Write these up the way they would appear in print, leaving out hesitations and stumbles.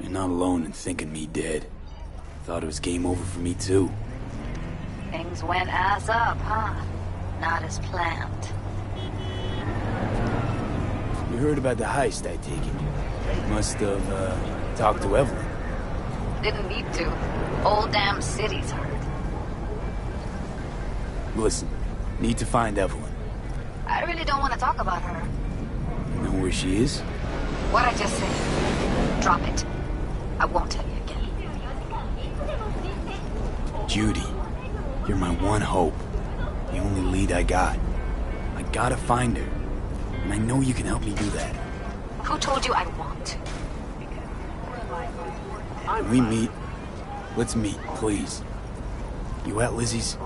You're not alone in thinking me dead. Thought it was game over for me too. Things went ass up, huh? Not as planned. You heard about the heist, I take it. Must have, talked to Evelyn. Didn't need to. Whole damn city's hurt. Listen, need to find Evelyn. I really don't want to talk about her. You know where she is? What I just said. Drop it. I won't tell you again. Judy, you're my one hope. The only lead I got. I gotta find her. And I know you can help me do that. Who told you I want to? Can we meet? Let's meet, please. You at Lizzie's?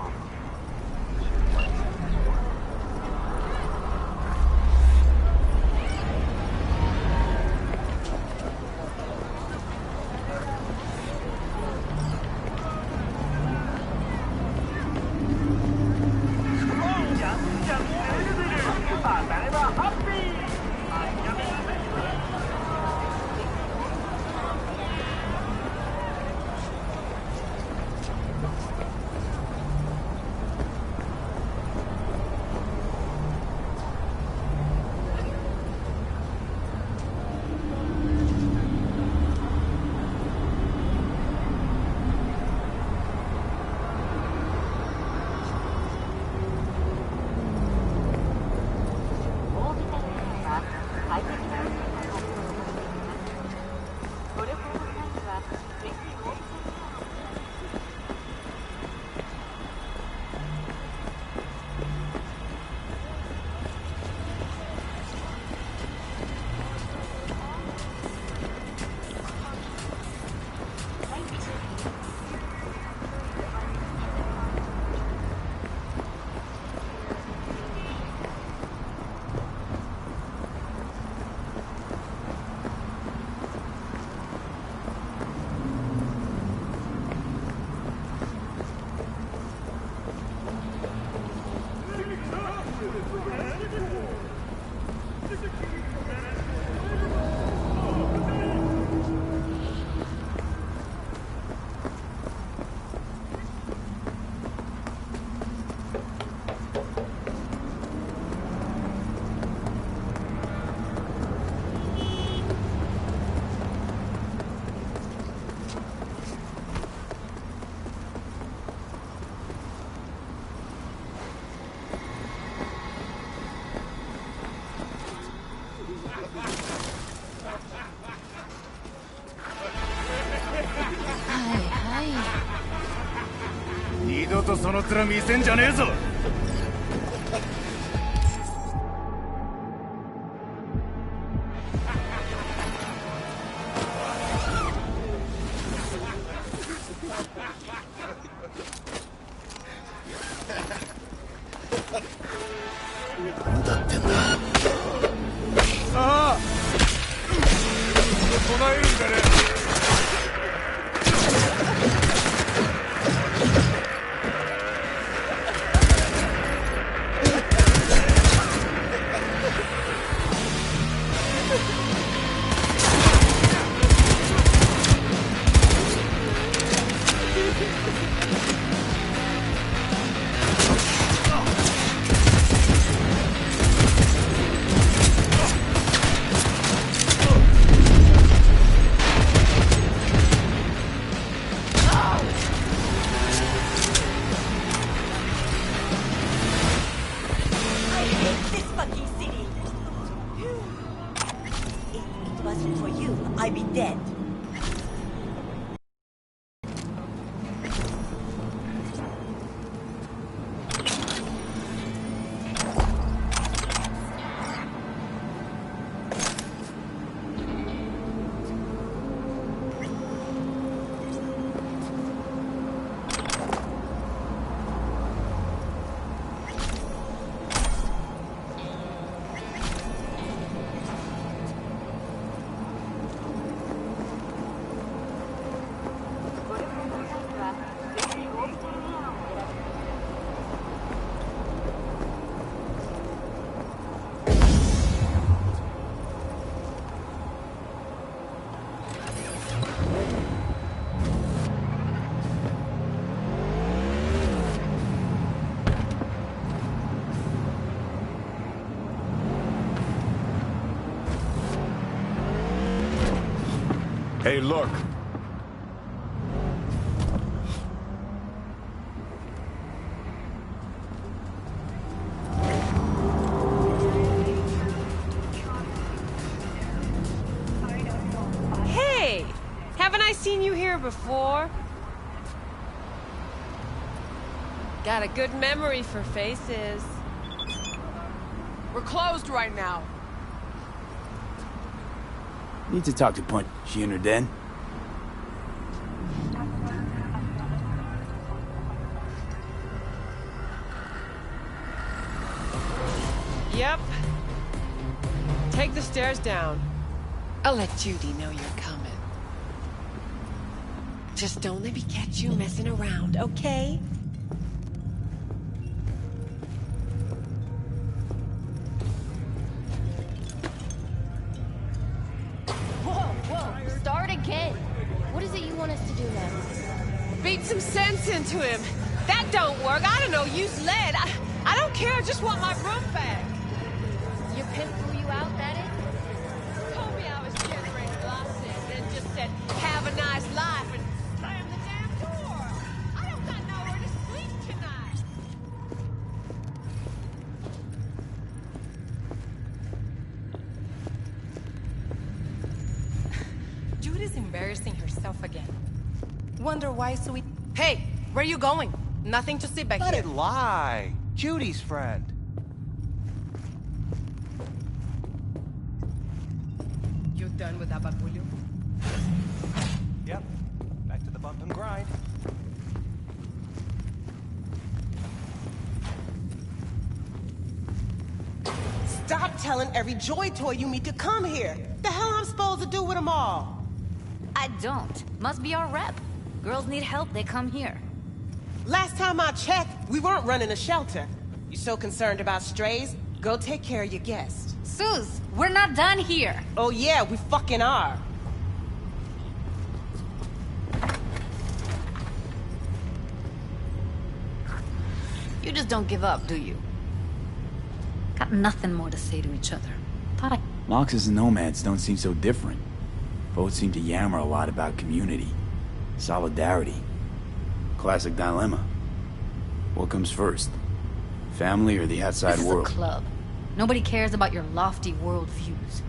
二度とその面見せんじゃねえぞ。なんだってんだ。さあ唱えるんだね。Hey, look. Hey! Haven't I seen you here before? Got a good memory for faces. We're closed right now. Need to talk to Punch. She in her den? Yep. Take the stairs down. I'll let Judy know you're coming. Just don't let me catch you messing around, okay? Whoa, start again. What is it you want us to do now? Beat some sense into him. That don't work. I don't know, use lead. I don't care, I just want my room back. Your pimp threw you out, that is? Told me I was generating losses and just said, have a nice life and slam the damn door. I don't got nowhere to sleep tonight. Judy's embarrassing herself again. Wonder why sweet... Hey, where you going? Nothing to see back Let here. it lie. Judy's friend. You done with Abagulio? Yep. Back to the bump and grind. Stop telling every Joy toy you meet to come here. The hell I'm supposed to do with them all? I don't. Must be our rep. Girls need help, they come here. Last time I checked, we weren't running a shelter. You so concerned about strays? Go take care of your guests. Suze, we're not done here. Oh yeah, we fucking are. You just don't give up, do you? Got nothing more to say to each other. Thought I... Moxes and nomads don't seem so different. Both seem to yammer a lot about community, solidarity. Classic dilemma. What comes first? Family or the outside This is world? a club. Nobody cares about your lofty world views.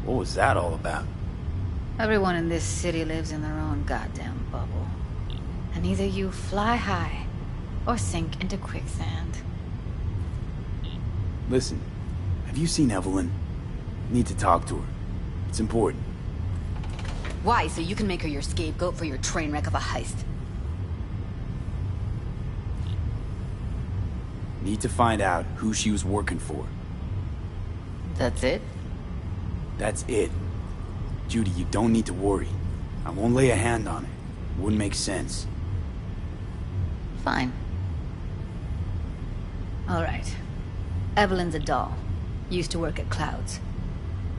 What was that all about? Everyone in this city lives in their own goddamn bubble. And either you fly high, or sink into quicksand. Listen, have you seen Evelyn? Need to talk to her. It's important. Why? So you can make her your scapegoat for your train wreck of a heist? Need to find out who she was working for. That's it? That's it. Judy, you don't need to worry. I won't lay a hand on it. Wouldn't make sense. Fine. All right. Evelyn's a doll. Used to work at Clouds.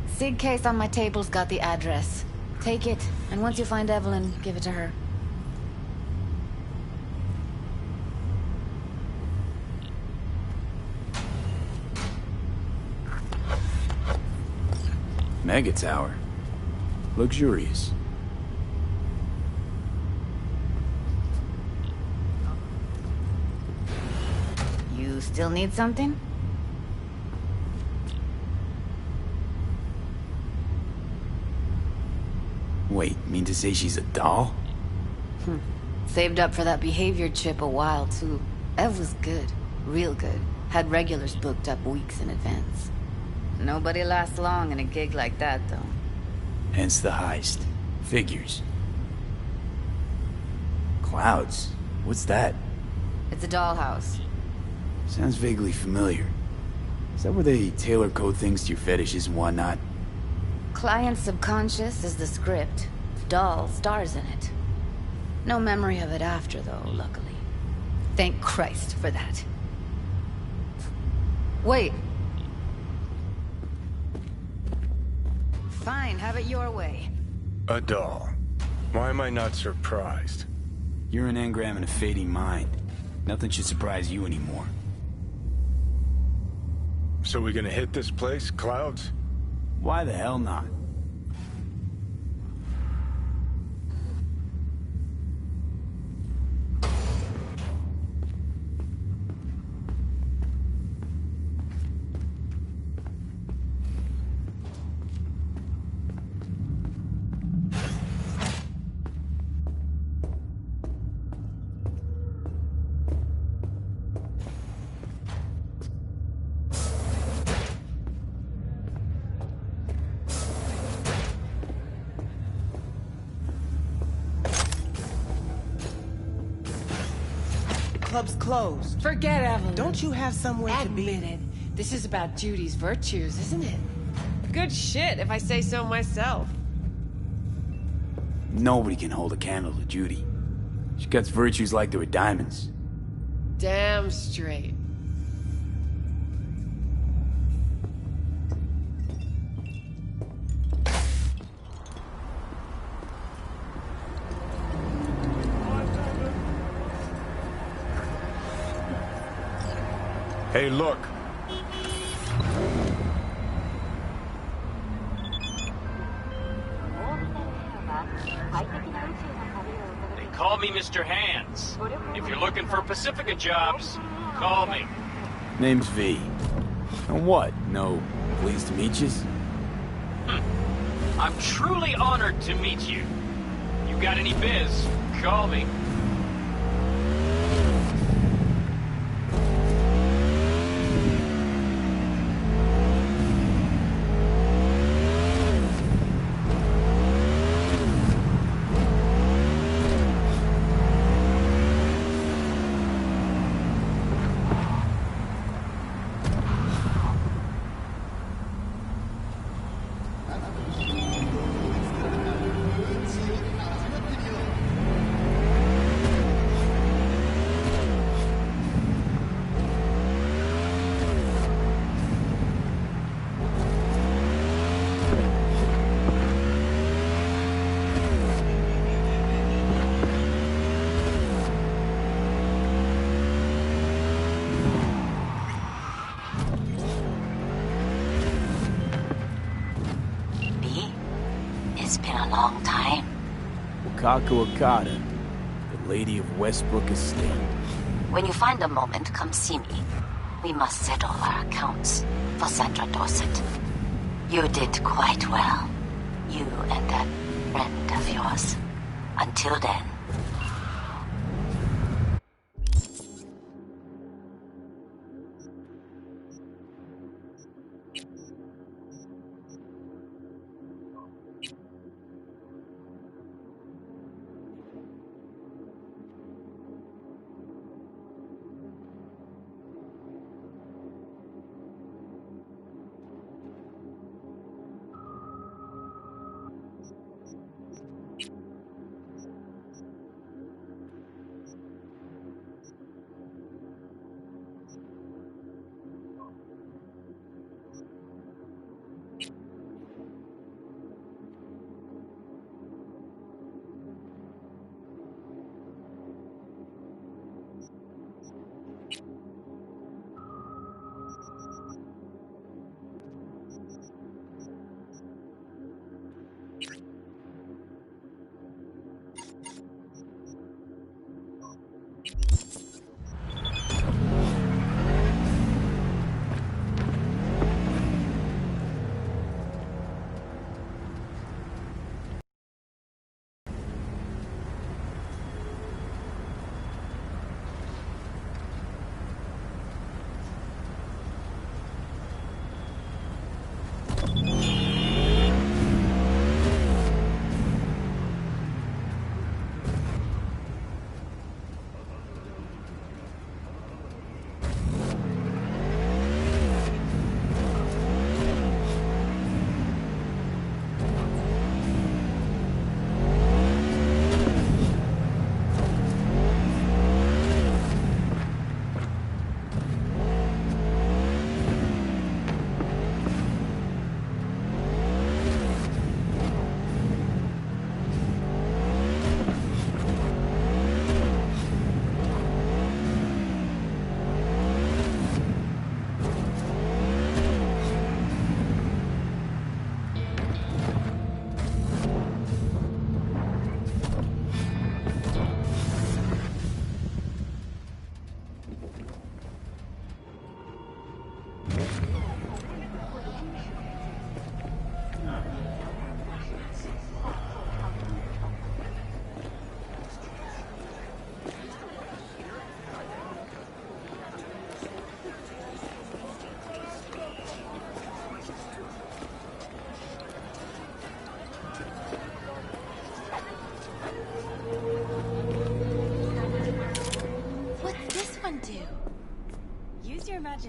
Sig case on my table's got the address. Take it, and once you find Evelyn, give it to her. Mega tower. Luxurious. You still need something? Wait, mean to say she's a doll? Saved up for that behavior chip a while, too. Ev was good. Real good. Had regulars booked up weeks in advance. Nobody lasts long in a gig like that, though. Hence the heist. Figures. Clouds? What's that? It's a dollhouse. Sounds vaguely familiar. Is that where they tailor code things to your fetishes and whatnot? Client subconscious is the script. Doll stars in it. No memory of it after, though, luckily. Thank Christ for that. Wait. Fine, have it your way. A doll. Why am I not surprised? You're an engram and a fading mind. Nothing should surprise you anymore. So we gonna hit this place, Clouds? Why the hell not? club's closed. Forget Evelyn. Don't you have somewhere to be? Admit it. This is about Judy's virtues, isn't it? Good shit, if I say so myself. Nobody can hold a candle to Judy. She cuts virtues like they were diamonds. Damn straight. Hey, look. They call me Mr. Hands. If you're looking for Pacifica jobs, call me. Name's V. And what? No, pleased to meet yous? I'm truly honored to meet you. You got any biz, call me. It's been a long time. Wakako Okada, the Lady of Westbrook Estate. When you find a moment, come see me. We must settle our accounts for Sandra Dorset. You did quite well. You and that friend of yours. Until then.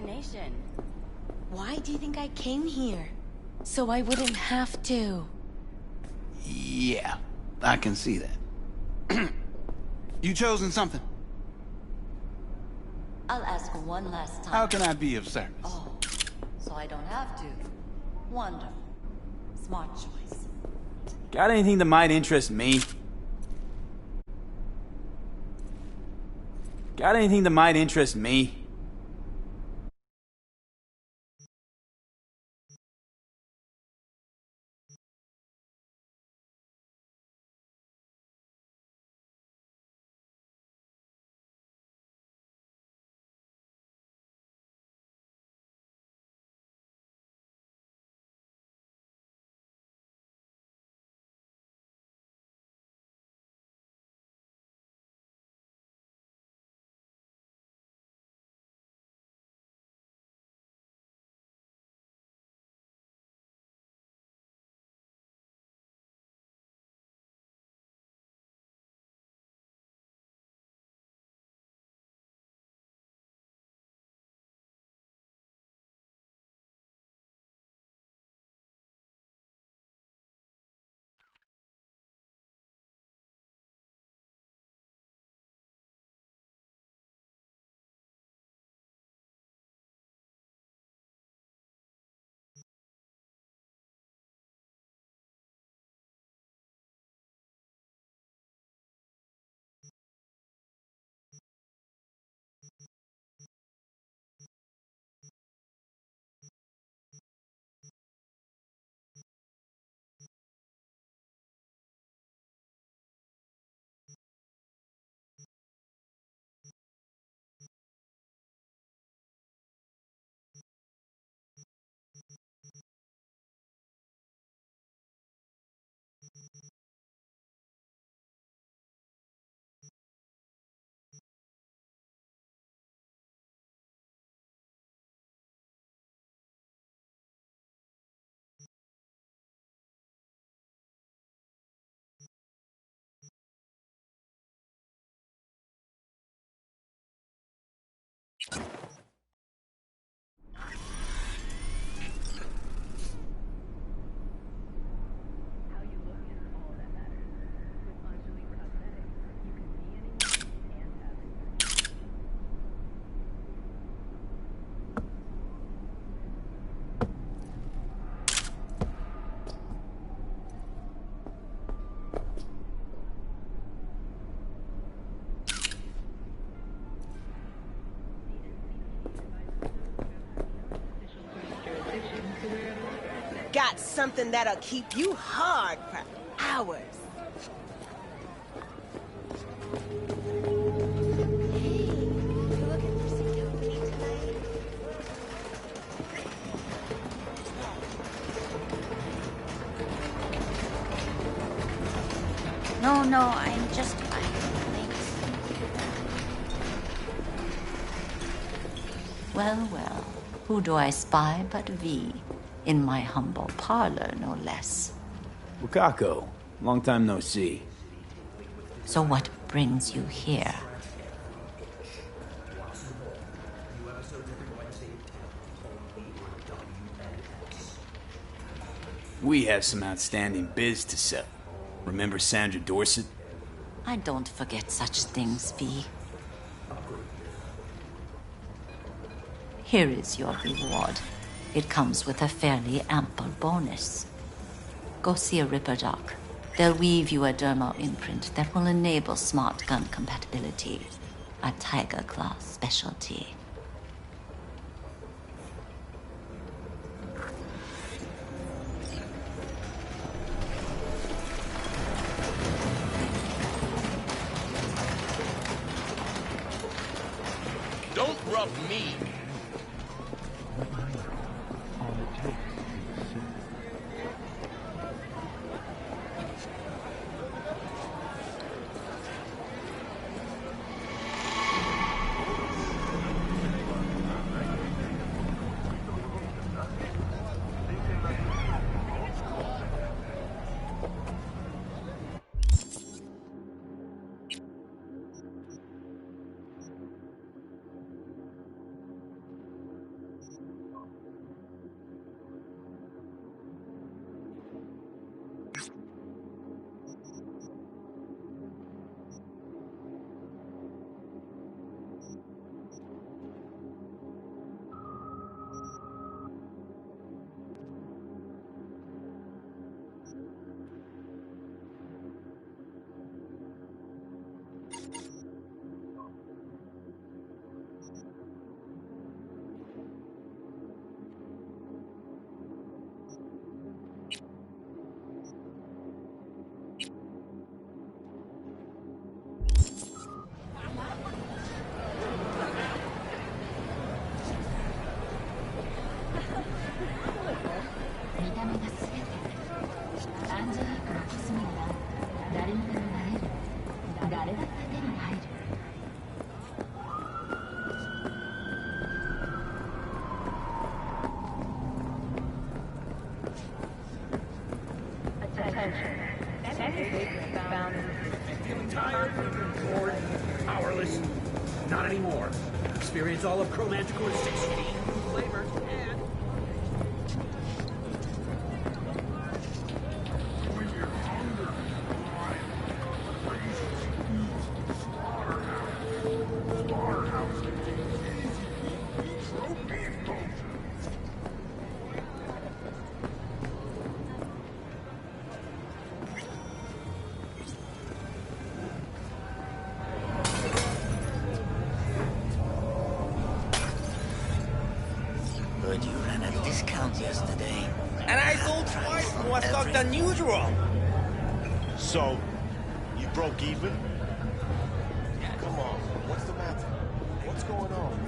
destination. Why do you think I came here? So I wouldn't have to. Yeah, I can see that. You chosen something? I'll ask one last time. How can I be of service? Oh, so I don't have to. Wonderful. Smart choice. Got anything that might interest me? Got anything that might interest me? Got something that'll keep you hard for hours. No, I'm just fine. Thanks. Well, who do I spy but V? In my humble parlor, no less. Wakako, long time no see. So what brings you here? We have some outstanding biz to sell. Remember Sandra Dorset? I don't forget such things, V. Here is your reward. It comes with a fairly ample bonus. Go see a Ripper doc. They'll weave you a dermal imprint that will enable smart gun compatibility. A Tiger Claw specialty. Don't rub me. Feeling tired, bored, powerless? Not anymore. Experience all of Chromanticore's 16 flavors and... Heard you ran a discount yesterday. And I sold twice more stock than usual. So, you broke even? Come on, what's the matter? What's going on?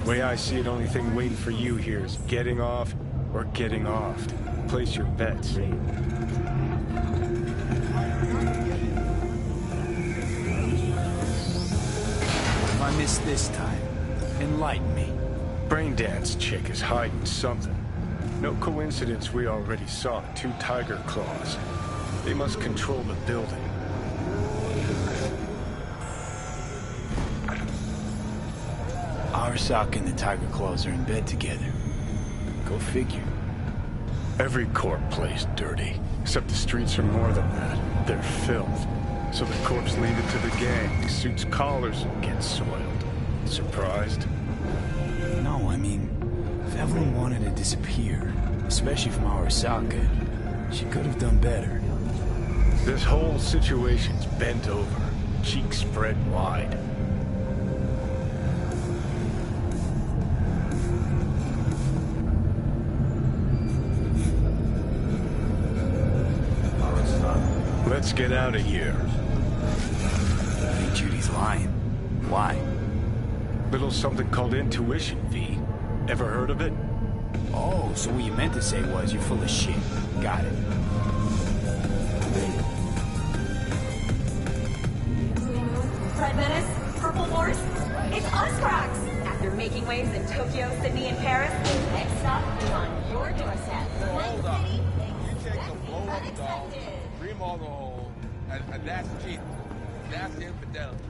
Way I see it, only thing waiting for you here is getting off or getting off. Place your bets. If I miss this time, enlighten me. Braindance chick is hiding something. No coincidence we already saw 2 tiger claws. They must control the building. Arasaka and the Tiger Claws are in bed together. Go figure. Every corp plays dirty, except the streets are more than that. They're filth. So the corps leave it to the gang. Suits' collars get soiled. Surprised? No, I mean, if Evelyn wanted to disappear, especially from Arasaka, she could have done better. This whole situation's bent over, cheeks spread wide. Let's get out of here. I think Judy's lying. Why? Little something called intuition, V. Ever heard of it? Oh, so what you meant to say was you're full of shit. Got it. Red Menace, Purple Horse, it's us, Cracks! After making waves in Tokyo, Sydney, and Paris, next stop is on your doorstep. Hold up. You take the blow-up doll, remodel the hole, and that's cheap. That's infidelity.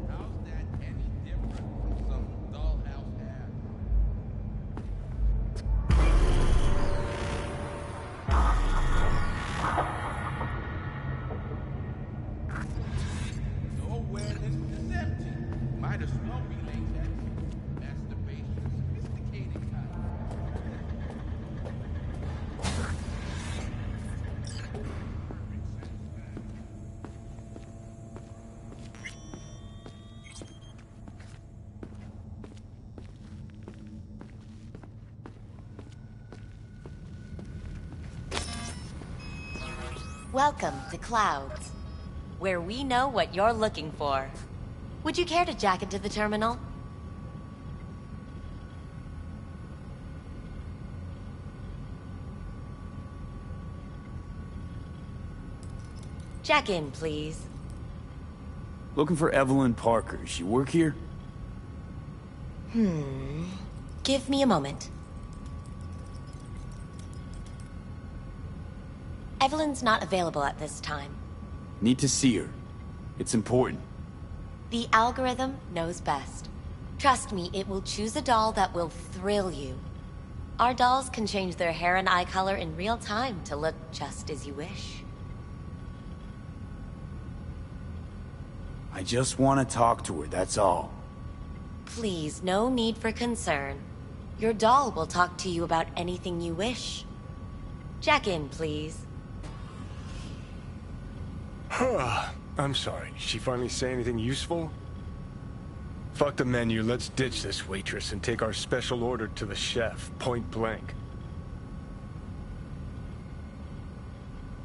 How's that any different from some dollhouse ad? No awareness is empty. Might as well be latex. Masturbation, sophisticated kind. Welcome to Clouds, where we know what you're looking for. Would you care to jack into the terminal? Jack in, please. Looking for Evelyn Parker. She work here? Give me a moment. Evelyn's not available at this time. Need to see her. It's important. The algorithm knows best. Trust me, it will choose a doll that will thrill you. Our dolls can change their hair and eye color in real time to look just as you wish. I just want to talk to her, that's all. Please, no need for concern. Your doll will talk to you about anything you wish. Jack in, please. I'm sorry, did she finally say anything useful? Fuck the menu, let's ditch this waitress and take our special order to the chef, point blank.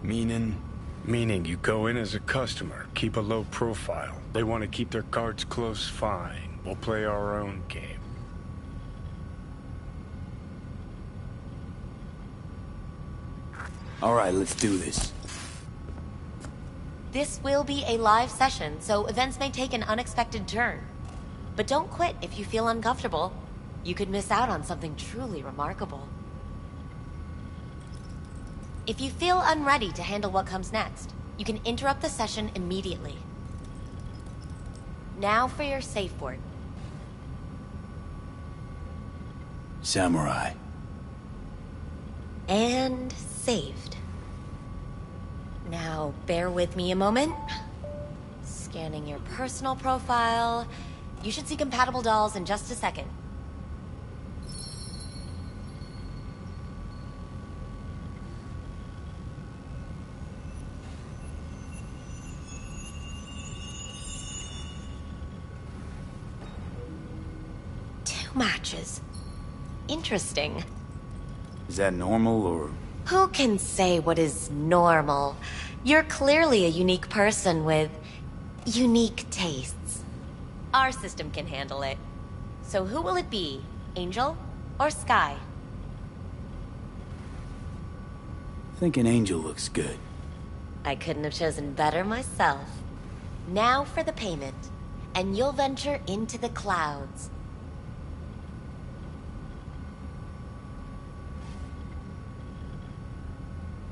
Meaning? Meaning you go in as a customer, keep a low profile. They want to keep their cards close, fine. We'll play our own game. All right, let's do this. This will be a live session, so events may take an unexpected turn. But don't quit if you feel uncomfortable. You could miss out on something truly remarkable. If you feel unready to handle what comes next, you can interrupt the session immediately. Now for your safe word. Samurai. And saved. Now, bear with me a moment. Scanning your personal profile. You should see compatible dolls in just a second. Two matches. Interesting. Is that normal, or...? Who can say what is normal? You're clearly a unique person with unique tastes. Our system can handle it. So who will it be? Angel or Sky? I think an angel looks good. I couldn't have chosen better myself. Now for the payment, and you'll venture into the clouds.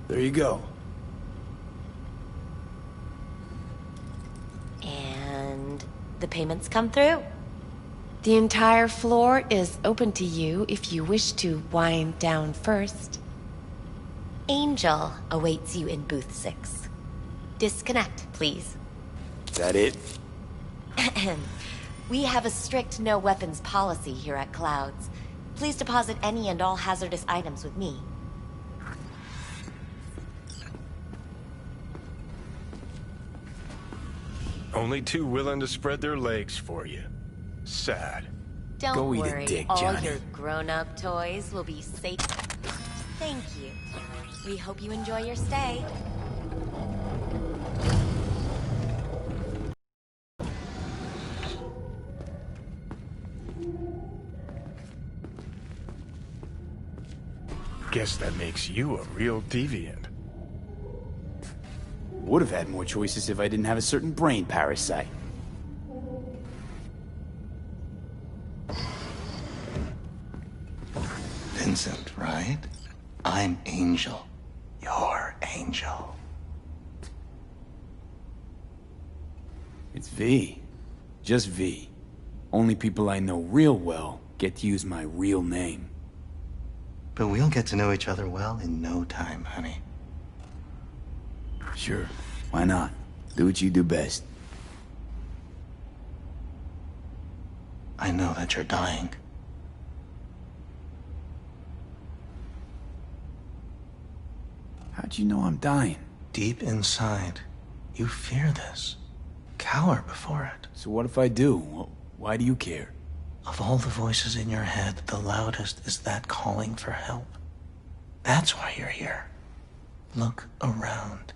There you go. And the payments come through. The entire floor is open to you if you wish to wind down first. Angel awaits you in booth 6. Disconnect, please. Is that it? We have a strict no weapons policy here at Clouds. Please deposit any and all hazardous items with me. Only two willing to spread their legs for you. Sad. Don't Go eat a worry, dick, all Johnny. your grown-up toys will be safe. Thank you. We hope you enjoy your stay. Guess that makes you a real deviant. Would have had more choices if I didn't have a certain brain parasite. Vincent, right? I'm Angel. You're Angel. It's V. Just V. Only people I know real well get to use my real name. But we'll get to know each other well in no time, honey. Sure. Why not? Do what you do best. I know that you're dying. How'd you know I'm dying? Deep inside, you fear this. Cower before it. So what if I do? Why do you care? Of all the voices in your head, the loudest is that calling for help. That's why you're here. Look around.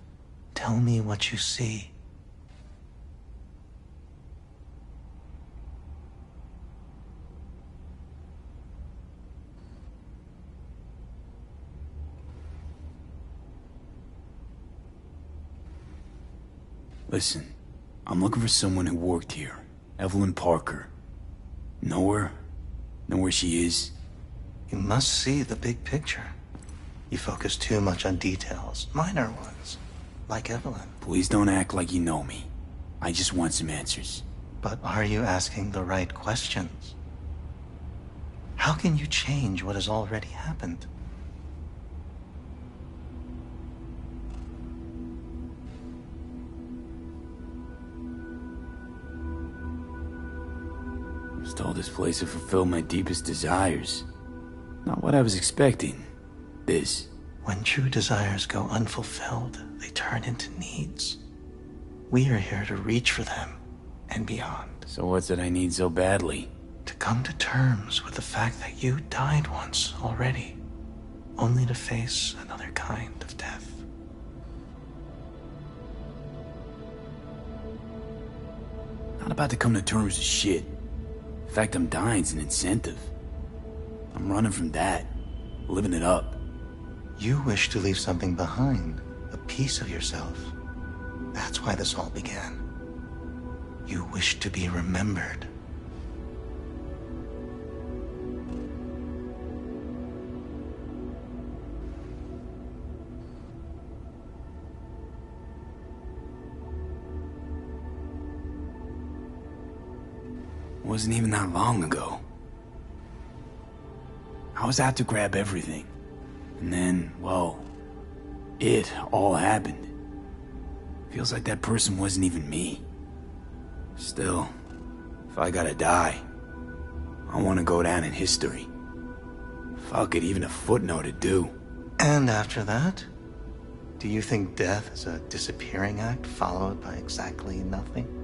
Tell me what you see. Listen, I'm looking for someone who worked here. Evelyn Parker. Know her? Know where she is? You must see the big picture. You focus too much on details, minor ones, like Evelyn. Please don't act like you know me. I just want some answers. But are you asking the right questions? How can you change what has already happened? I was told this place would fulfill my deepest desires. Not what I was expecting. This. When true desires go unfulfilled, they turn into needs. We are here to reach for them and beyond. So what's it I need so badly? To come to terms with the fact that you died once already, only to face another kind of death. Not about to come to terms with shit. The fact I'm dying's an incentive. I'm running from that. Living it up. You wish to leave something behind, a piece of yourself. That's why this all began. You wish to be remembered. Wasn't even that long ago. I was out to grab everything. And then, well, it all happened. Feels like that person wasn't even me. Still, if I gotta die, I want to go down in history. Fuck it, even a footnote would do. And after that? Do you think death is a disappearing act followed by exactly nothing?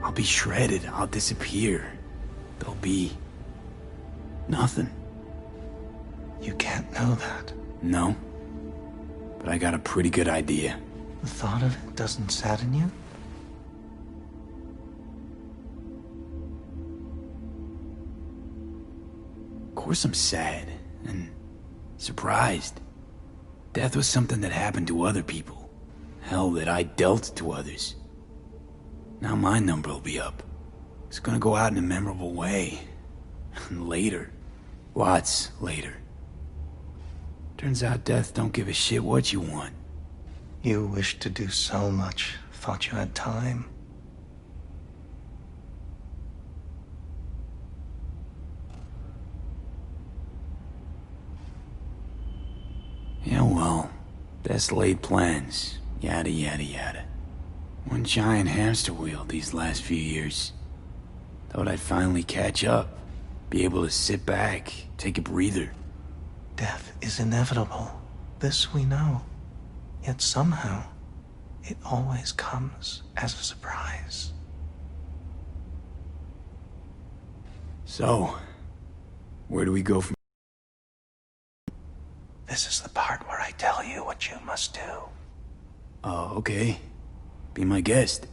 I'll be shredded, I'll disappear. There'll be nothing. You can't know that. No, but I got a pretty good idea. The thought of it doesn't sadden you? Of course I'm sad and surprised. Death was something that happened to other people. Hell, that I dealt to others. Now my number will be up. It's gonna go out in a memorable way. And later. Lots later. Turns out death don't give a shit what you want. You wished to do so much. Thought you had time. Yeah, well, best laid plans. Yada, yada, yada. One giant hamster wheel these last few years. Thought I'd finally catch up. Be able to sit back, take a breather. Death is inevitable. This we know. Yet somehow, it always comes as a surprise. So, where do we go from? This is the part where I tell you what you must do. Oh, okay. Be my guest.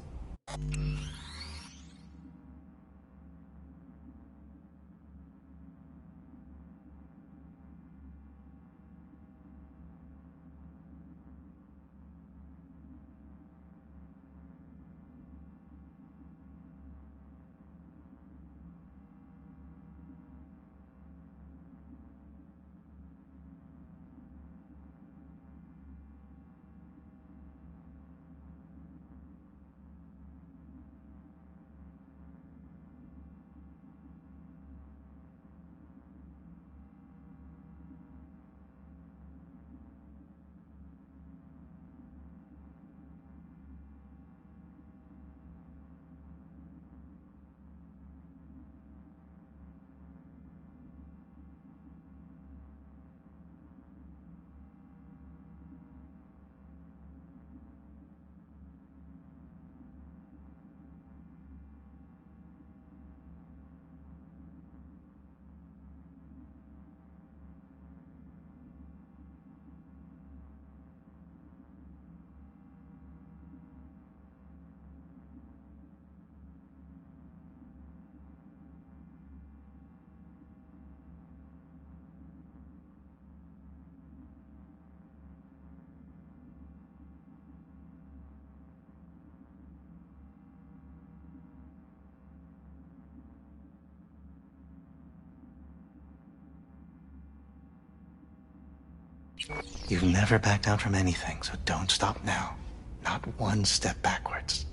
You've never backed down from anything, so don't stop now. Not one step backwards.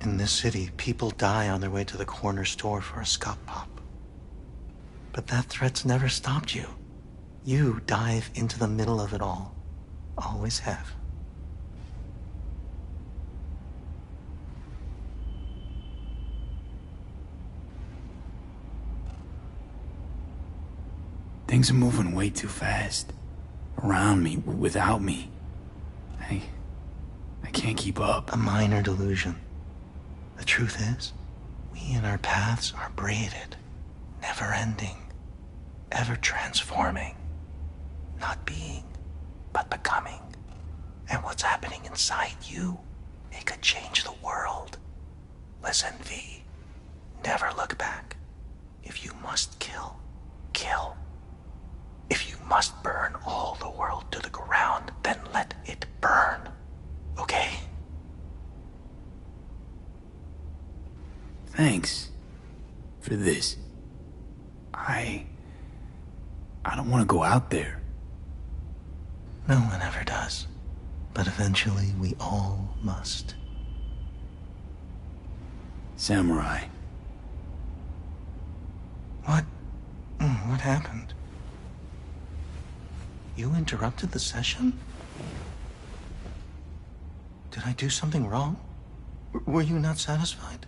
In this city, people die on their way to the corner store for a scup pop. But that threat's never stopped you. You dive into the middle of it all. Always have. Things are moving way too fast. Around me, without me. I can't keep up. A minor delusion. The truth is, we and our paths are braided, never ending, ever transforming. Not being, but becoming. And what's happening inside you, it could change the world. Listen, V. Never look back. If you must kill, must burn all the world to the ground, then let it burn. Okay? Thanks for this. I don't want to go out there. No one ever does. But eventually we all must. Samurai. What? What happened? You interrupted the session? Did I do something wrong? Were you not satisfied?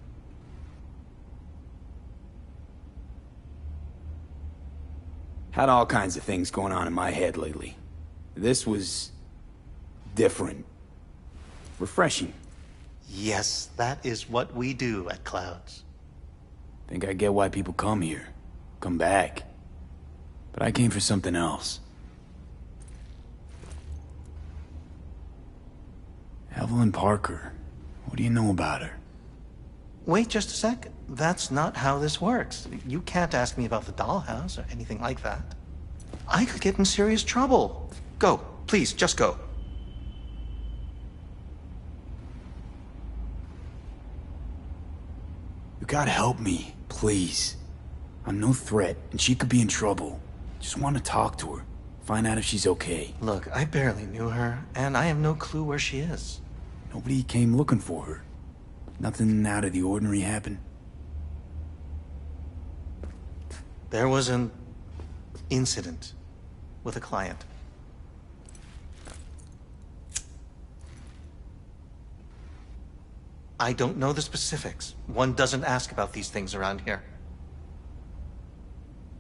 Had all kinds of things going on in my head lately. This was different. Refreshing. Yes, that is what we do at Clouds. Think I get why people come here. Come back. But I came for something else. Evelyn Parker. What do you know about her? Wait just a sec. That's not how this works. You can't ask me about the dollhouse or anything like that. I could get in serious trouble. Go. Please, just go. You gotta help me, please. I'm no threat, and she could be in trouble. Just want to talk to her. Find out if she's okay. Look, I barely knew her, and I have no clue where she is. Nobody came looking for her. Nothing out of the ordinary happened. There was an incident with a client. I don't know the specifics. One doesn't ask about these things around here.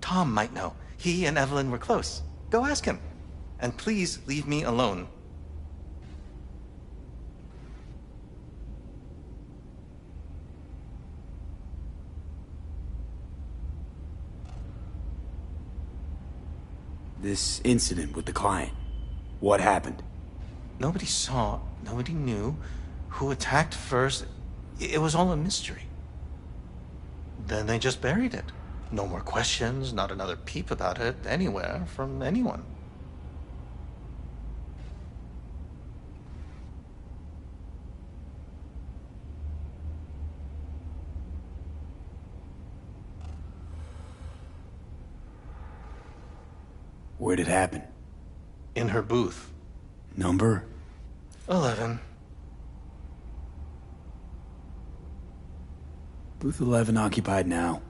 Tom might know. He and Evelyn were close. Go ask him. And please leave me alone. This incident with the client. What happened? Nobody saw, nobody knew who attacked first. It was all a mystery. Then they just buried it. No more questions, not another peep about it anywhere from anyone. Where'd it happen? In her booth. Number? 11. Booth 11 occupied now.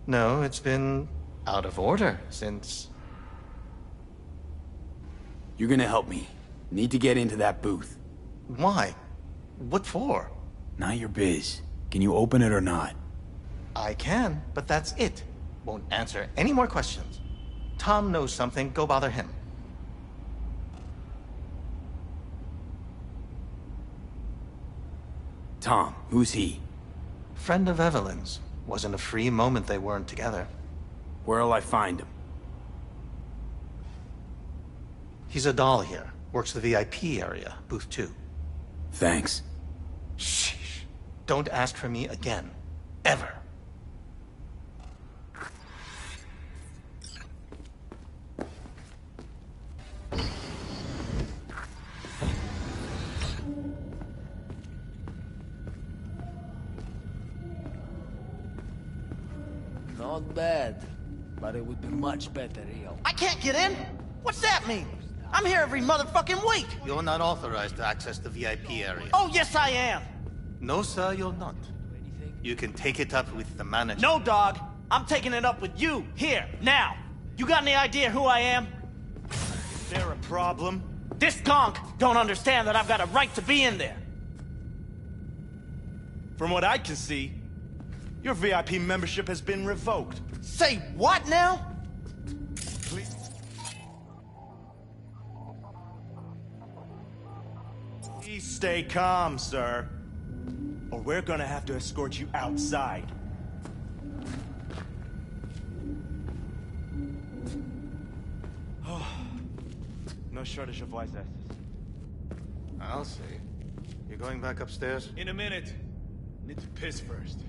No, it's been out of order since... You're gonna help me. Need to get into that booth. Why? What for? Not your biz. Can you open it or not? I can, but that's it. Won't answer any more questions. Tom knows something, go bother him. Tom, who's he? Friend of Evelyn's. Wasn't a free moment they weren't together. Where'll I find him? He's a doll here. Works the VIP area, booth 2. Thanks. Sheesh. Don't ask for me again. Ever. Not bad, but it would be much better here. I can't get in? What's that mean? I'm here every motherfucking week. You're not authorized to access the VIP area. Oh, yes, I am. No, sir, you're not. You can take it up with the manager. No, dog. I'm taking it up with you, here, now. You got any idea who I am? Is there a problem? This gonk don't understand that I've got a right to be in there. From what I can see, your VIP membership has been revoked. Say what now? Please. Please stay calm, sir. Or we're gonna have to escort you outside. No shortage of voice asses. I'll see. You going back upstairs? In a minute. Need to piss first.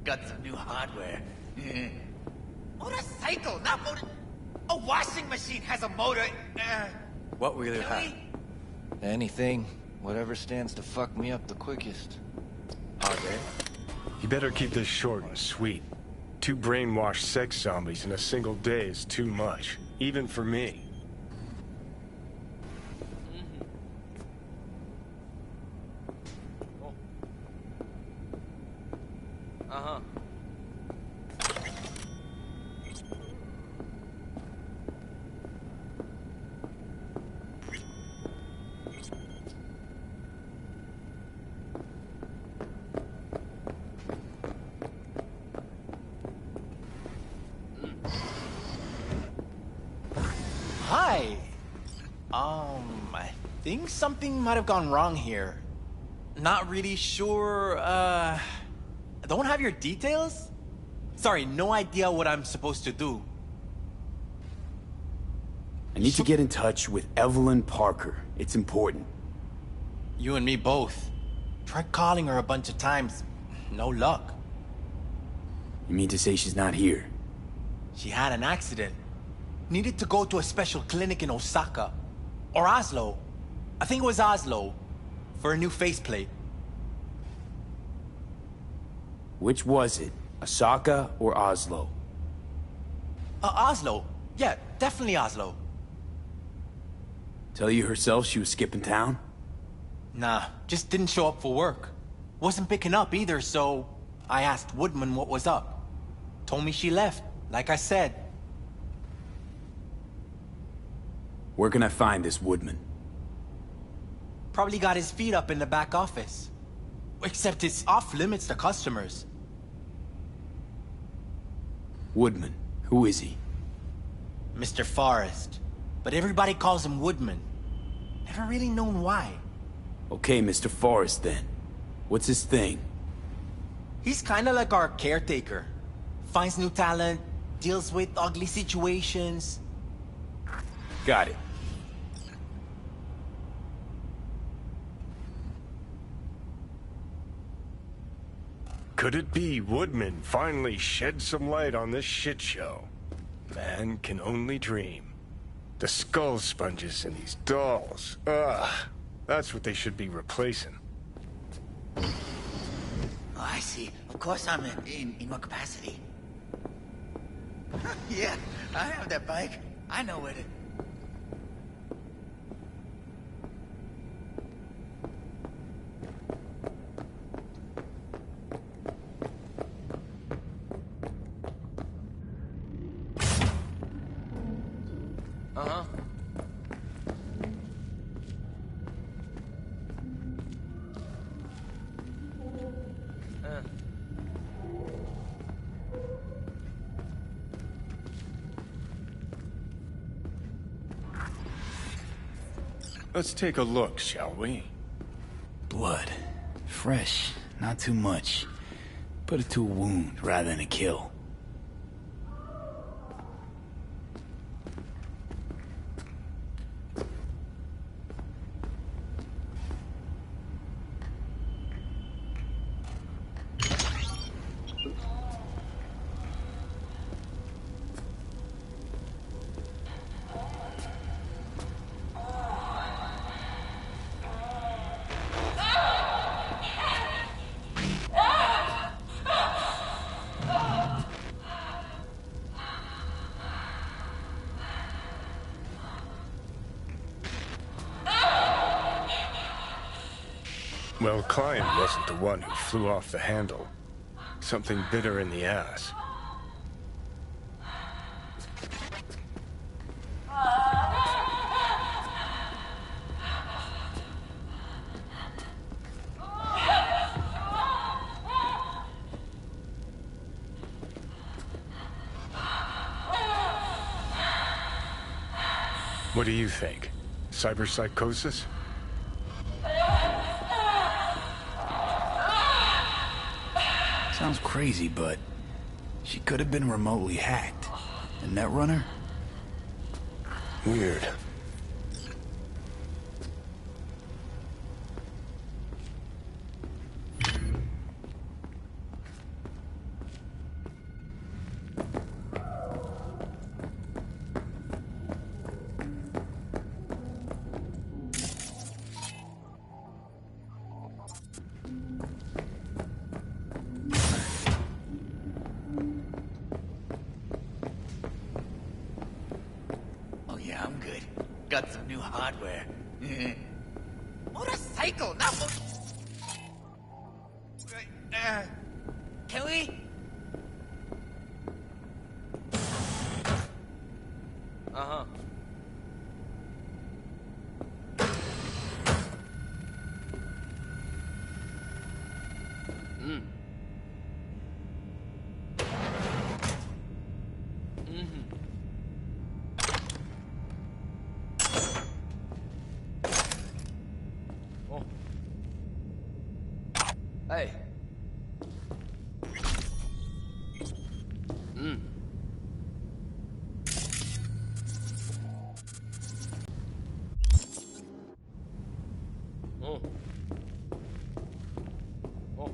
Got some new hardware. Motorcycle, not motor... A washing machine has a motor. What will you Can have? Anything. Whatever stands to fuck me up the quickest. Hardware? You better keep this short and sweet. 2 brainwashed sex zombies in a single day is too much, even for me. Uh-huh. Hi. I think something might have gone wrong here. Not really sure, don't have your details? Sorry, no idea what I'm supposed to do. I need to get in touch with Evelyn Parker. It's important. You and me both. Tried calling her a bunch of times. No luck. You mean to say she's not here? She had an accident. Needed to go to a special clinic in Osaka. Or Oslo. I think it was Oslo. For a new faceplate. Which was it? Osaka or Oslo? Oslo. Yeah, definitely Oslo. Tell you herself she was skipping town? Nah, just didn't show up for work. Wasn't picking up either, so I asked Woodman what was up. Told me she left, like I said. Where can I find this Woodman? Probably got his feet up in the back office. Except it's off limits to customers. Woodman. Who is he? Mr. Forrest. But everybody calls him Woodman. Never really known why. Okay, Mr. Forrest then. What's his thing? He's kinda like our caretaker. Finds new talent, deals with ugly situations. Got it. Could it be Woodman finally shed some light on this shit show? Man can only dream. The skull sponges in these dolls. Ugh. That's what they should be replacing. Oh, I see. Of course I'm in what capacity? Yeah, I have that bike. I know where to... Uh-huh. Let's take a look, shall we? Blood. Fresh. Not too much. Put it to a wound rather than a kill. Well, Klein wasn't the one who flew off the handle. Something bit her in the ass. What do you think? Cyberpsychosis? Sounds crazy, but she could have been remotely hacked. A netrunner? Weird. I'm good. Got some new hardware. Motorcycle, not can we? Uh-huh. Mm. Mm-hmm. Oh. Hey. Mm. Oh. Oh.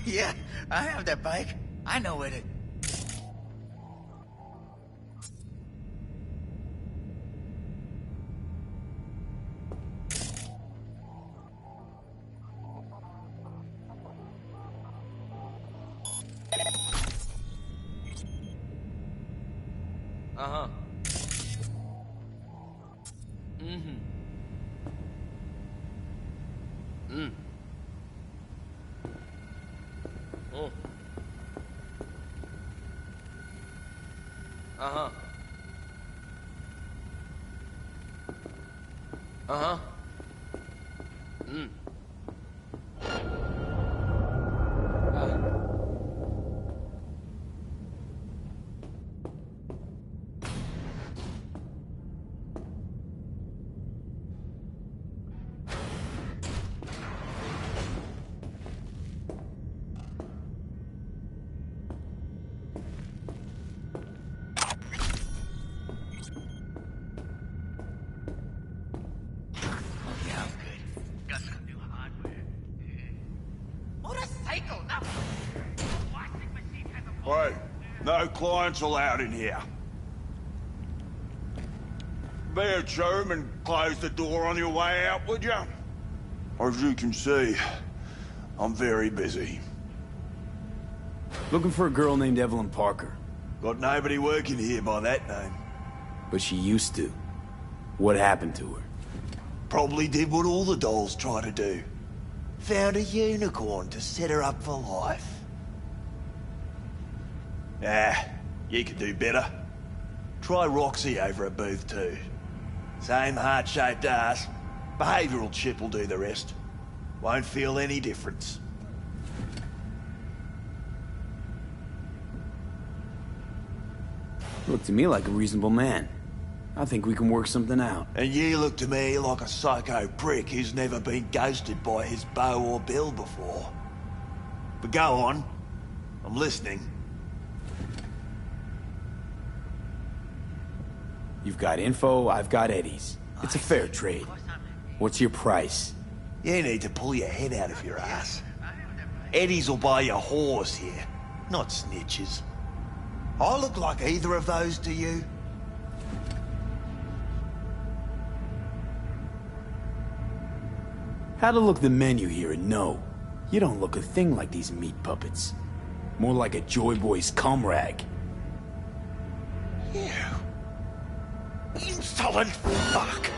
Yeah, I have that bike. I know where to... Uh-huh. Mm-hmm. Mm. Oh. Uh-huh. Uh-huh. Mm. Motorcycle, not... Hey, no clients allowed in here. Be a chum and close the door on your way out, would you? As you can see, I'm very busy. Looking for a girl named Evelyn Parker. Got nobody working here by that name. But she used to. What happened to her? Probably did what all the dolls try to do. Found a unicorn to set her up for life. Ah, you could do better. Try Roxy over at Booth 2. Same heart-shaped ass. Behavioural chip will do the rest. Won't feel any difference. Look to me like a reasonable man. I think we can work something out. And you look to me like a psycho prick who's never been ghosted by his beau or bill before. But go on. I'm listening. You've got info, I've got Eddie's. It's a fair trade. What's your price? You need to pull your head out of your ass. Eddie's will buy you a horse here, not snitches. I look like either of those to you? Had to look the menu here and know. You don't look a thing like these meat puppets. More like a Joy Boy's cum rag. You... insolent fuck!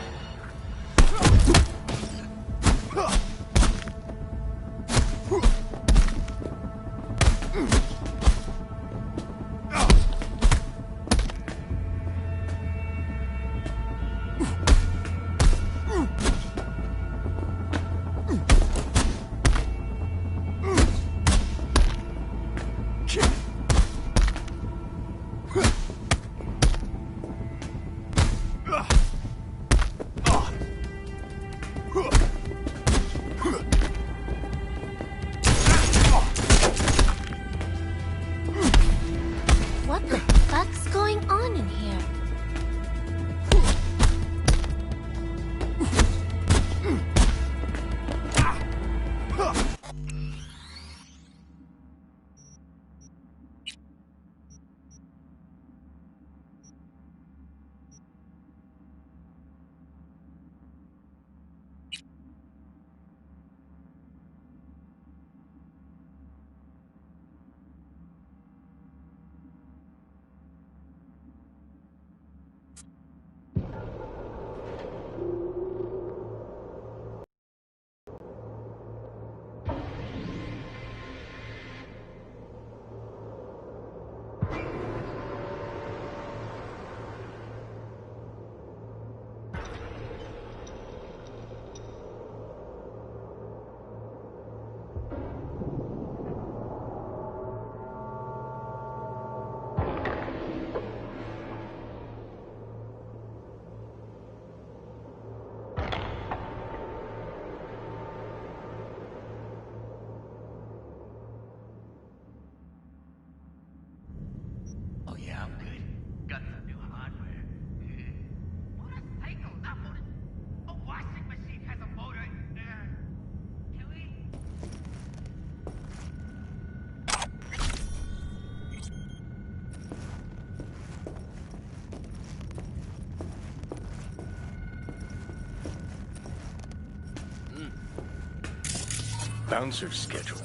bouncer schedule.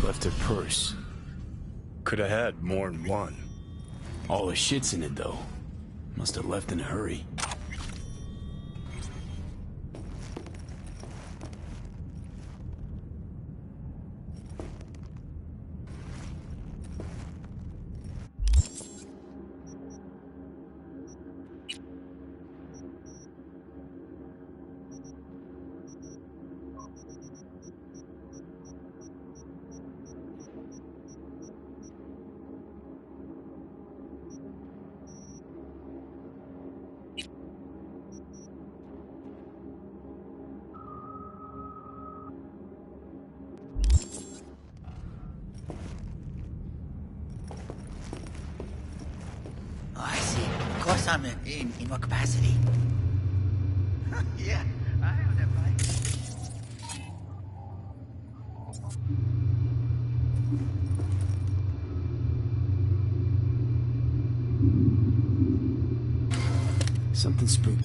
Left her purse. Could have had more than one. All the shit's in it, though. Must have left in a hurry. Oh, I see. Of course I'm in what capacity? Yeah, I have that right. Something spooky.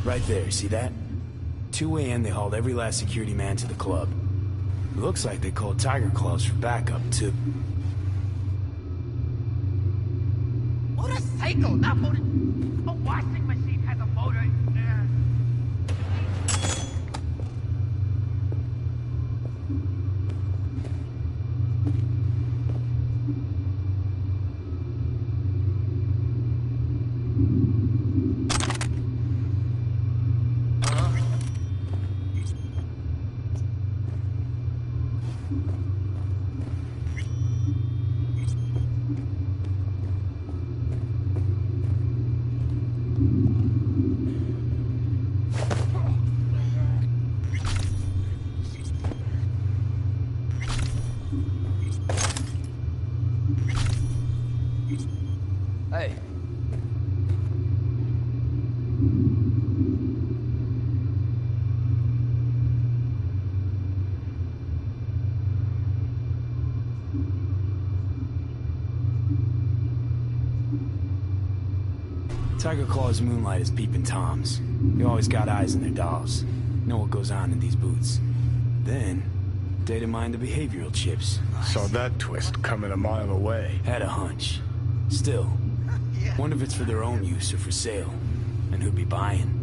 Right there, see that? 2 a.m. they hauled every last security man to the club. It looks like they called Tiger Claws for backup, too. What a cycle! Not motor. A washing machine has a motor. Hey. Tiger Claw's moonlight is peeping Toms. They always got eyes on their dolls. Know what goes on in these booths. Then, data mine the behavioral chips. Saw that twist coming a mile away. Had a hunch. Still, wonder if it's for their own use or for sale. And who'd be buying.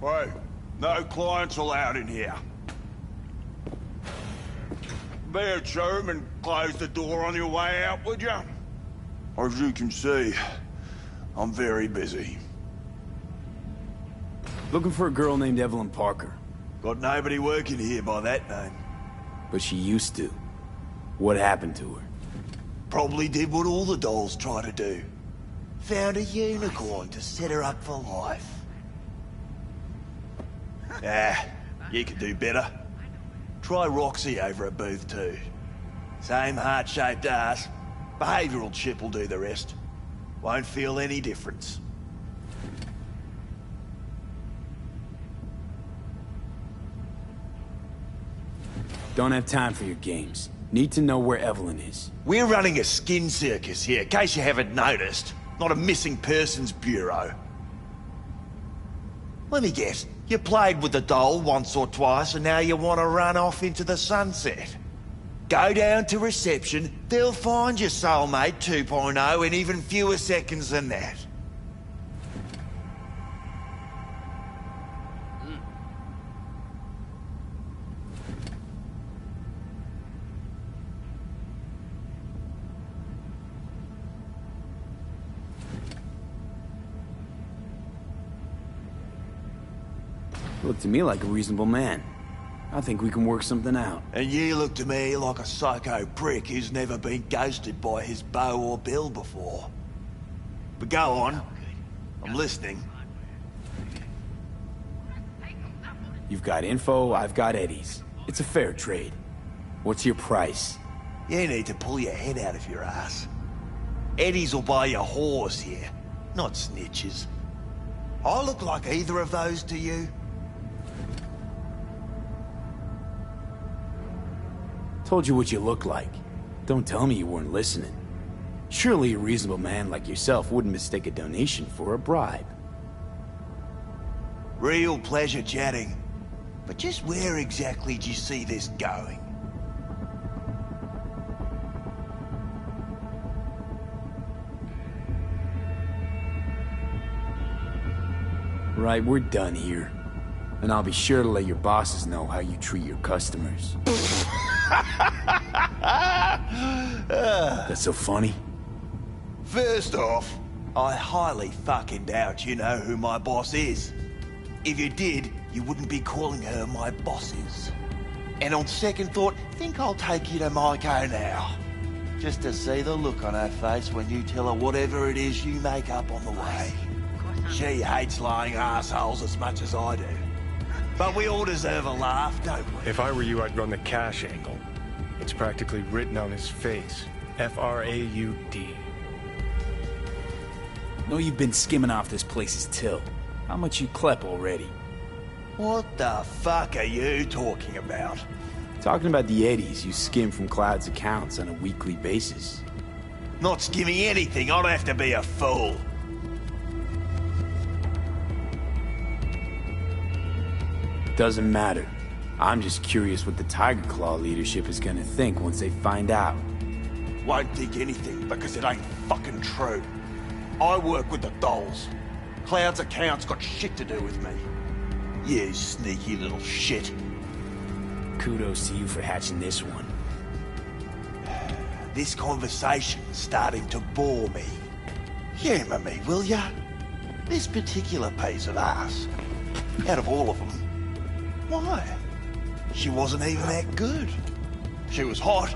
Hey, no clients allowed in here. Be a chum and close the door on your way out, would you? As you can see, I'm very busy. Looking for a girl named Evelyn Parker. Got nobody working here by that name. But she used to. What happened to her? Probably did what all the dolls try to do. Found a unicorn to set her up for life. You could do better. Try Roxy over at Booth 2. Same heart-shaped ass. Behavioral chip will do the rest. Won't feel any difference. Don't have time for your games. Need to know where Evelyn is. We're running a skin circus here, in case you haven't noticed. Not a missing persons bureau. Let me guess. You played with the doll once or twice and now you want to run off into the sunset. Go down to reception, they'll find your soulmate 2.0 in even fewer seconds than that. Look to me like a reasonable man. I think we can work something out. And you look to me like a psycho prick who's never been ghosted by his beau or bill before. But go on. I'm listening. You've got info, I've got Eddie's. It's a fair trade. What's your price? You need to pull your head out of your ass. Eddie's will buy you whores here, not snitches. I look like either of those to you? Told you what you look like. Don't tell me you weren't listening. Surely a reasonable man like yourself wouldn't mistake a donation for a bribe. Real pleasure chatting. But just where exactly do you see this going? Right, we're done here. And I'll be sure to let your bosses know how you treat your customers. That's so funny? First off, I highly fucking doubt you know who my boss is. If you did, you wouldn't be calling her my bosses. And on second thought, think I'll take you to Maiko now. Just to see the look on her face when you tell her whatever it is you make up on the way. She hates lying assholes as much as I do. But we all deserve a laugh, don't we? If I were you, I'd run the cash angle. It's practically written on his face. F-R-A-U-D. Know you've been skimming off this place's till. How much you clep already? What the fuck are you talking about? Talking about the eddies you skim from Cloud's accounts on a weekly basis. Not skimming anything, I'd have to be a fool. Doesn't matter. I'm just curious what the Tiger Claw leadership is gonna think once they find out. Won't think anything because it ain't fucking true. I work with the dolls. Cloud's accounts got shit to do with me. You sneaky little shit. Kudos to you for hatching this one. This conversation's starting to bore me. Humour me, will ya? This particular piece of ass, out of all of them, why? She wasn't even that good. She was hot,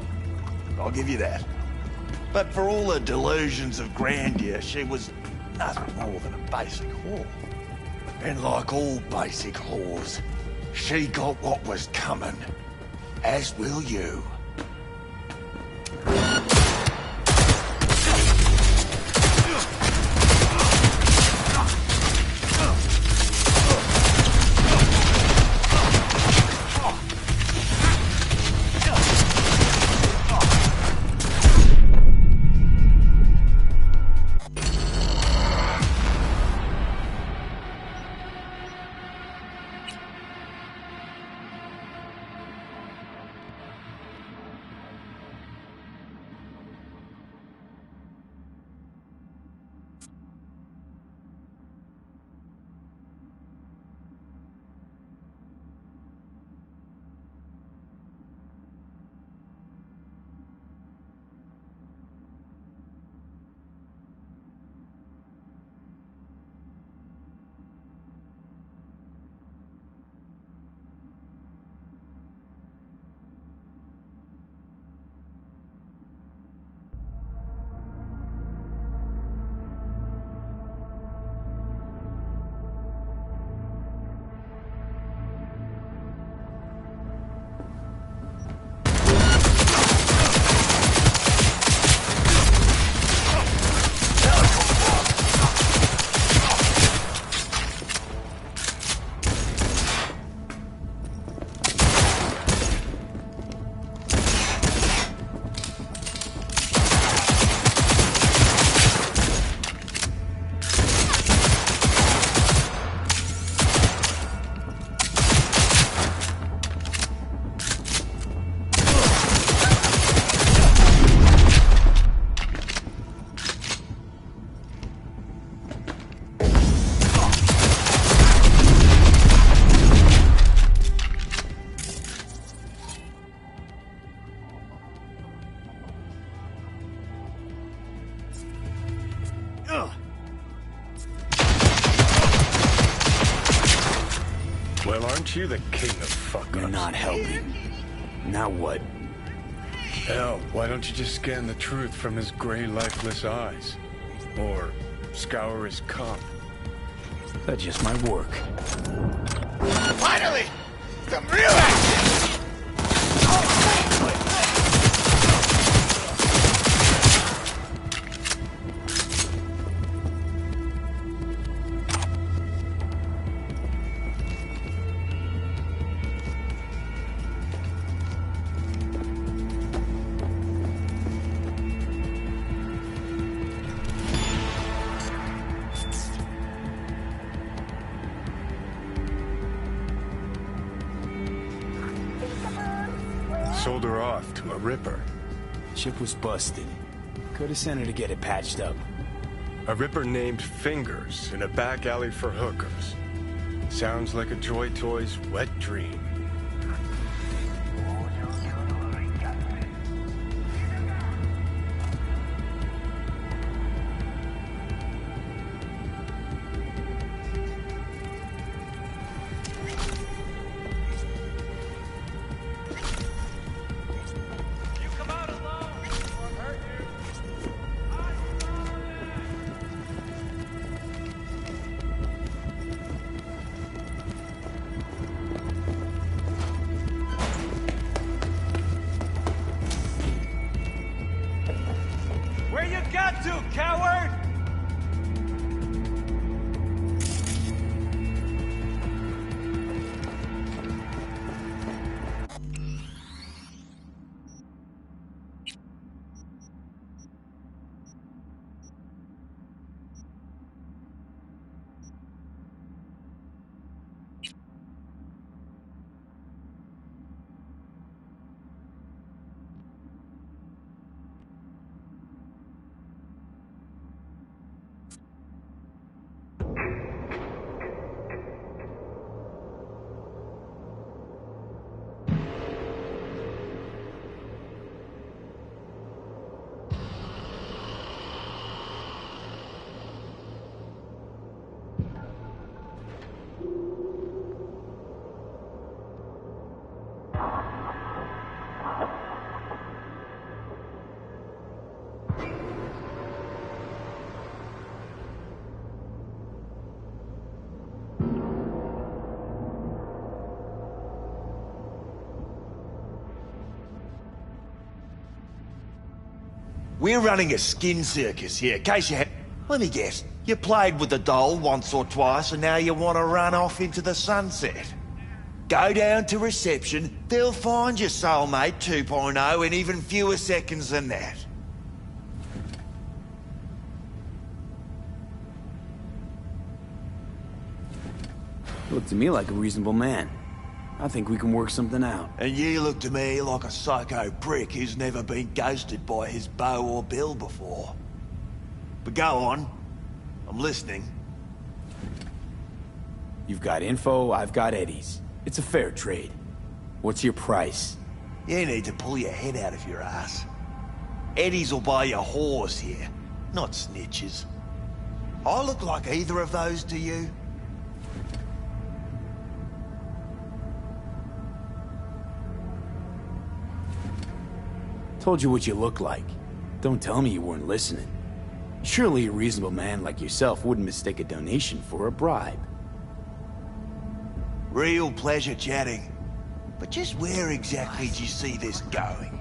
I'll give you that. But for all her delusions of grandeur, she was nothing more than a basic whore. And like all basic whores, she got what was coming. As will you. Aren't you the king of fuck-ups? You're not helping. Now what? Hell, why don't you just scan the truth from his gray, lifeless eyes? Or scour his cup? That just might work. Finally! Some real action! Sold her off to a ripper. Ship was busted. Could have sent her to get it patched up. A ripper named Fingers in a back alley for hookers. Sounds like a Joy Toy's wet dream. Where you got to, coward? We're running a skin circus here, in case you had... Let me guess, you played with the doll once or twice and now you want to run off into the sunset. Go down to reception, they'll find your soulmate 2.0 in even fewer seconds than that. Look to me like a reasonable man. I think we can work something out. And you look to me like a psycho prick who's never been ghosted by his beau or bill before. But go on. I'm listening. You've got info, I've got Eddie's. It's a fair trade. What's your price? You need to pull your head out of your ass. Eddie's will buy you whores here, not snitches. I look like either of those to you? Told you what you look like. Don't tell me you weren't listening. Surely a reasonable man like yourself wouldn't mistake a donation for a bribe. Real pleasure chatting. But just where exactly do you see this going?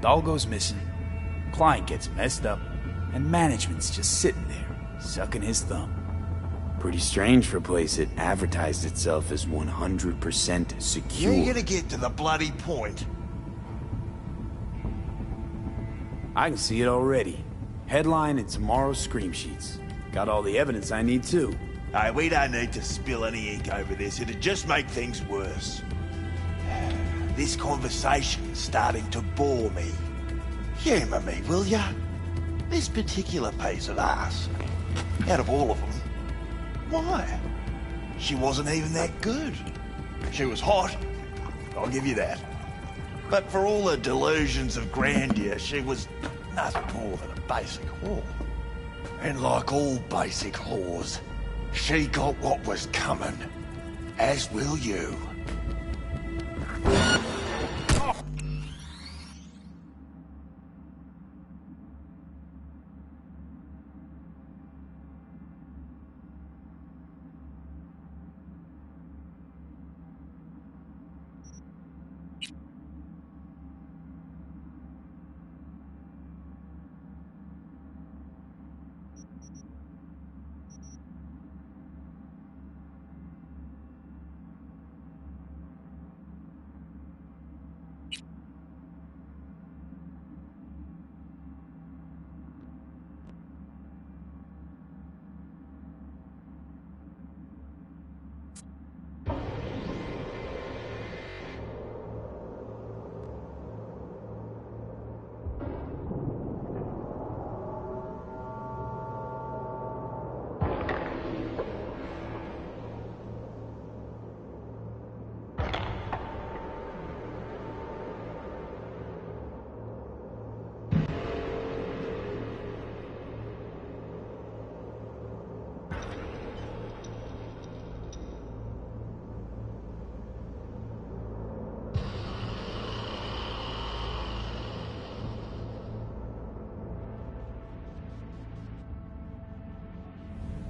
Doll goes missing, client gets messed up, and management's just sitting there, sucking his thumb. Pretty strange for a place that advertised itself as 100% secure. You're gonna get to the bloody point. I can see it already. Headline in tomorrow's scream sheets. Got all the evidence I need too. Hey, we don't need to spill any ink over this. It'd just make things worse. This conversation's starting to bore me. Humour me, will ya? This particular piece of ass, out of all of them, why? She wasn't even that good. She was hot, I'll give you that. But for all her delusions of grandeur, she was nothing more than a basic whore. And like all basic whores, She got what was coming, as will you.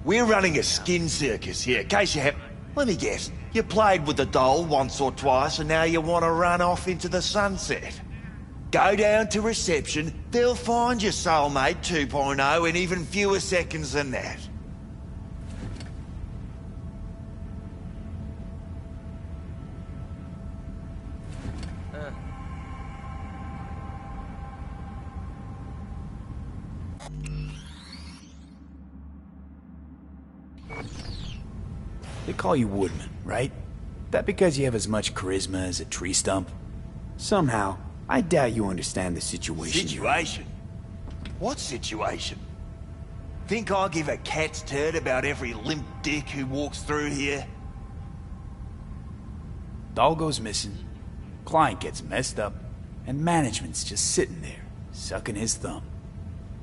We're running a skin circus here, in case you have... Let me guess, you played with the doll once or twice and now you want to run off into the sunset. Go down to reception, they'll find your soulmate 2.0 in even fewer seconds than that. They call you Woodman, right? That because you have as much charisma as a tree stump? Somehow, I doubt you understand the situation. Situation? What situation? Think I give a cat's turd about every limp dick who walks through here? Doll goes missing, client gets messed up, and management's just sitting there, sucking his thumb.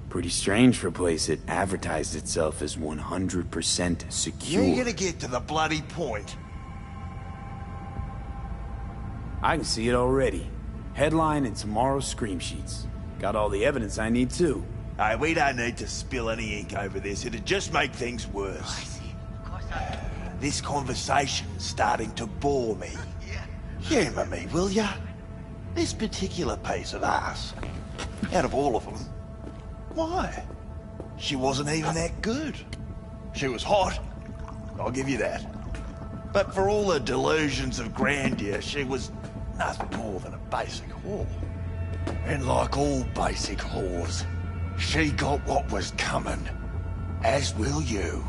Pretty strange for a place that advertised itself as 100% secure. You're gonna get to the bloody point. I can see it already. Headline in tomorrow's scream sheets. Got all the evidence I need too. Hey, we don't need to spill any ink over this. It'd just make things worse. I see. Of course I... This conversation's starting to bore me. Humour me, will ya? This particular piece of ass, out of all of them, why? She wasn't even that good. She was hot, I'll give you that. But for all her delusions of grandeur, she was nothing more than a basic whore. And like all basic whores, she got what was coming, as will you.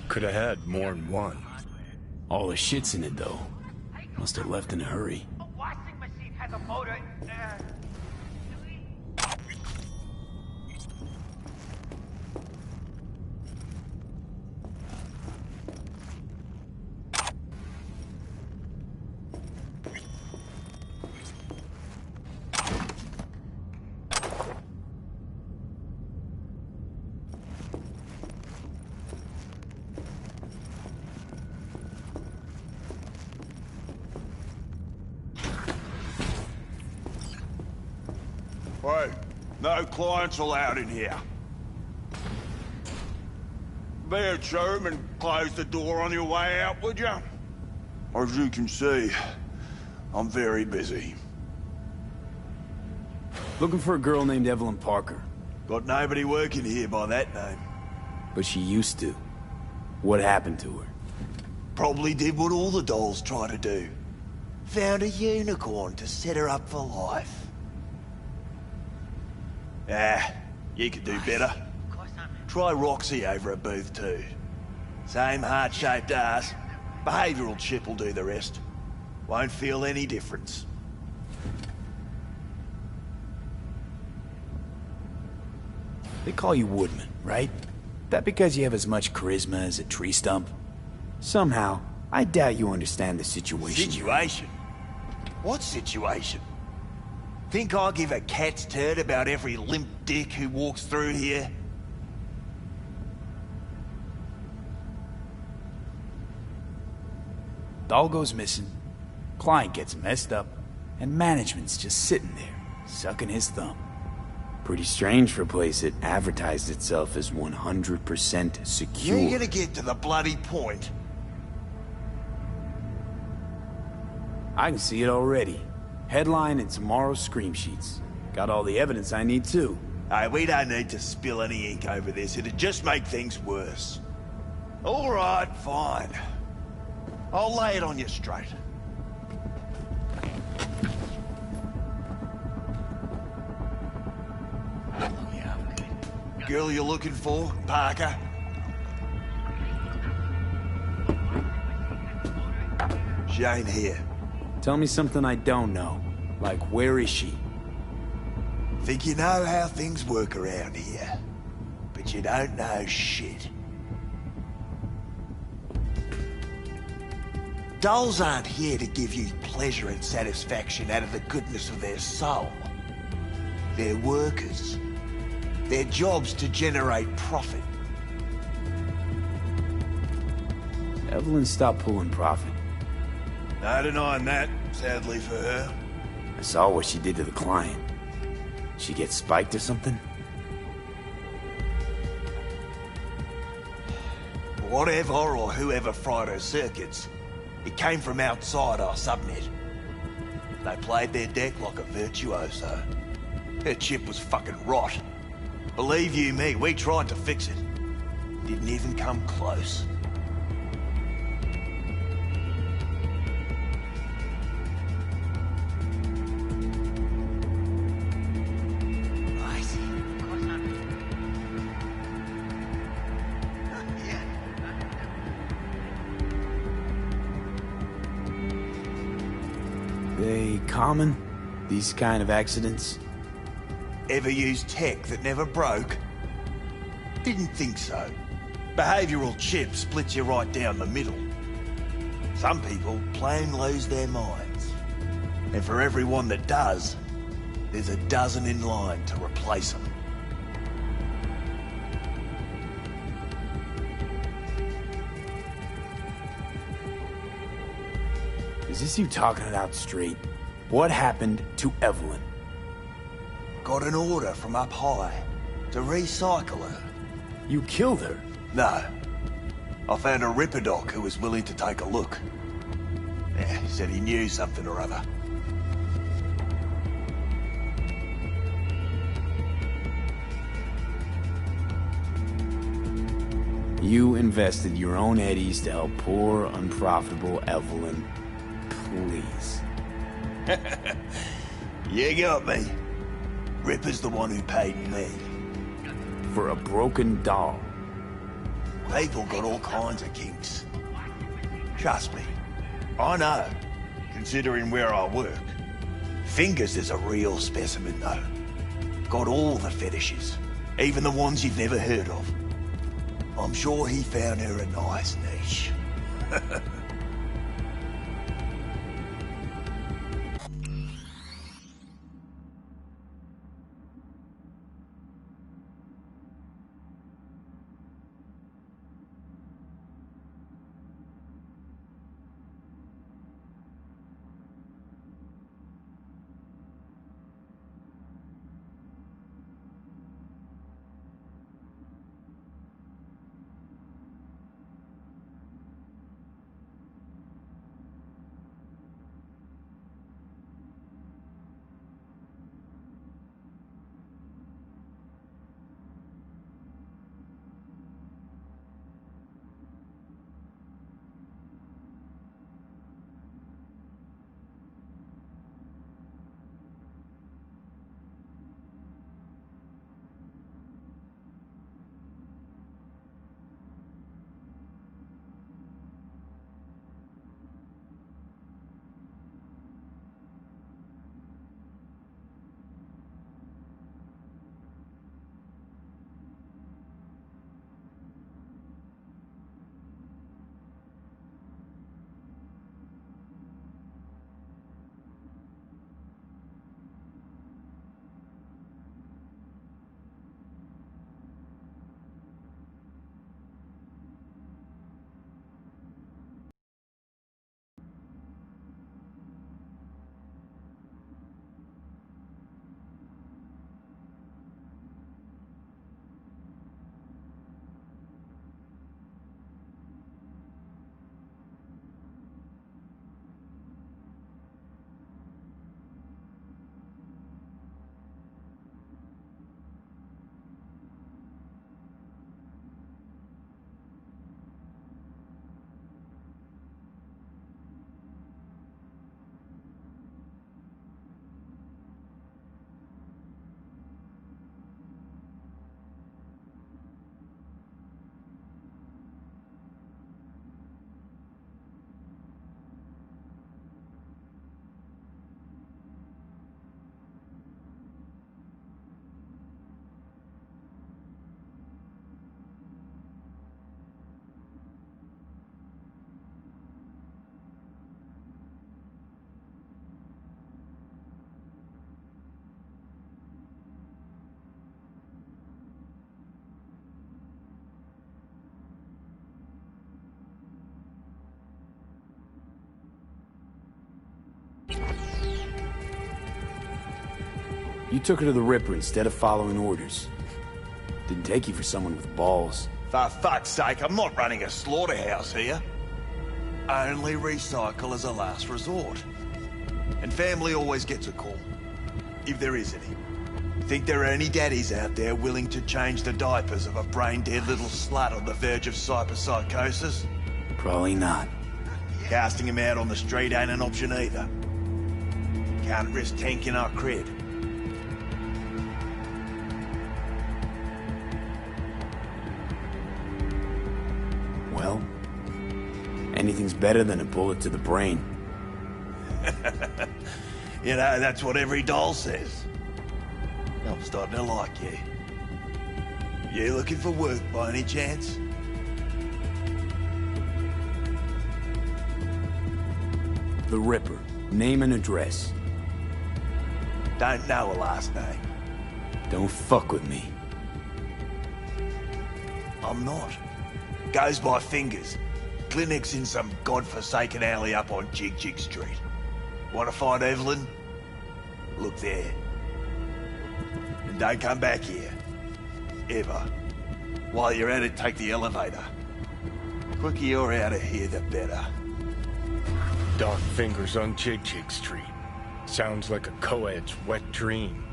Could have had more than one. All the shit's in it, though. Must have left in a hurry. A washing machine has a motor. Wait, no clients allowed in here. Be a chum and close the door on your way out, would you? As you can see, I'm very busy. Looking for a girl named Evelyn Parker. Got nobody working here by that name. But she used to. What happened to her? Probably did what all the dolls try to do. Found a unicorn to set her up for life. Ah, you could do better. Try Roxy over at Booth 2. Same heart-shaped ass. Behavioral chip will do the rest. Won't feel any difference. They call you Woodman, right? That because you have as much charisma as a tree stump? Somehow, I doubt you understand the situation. Situation? What situation? Think I give a cat's turd about every limp dick who walks through here? Doll goes missing, client gets messed up, and management's just sitting there, sucking his thumb. Pretty strange for a place that advertised itself as 100% secure. You're gonna get to the bloody point. I can see it already. Headline in tomorrow's scream sheets. Got all the evidence I need too. Hey, we don't need to spill any ink over this. It'd just make things worse. All right, fine. I'll lay it on you straight. Girl you're looking for, Parker? She ain't here. Tell me something I don't know. Like, where is she? Think you know how things work around here. But you don't know shit. Dolls aren't here to give you pleasure and satisfaction out of the goodness of their soul. They're workers. Their job's to generate profit. Evelyn stopped pulling profit. No denying that, sadly for her. I saw what she did to the client. She get spiked or something? Whatever or whoever fried her circuits, it came from outside our subnet. They played their deck like a virtuoso. Her chip was fucking rot. Believe you me, we tried to fix it. Didn't even come close. I see. Of course not. They common? These kind of accidents? Ever used tech that never broke? Didn't think so. Behavioral chip splits you right down the middle. Some people plain lose their minds. And for everyone that does, there's a dozen in line to replace them. Is this you talking it out straight? What happened to Evelyn? Got an order from up high to recycle her. You killed her? No. I found a Ripper doc who was willing to take a look. Yeah, he said he knew something or other. You invested your own eddies to help poor, unprofitable Evelyn. Please. You got me. Ripper's the one who paid me. For a broken doll. People got all kinds of kinks. Trust me. I know, considering where I work. Fingers is a real specimen, though. Got all the fetishes, even the ones you've never heard of. I'm sure he found her a nice niche. You took her to the Ripper instead of following orders. Didn't take you for someone with balls. For fuck's sake, I'm not running a slaughterhouse here. Only recycle as a last resort. And family always gets a call. If there is any. Think there are any daddies out there willing to change the diapers of a brain-dead little slut on the verge of cyberpsychosis? Probably not. Casting him out on the street ain't an option either. Can't risk tanking our cred. Well, anything's better than a bullet to the brain. You know, that's what every doll says. I'm starting to like you. You looking for work by any chance? The Ripper. Name and address. Don't know a last name. Don't fuck with me. I'm not. Goes by fingers. Clinic's in some godforsaken alley up on Jig Jig Street. Want to find Evelyn? Look there. And don't come back here. Ever. While you're at it, take the elevator. Quicker you're out of here, the better. Dark fingers on Jig Jig Street. Sounds like a co-ed's wet dream.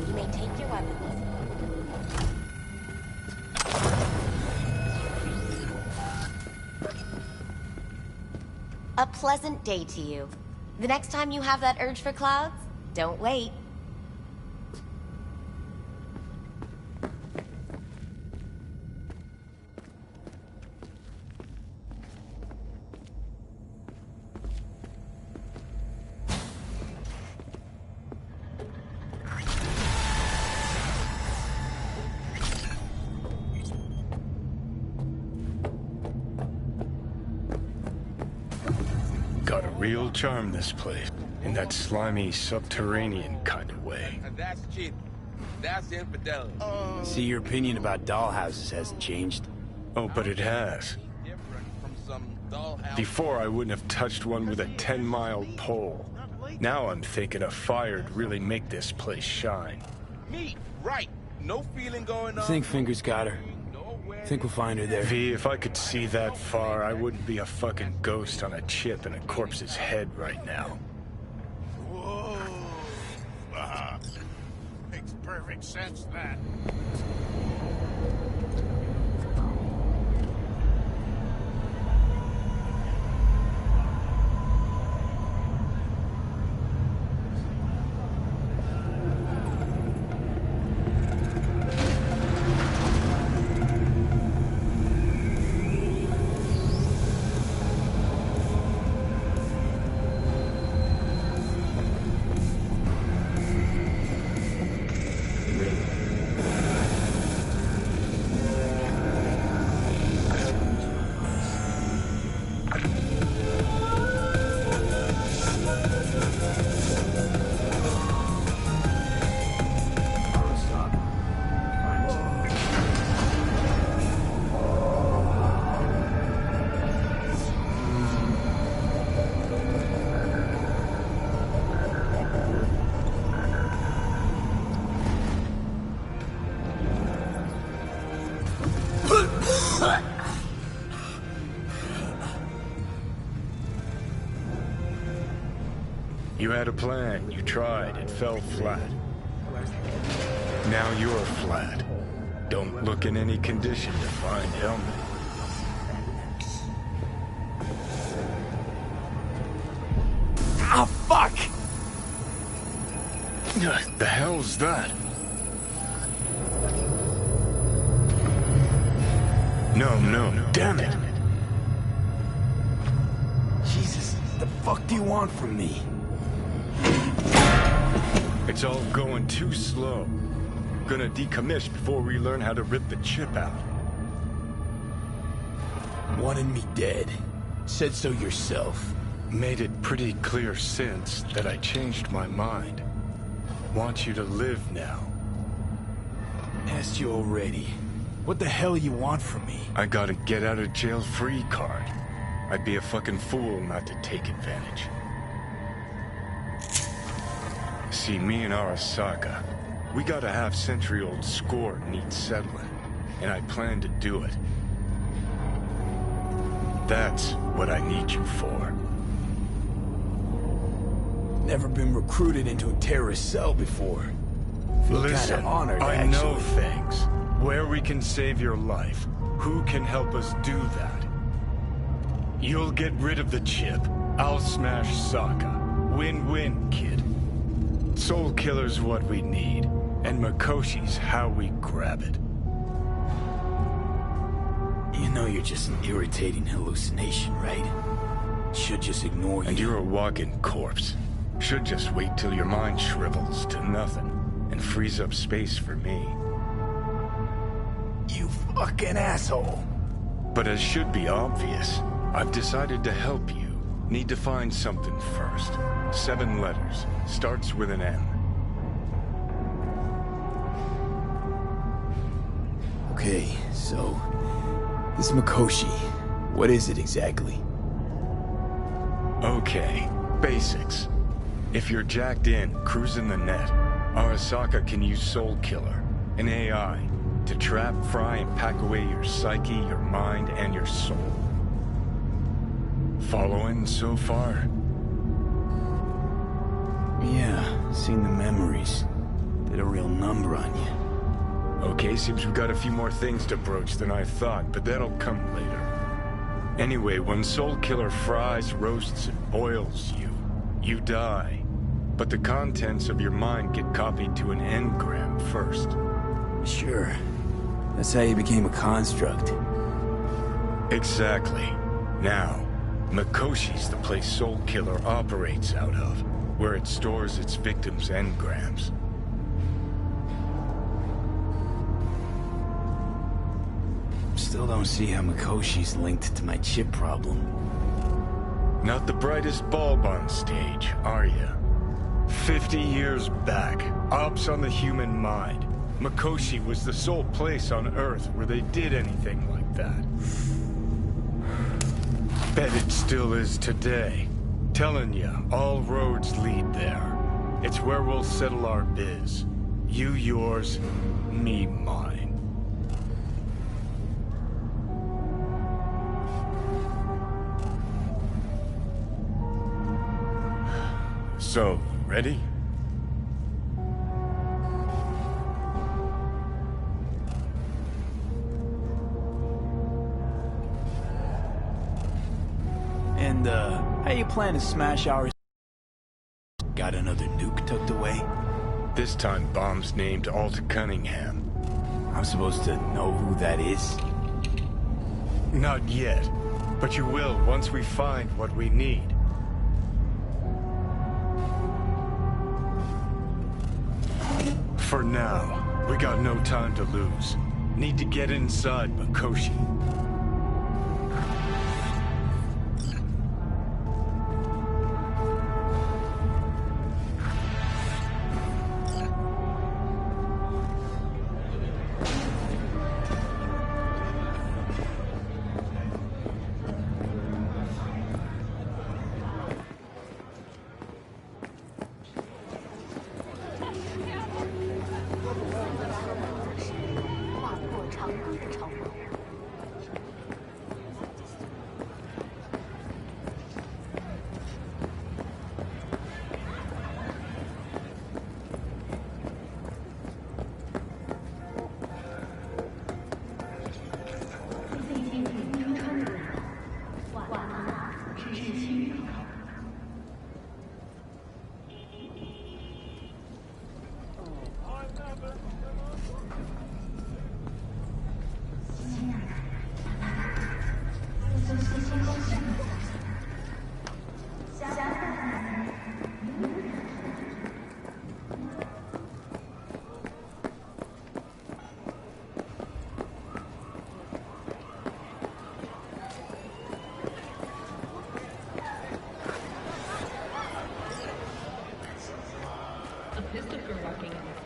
You may take your weapons. A pleasant day to you. The next time you have that urge for clouds, don't wait. Got a real charm, this place. In that slimy, subterranean kind of way. And that's cheap. That's infidelity. See, your opinion about dollhouses hasn't changed. Oh, but it has. Different from some dollhouse. Before, I wouldn't have touched one with a 10-mile pole. Now I'm thinking a fire'd really make this place shine. Me, right. No feeling going on. Think Fingers got her. Think we'll find her there. V, if I could see that far, I wouldn't be a fucking ghost on a chip in a corpse's head right now. Whoa. Makes perfect sense, that. You had a plan, you tried, it fell flat. Now you're flat. Don't look in any condition to find Helmet. Ah, fuck! The hell's that? No, damn it. Jesus, the fuck do you want from me? It's all going too slow. Gonna decommission before we learn how to rip the chip out. Wanted me dead. Said so yourself. Made it pretty clear since that I changed my mind. Want you to live now. Asked you already. What the hell you want from me? I got a get out of jail free card. I'd be a fucking fool not to take advantage. See, me and Arasaka, we got a half-century-old score needs settling, and I plan to do it. That's what I need you for. Never been recruited into a terrorist cell before. Feel Listen, kinda honored, I actually. know things. Where we can save your life. Who can help us do that? You'll get rid of the chip. I'll smash Saka. Win-win, kid. Soul Killer's what we need, and Mikoshi's how we grab it. You know you're just an irritating hallucination, right? Should just ignore you. And you're a walking corpse. Should just wait till your mind shrivels to nothing, and frees up space for me. You fucking asshole. But as should be obvious, I've decided to help you. Need to find something first. 7 letters. Starts with an M. Okay, so... this Mikoshi, what is it exactly? Okay, basics. If you're jacked in, cruising the net, Arasaka can use Soul Killer, an AI, to trap, fry, and pack away your psyche, your mind, and your soul. Following so far? Yeah, seen the memories. Did a real number on you. Okay, seems we've got a few more things to broach than I thought, but that'll come later. Anyway, when Soul Killer fries, roasts, and boils you, you die. But the contents of your mind get copied to an engram first. Sure. That's how you became a construct. Exactly. Now, Mikoshi's the place Soul Killer operates out of, where it stores its victims' engrams. Still don't see how Mikoshi's linked to my chip problem. Not the brightest bulb on stage, are you? 50 years back, ops on the human mind. Mikoshi was the sole place on Earth where they did anything like that. Bet it still is today. Telling you, all roads lead there. It's where we'll settle our biz. You yours, me mine. So, ready? And, how you plan to smash our... Got another nuke tucked away? This time, bomb's named Alta Cunningham. I'm supposed to know who that is? Not yet, but you will once we find what we need. For now, we got no time to lose. Need to get inside Mikoshi.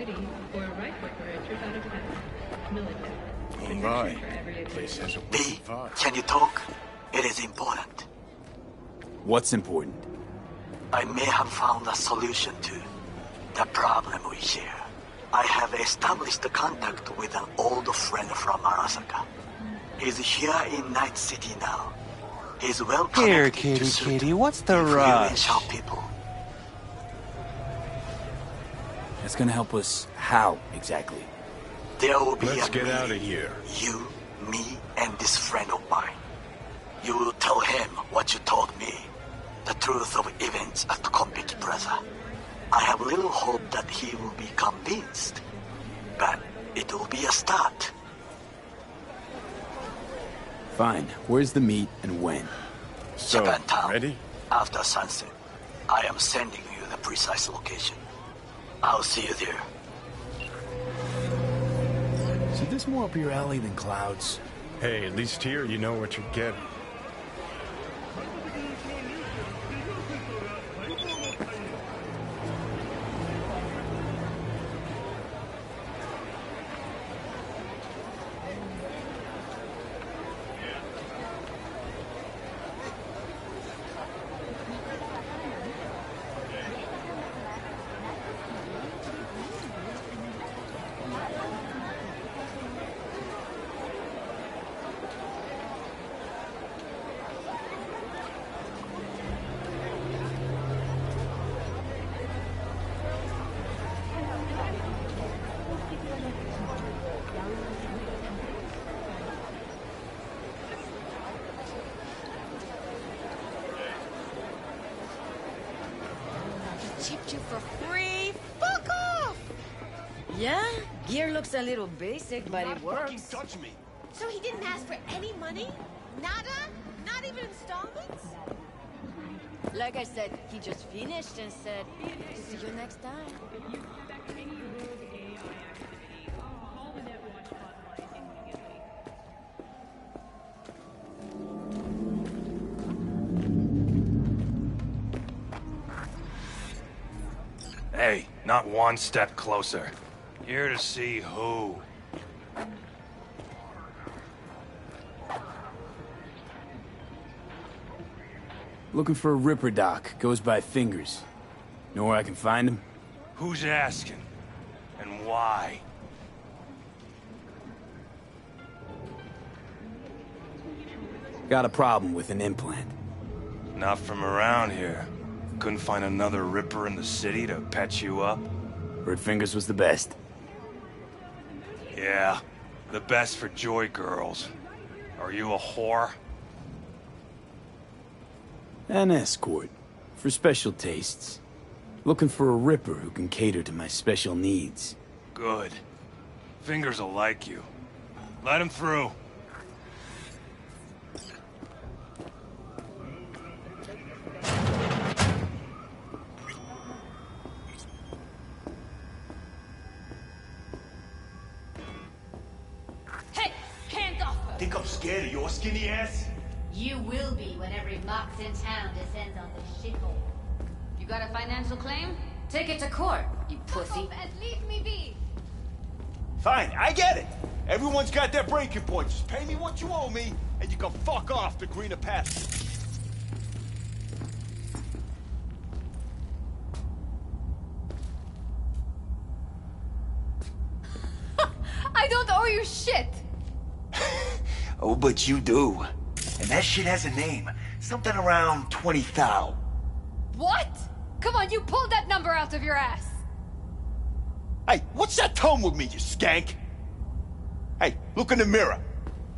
City for right-wing rangers out of town. Militant. Oh my. Place has a wicked vibe. Can you talk? It is important. What's important? I may have found a solution to the problem we share. I have established a contact with an old friend from Arasaka. He's here in Night City now. He's well connected Here, to certain kitty, what's the influential rush? people. That's gonna help us how, exactly? There will be Let's a get out of meeting. here. You, me, and this friend of mine. You will tell him what you told me. The truth of events at Konpeki Plaza. I have little hope that he will be convinced. But it will be a start. Fine. Where's the meet and when? So, Japantown. ready? After sunset. I am sending you the precise location. I'll see you there. So this more up your alley than Cloud's? Hey, at least here you know what you're getting. Chipped you for free? Fuck off! Yeah, gear looks a little basic, but it works. Touch me. So he didn't ask for any money? Nada? Not even installments? Like I said, he just finished and said, see you next time. Hey, not one step closer. Here to see who? Looking for a Ripper doc. Goes by Fingers. Know where I can find him? Who's asking? And why? Got a problem with an implant. Not from around here. Couldn't find another Ripper in the city to patch you up? Heard Fingers was the best. Yeah, the best for joy girls. Are you a whore? An escort. For special tastes. Looking for a Ripper who can cater to my special needs. Good. Fingers will like you. Let him through. Hey, hands off her! Think I'm scared of your skinny ass? You will be when every mox in town descends on this shithole. You got a financial claim? Take it to court, you pussy. And leave me be! Fine, I get it. Everyone's got their breaking point. Just pay me what you owe me, and you can fuck off to greener pastures. I don't owe you shit! Oh, but you do. And that shit has a name. Something around 20 thou. What? Come on, you pulled that number out of your ass! Hey, what's that tone with me, you skank? Hey, look in the mirror.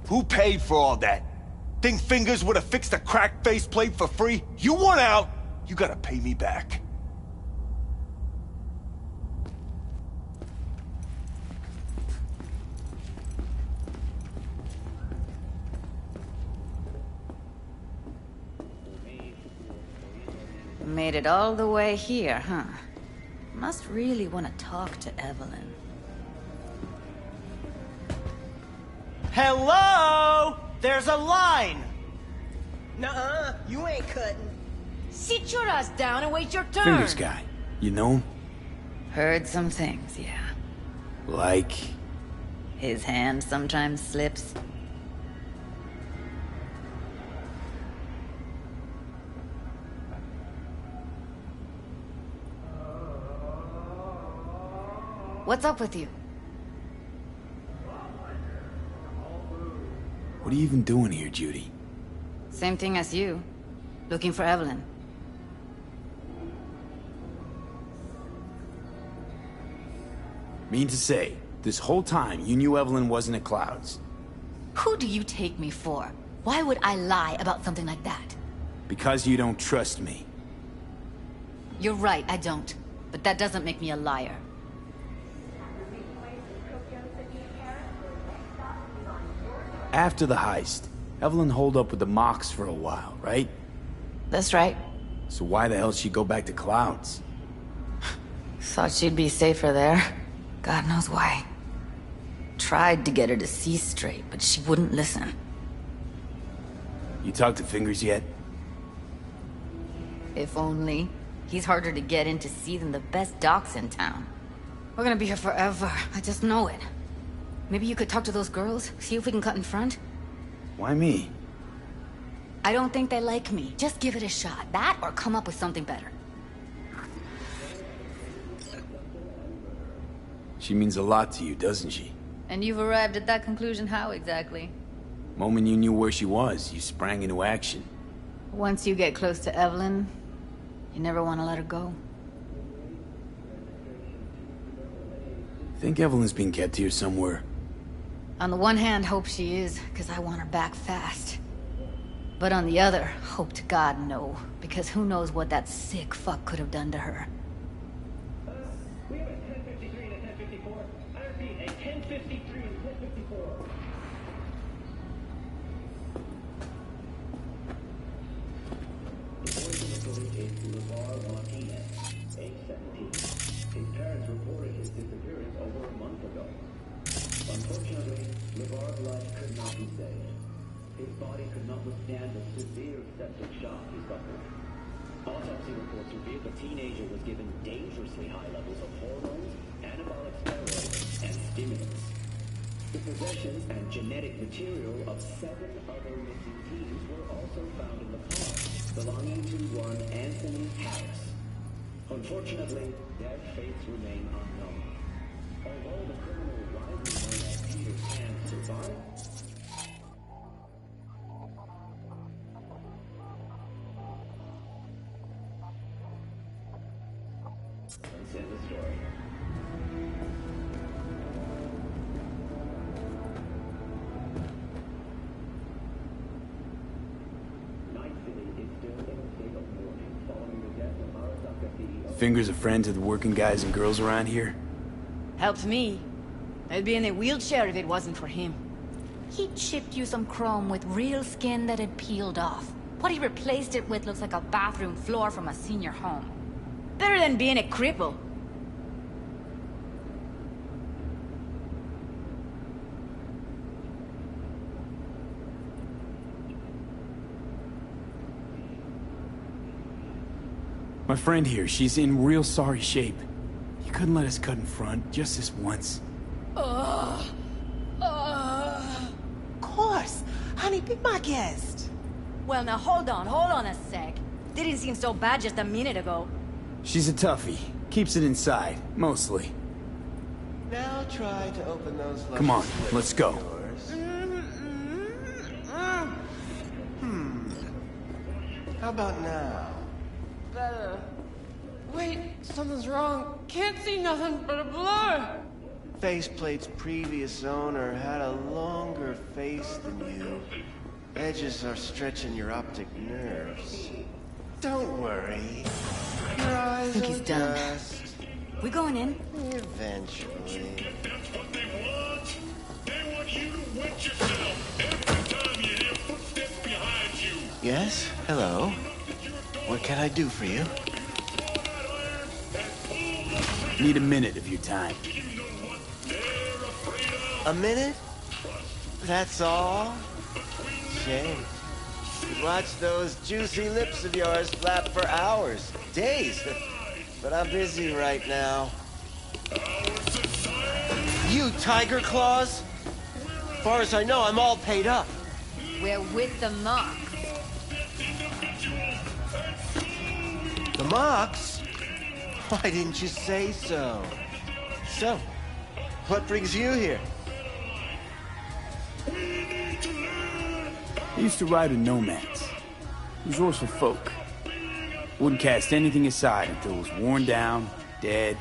Who paid for all that? Think Fingers would have fixed a cracked faceplate for free? You want out, you gotta pay me back. Made it all the way here, huh? Must really want to talk to Evelyn. Hello? There's a line! Nuh-uh, you ain't cutting. Sit your ass down and wait your turn. Fingers guy. You know him? Heard some things, yeah. Like? His hand sometimes slips. What's up with you? What are you even doing here, Judy? Same thing as you. Looking for Evelyn. Mean to say, this whole time you knew Evelyn wasn't at Clouds. Who do you take me for? Why would I lie about something like that? Because you don't trust me. You're right, I don't. But that doesn't make me a liar. After the heist, Evelyn holed up with the Mox for a while, right? That's right. So why the hell did she go back to Clouds? Thought she'd be safer there. God knows why. Tried to get her to see straight, but she wouldn't listen. You talked to Fingers yet? If only. He's harder to get in to see than the best docs in town. We're gonna be here forever. I just know it. Maybe you could talk to those girls, see if we can cut in front? Why me? I don't think they like me. Just give it a shot. That or come up with something better. She means a lot to you, doesn't she? And you've arrived at that conclusion how exactly? Moment you knew where she was, you sprang into action. Once you get close to Evelyn, you never want to let her go. Think Evelyn's being kept here somewhere? On the one hand, hope she is, because I want her back fast. But on the other, hope to God no, because who knows what that sick fuck could have done to her. We have a 1053 and a 1054. I repeat, a 1053 and 1054. The poison authority is ROBBER997, age 17. His parents reported his disappearance over a month ago. Unfortunately, LeVar's life could not be saved. His body could not withstand the severe septic shock he suffered. Autopsy reports revealed the teenager was given dangerously high levels of hormones, anabolic steroids, and stimulants. The possessions and genetic material of 7 other missing teens were also found in the car, belonging to one Anthony Harris. Unfortunately, their fates remain unknown. Although the criminal widely known as Peter Pan survived, let's end the story. Night City is still in a state of mourning following the death of Arasaka CEO. Fingers a friend to the working guys and girls around here? Helped me. I'd be in a wheelchair if it wasn't for him. He chipped you some chrome with real skin that had peeled off. What he replaced it with looks like a bathroom floor from a senior home. Better than being a cripple. My friend here, she's in real sorry shape. You couldn't let us cut in front, just this once. Of course. Honey, be my guest. Well, now hold on a sec. Didn't seem so bad just a minute ago. She's a toughie. Keeps it inside, mostly. Now try to open those. Come on, let's go. How about now? Better. Wait, something's wrong. Can't see nothing but a blur. Faceplate's previous owner had a longer face than you. Edges are stretching your optic nerves. Don't worry. Your eyes I think he's will done. adjust. We going in? Eventually. Yes? Hello? What can I do for you? Need a minute of your time. A minute? That's all? Shame. Could watch those juicy lips of yours flap for hours, days. But I'm busy right now. You Tiger Claws? As far as I know, I'm all paid up. We're with the mock. The Mox? Why didn't you say so? So, what brings you here? I used to ride with nomads. Resourceful folk. Wouldn't cast anything aside until it was worn down, dead,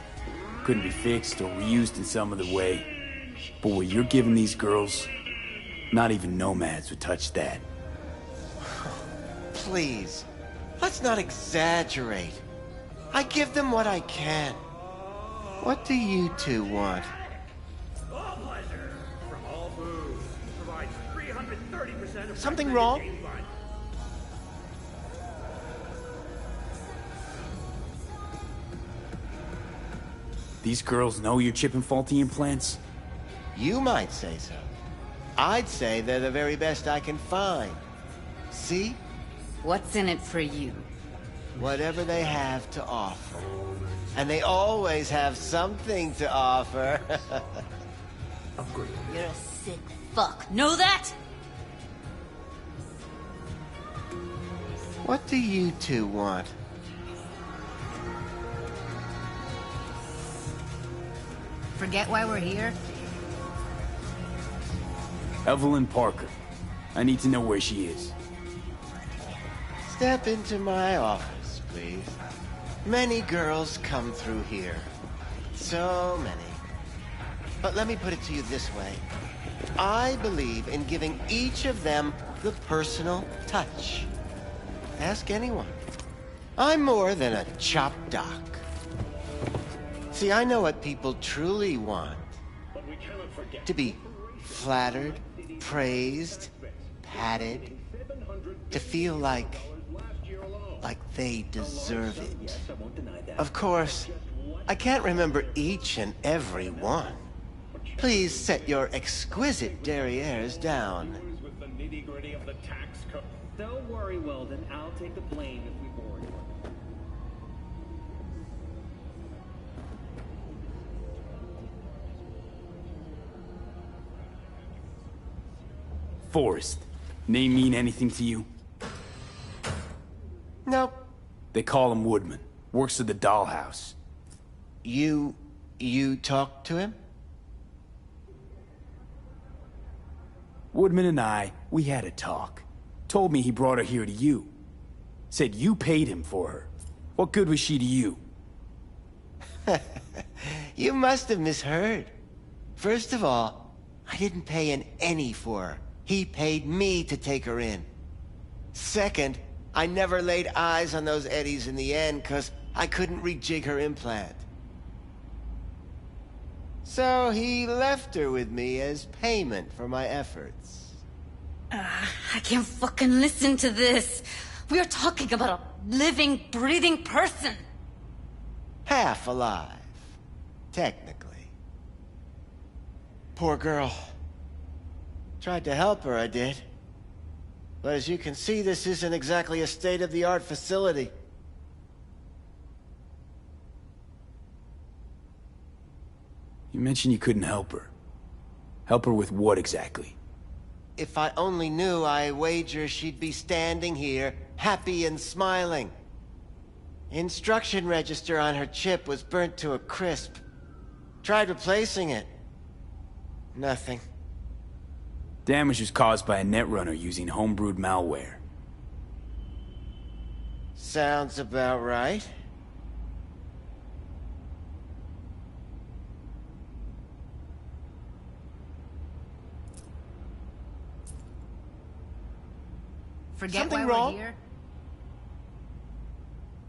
couldn't be fixed or reused in some other way. But what you're giving these girls, not even nomads would touch that. Please, let's not exaggerate. I give them what I can. What do you two want? Something wrong? These girls know you're chipping faulty implants? You might say so. I'd say they're the very best I can find. See? What's in it for you? Whatever they have to offer. And they always have something to offer. You're a sick fuck. Know that? What do you two want? Forget why we're here? Evelyn Parker. I need to know where she is. Step into my office, please. Many girls come through here. So many. But let me put it to you this way. I believe in giving each of them the personal touch. Ask anyone. I'm more than a chop doc. See, I know what people truly want. To be flattered, praised, patted. To feel like they deserve it. Of course, I can't remember each and every one. Please set your exquisite derrieres down. Don't worry, Weldon. I'll take the blame if we bore you. Forrest. Name mean anything to you? Nope. They call him Woodman. Works at the dollhouse. You talked to him? Woodman and we had a talk. Told me he brought her here to you. Said you paid him for her. What good was she to you? You must have misheard. First of all, I didn't pay an any for her. He paid me to take her in. Second, I never laid eyes on those eddies in the end because I couldn't rejig her implant. So he left her with me as payment for my efforts. I can't fucking listen to this. We are talking about a living, breathing person. Half alive. Technically. Poor girl. Tried to help her, I did. But as you can see, this isn't exactly a state-of-the-art facility. You mentioned you couldn't help her. Help her with what exactly? If I only knew, I wager she'd be standing here, happy and smiling. Instruction register on her chip was burnt to a crisp. Tried replacing it. Nothing. Damage was caused by a netrunner using homebrewed malware. Sounds about right. Forget Something why wrong? we're here?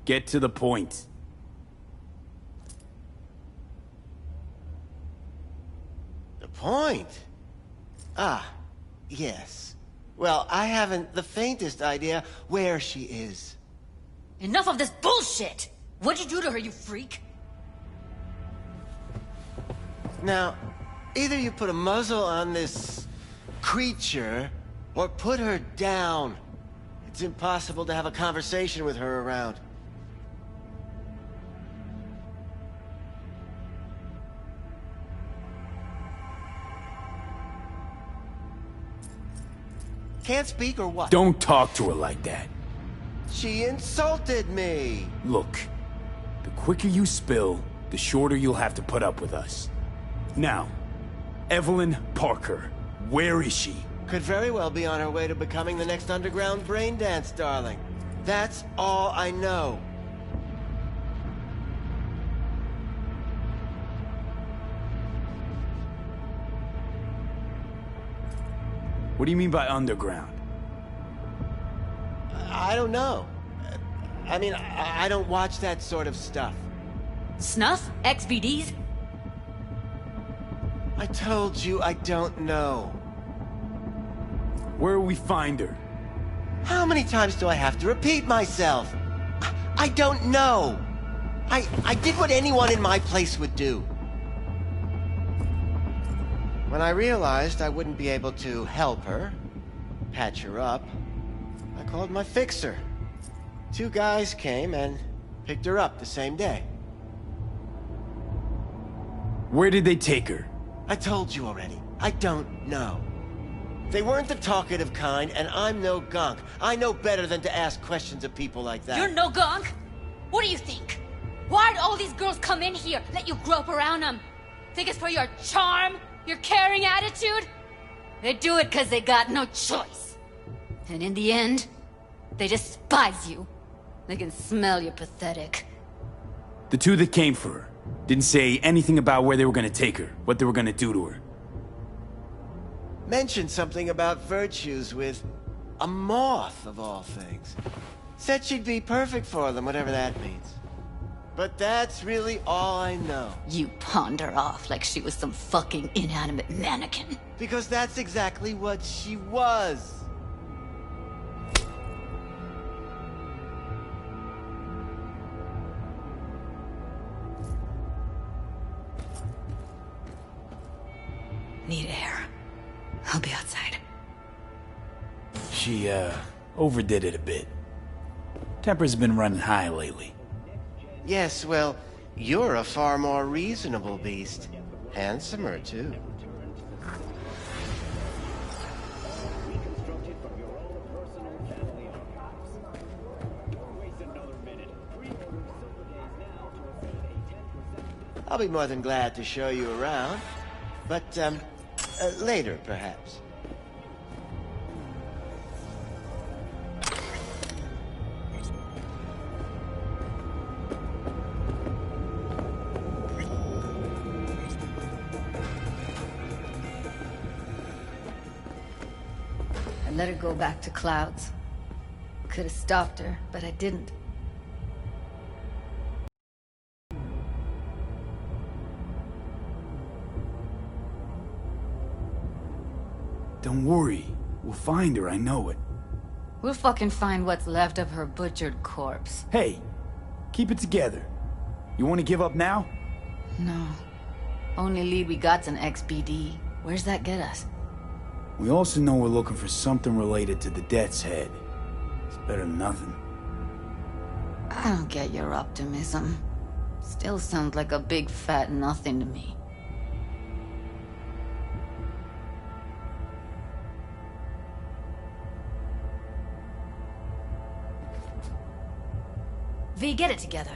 Get to the point. The point? Ah, yes. Well, I haven't the faintest idea where she is. Enough of this bullshit! What'd you do to her, you freak? Now, either you put a muzzle on this creature, or put her down. It's impossible to have a conversation with her around. Can't speak or what? Don't talk to her like that. She insulted me. Look, the quicker you spill, the shorter you'll have to put up with us. Now, Evelyn Parker, where is she? Could very well be on her way to becoming the next underground brain dance darling. That's all I know. What do you mean by underground? I don't know. I mean, I don't watch that sort of stuff. Snuff? XBDs? I told you I don't know. Where will we find her? How many times do I have to repeat myself? I don't know. I did what anyone in my place would do. When I realized I wouldn't be able to help her, patch her up, I called my fixer. 2 guys came and picked her up the same day. Where did they take her? I told you already. I don't know. They weren't the talkative kind, and I'm no gunk. I know better than to ask questions of people like that. You're no gunk? What do you think? Why'd all these girls come in here, let you grope around them? Think it's for your charm? Your caring attitude? They do it because they got no choice. And in the end, they despise you. They can smell you're pathetic. The 2 that came for her didn't say anything about where they were gonna take her, what they were gonna do to her. Mentioned something about virtues with a moth, of all things. Said she'd be perfect for them, whatever that means. But that's really all I know. You pawned her off like she was some fucking inanimate mannequin. Because that's exactly what she was. Need air. I'll be outside. She, overdid it a bit. Temper's been running high lately. Yes, well, you're a far more reasonable beast. Handsomer, too. I'll be more than glad to show you around. But, later, perhaps. I let her go back to Clouds. Could have stopped her, but I didn't. Don't worry. We'll find her, I know it. We'll fucking find what's left of her butchered corpse. Hey, keep it together. You want to give up now? No. Only lead we got's an XBD. Where's that get us? We also know we're looking for something related to the Death's Head. It's better than nothing. I don't get your optimism. Still sounds like a big fat nothing to me. V, get it together.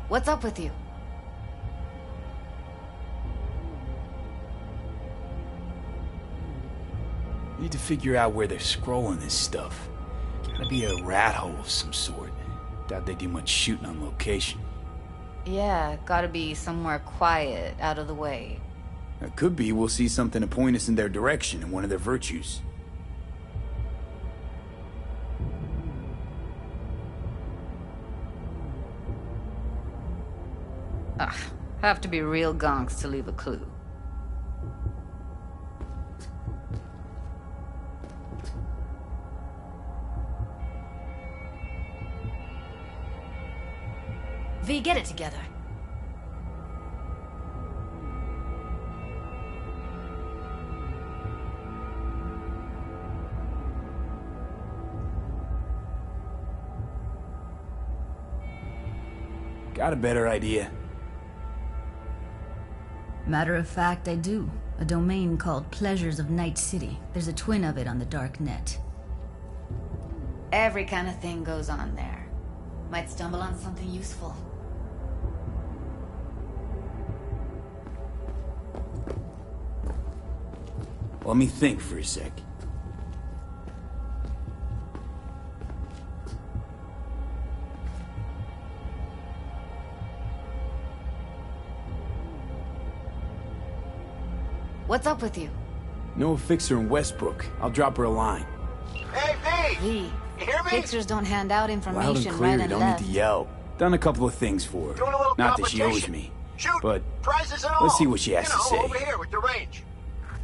What's up with you? Need to figure out where they're scrolling this stuff. Gotta be a rat hole of some sort. Doubt they do much shooting on location. Yeah, gotta be somewhere quiet, out of the way. It could be we'll see something to point us in their direction in one of their virtues. Ugh, have to be real gonks to leave a clue. V, get it together. Got a better idea? Matter of fact, I do. A domain called Pleasures of Night City. There's a twin of it on the dark net. Every kind of thing goes on there. Might stumble on something useful. Let me think for a sec. What's up with you? Know a fixer in Westbrook. I'll drop her a line. Hey, V! V. You hear me? Fixers don't hand out Loud and information clear, right you and don't left. need to yell. Done a couple of things for her. Doing a little Not that she owes competition. me. Shoot, but prizes and all. let's see what she has to say. over here with the range.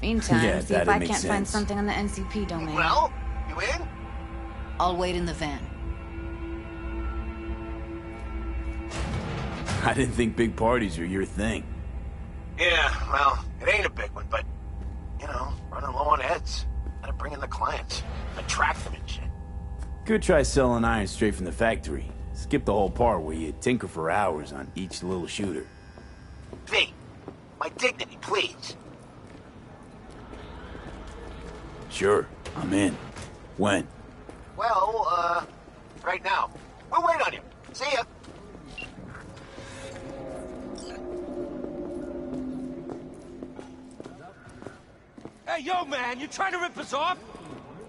Meantime, Yeah, see if that'd I make can't find sense. something on the NCP domain. Well, you in? I'll wait in the van. I didn't think big parties were your thing. Yeah, well, it ain't a big one, but, you know, running low on heads. Gotta bring in the clients. Attract them and shit. Could try selling iron straight from the factory. Skip the whole part where you tinker for hours on each little shooter. V, my dignity, please. Sure, I'm in. When? Well, right now. We'll wait on you. See ya. Hey, yo, man, you trying to rip us off?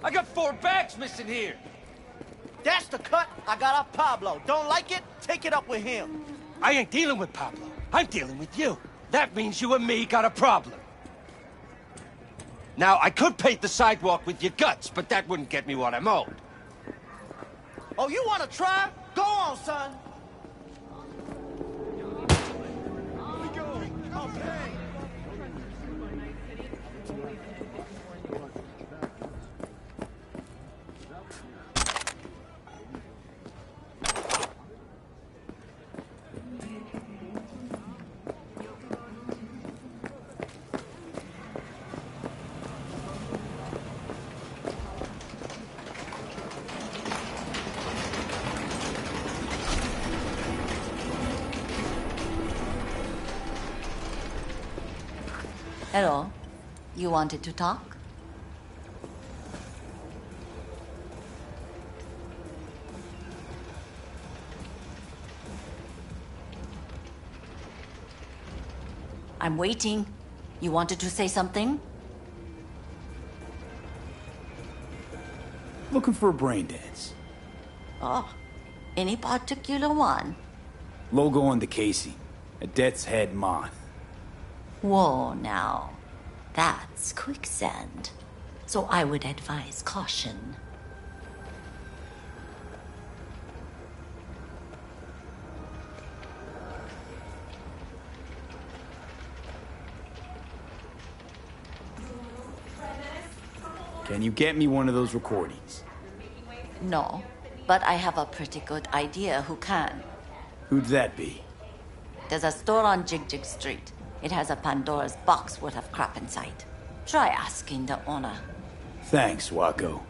I got 4 bags missing here. That's the cut I got off Pablo. Don't like it? Take it up with him. I ain't dealing with Pablo. I'm dealing with you. That means you and me got a problem. Now, I could paint the sidewalk with your guts, but that wouldn't get me what I'm owed. Oh, you want to try? Go on, son. Hello. You wanted to talk? I'm waiting. You wanted to say something? Looking for a brain dance. Oh, any particular one? Logo on the casing. A death's head moth. Whoa, now. That's quicksand. So I would advise caution. Can you get me one of those recordings? No, but I have a pretty good idea who can. Who'd that be? There's a store on Jig Jig Street. It has a Pandora's box worth of crap inside. Try asking the owner. Thanks, Wacko.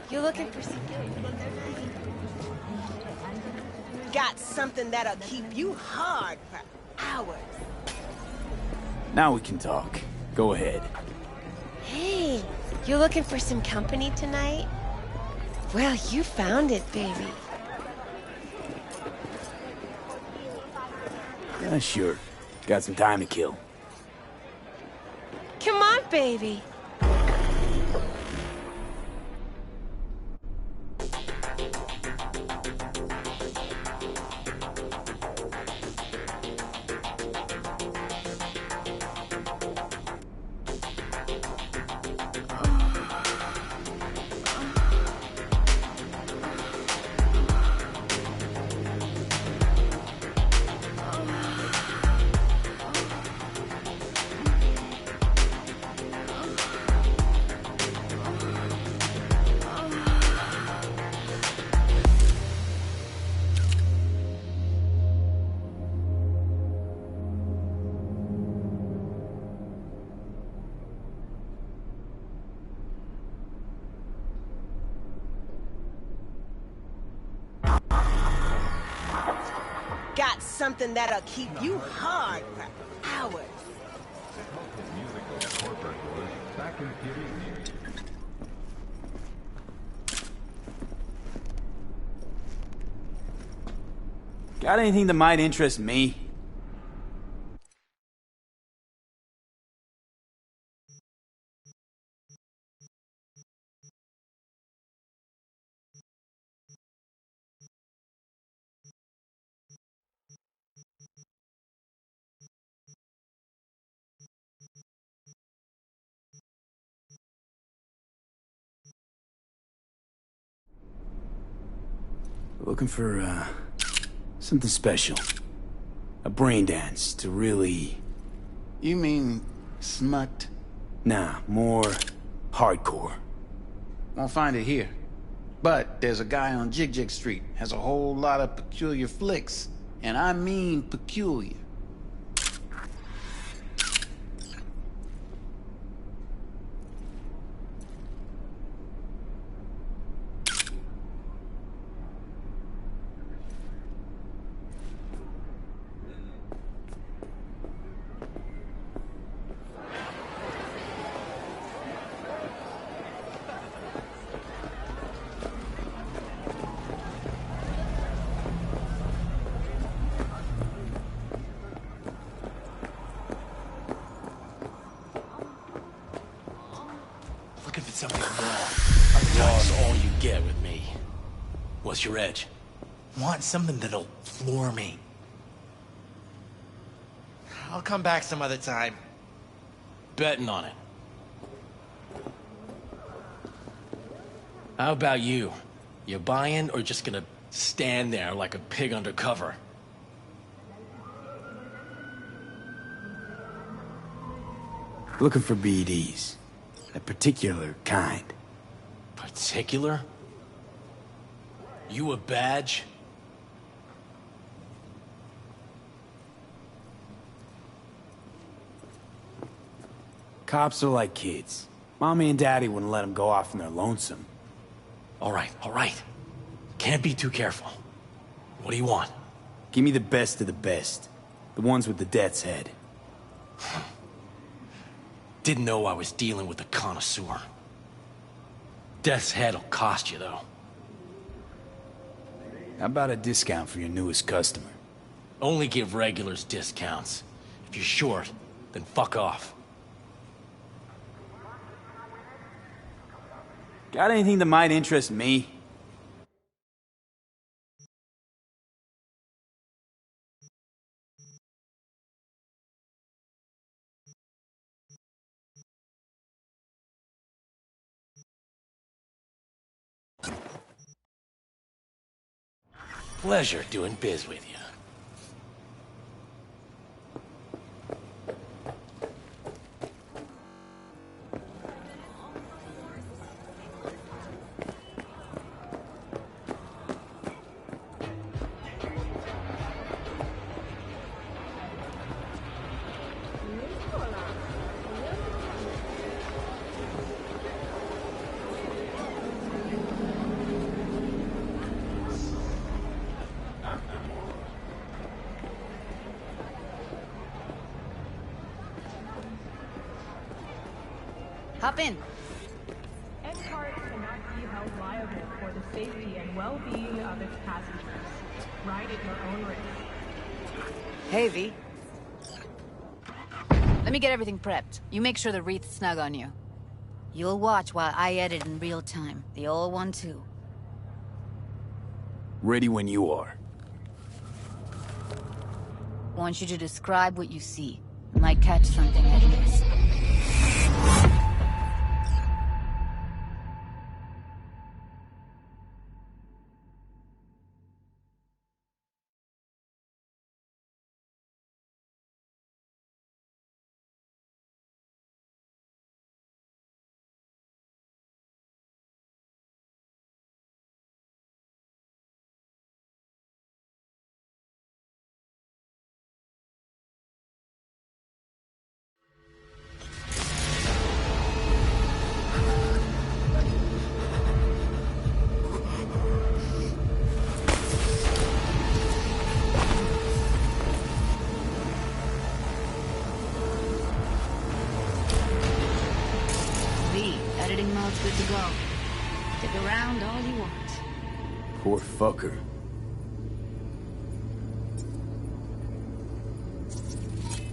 You looking for some... Got something that'll keep you hard for hours. Now we can talk. Go ahead. Hey, you looking for some company tonight? Well, you found it, baby. Yeah, sure. Got some time to kill. Come on, baby. Got something that'll keep you hard for hours. Got anything that might interest me? Looking for, something special. A brain dance to really... You mean smut? Nah, more hardcore. Won't find it here. But there's a guy on Jig Street, has a whole lot of peculiar flicks. And I mean peculiar. Looking for something raw. Raw's all you get with me. What's your edge? Want something that'll floor me. I'll come back some other time. Betting on it. How about you? You buying or just gonna stand there like a pig undercover? Looking for BDs. A particular kind. Particular? You a badge? Cops are like kids. Mommy and Daddy wouldn't let them go off on their lonesome. All right. Can't be too careful. What do you want? Give me the best of the best. The ones with the death's head. Didn't know I was dealing with a connoisseur. Death's head'll cost you, though. How about a discount for your newest customer? Only give regulars discounts. If you're short, then fuck off. Got anything that might interest me? Pleasure doing biz with you. Hop in. N-Cart cannot be held liable for the safety and well-being of its passengers. Ride at your own risk. Hey, V. Let me get everything prepped. You make sure the wreath's snug on you. You'll watch while I edit in real time. The old one, too. Ready when you are. Want you to describe what you see. You might catch something I missed. Editing mode's good to go. Stick around all you want. Poor fucker.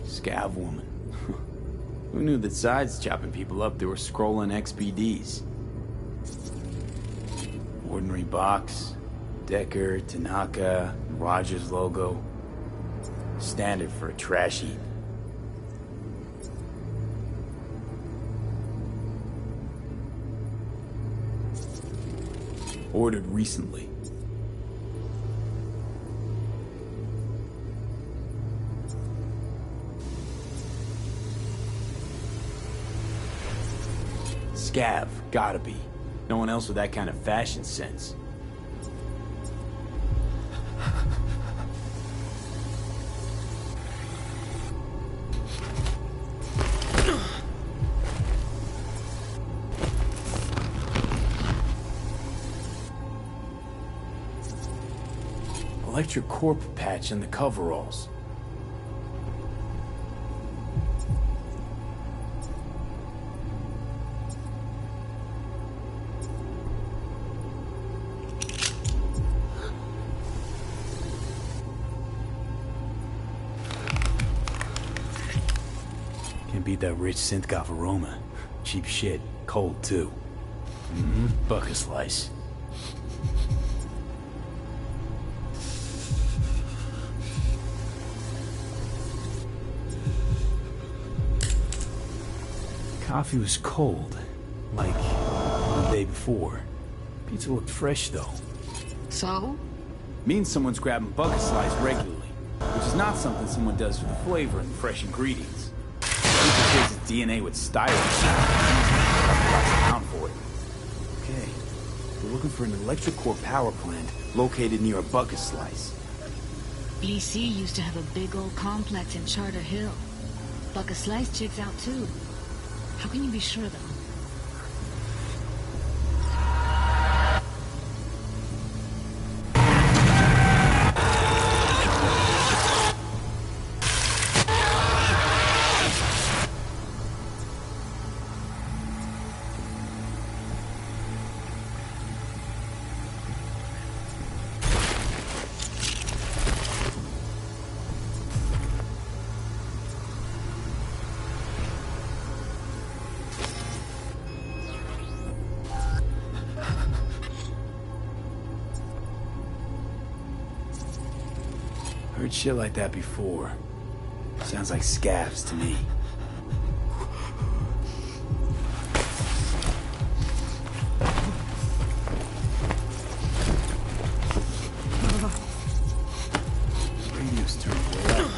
Scav woman. Who knew that besides chopping people up, they were scrolling XPDs? Ordinary box, Decker, Tanaka, Rogers logo. Standard for a trash heap. Ordered recently. Scav, gotta be. No one else with that kind of fashion sense. Electric corp patch in the coveralls. Can't beat that rich synth-goth aroma. Cheap shit. Cold, too. Bucket slice. Coffee was cold, like the day before. Pizza looked fresh, though. So? Means someone's grabbing bucket slice regularly, which is not something someone does for the flavor and fresh ingredients. Pizza takes its DNA with style. Count for it. Okay, we're looking for an electric core power plant located near a bucket slice. BC used to have a big old complex in Charter Hill. Bucket Slice checks out too. How can you be sure, though? Heard shit like that before. Sounds like scavs to me. Radio's turned way up.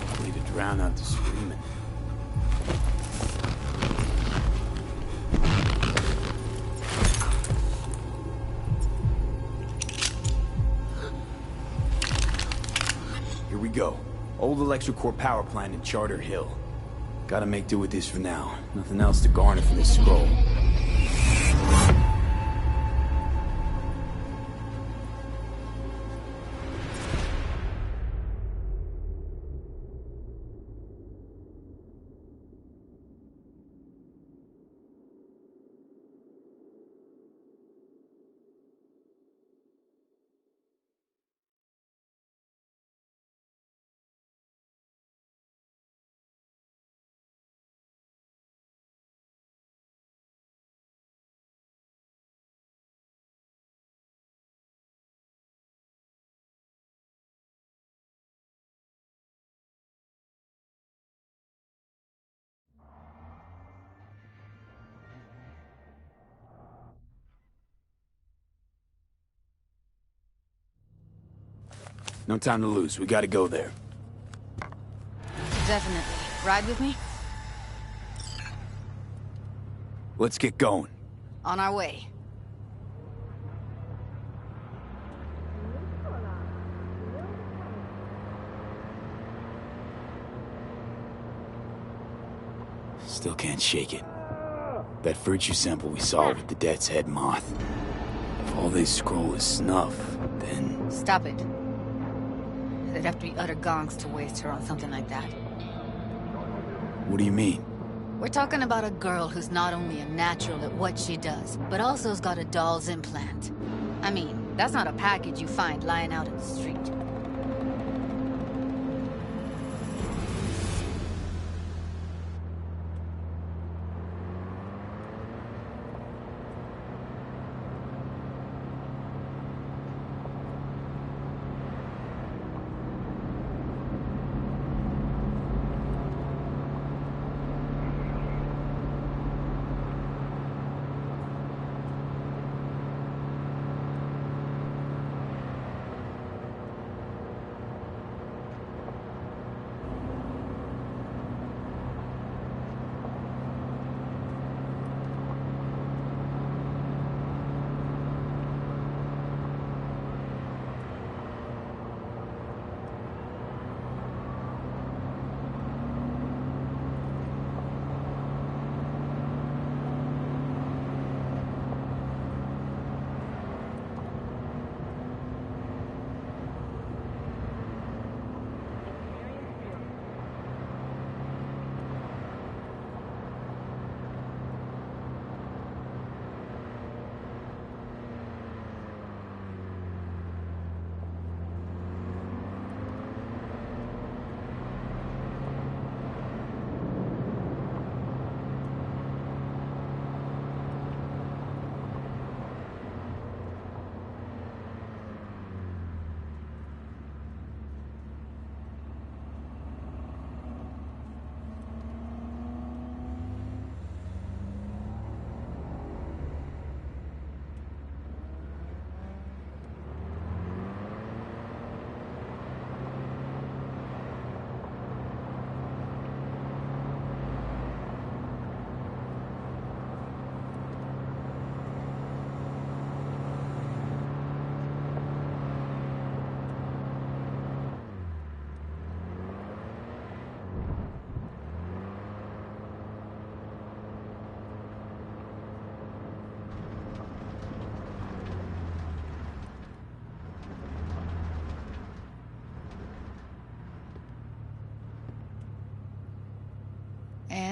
Probably to drown out the screaming. Here we go. Old electric core power plant in Charter Hill. Gotta make do with this for now. Nothing else to garner from this scroll. No time to lose. We gotta go there. Definitely. Ride with me? Let's get going. On our way. Still can't shake it. That virtue sample we saw with the Death's Head moth. If all they scroll is snuff, then... Stop it. They'd have to be utter gonks to waste her on something like that. What do you mean? We're talking about a girl who's not only a natural at what she does, but also's got a doll's implant. I mean, that's not a package you find lying out in the street.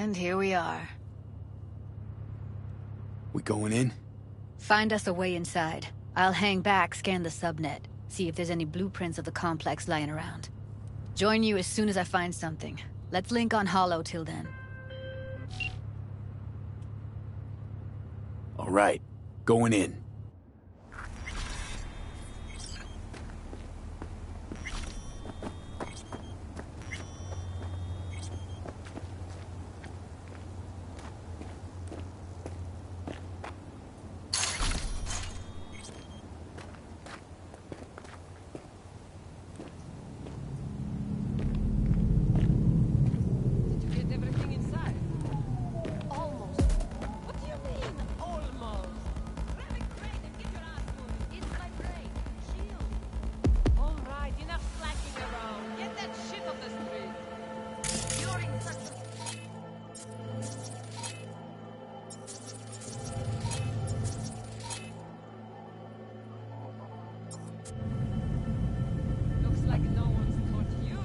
And here we are. We going in? Find us a way inside. I'll hang back, scan the subnet, see if there's any blueprints of the complex lying around. Join you as soon as I find something. Let's link on Hollow till then. All right, going in. Get everything inside. Almost. What do you mean, almost? Grab a crate and get your ass moving. It's my brain. Shield. All right, enough slacking around. Get that shit off the street. You're in such a... Looks like no one's taught you.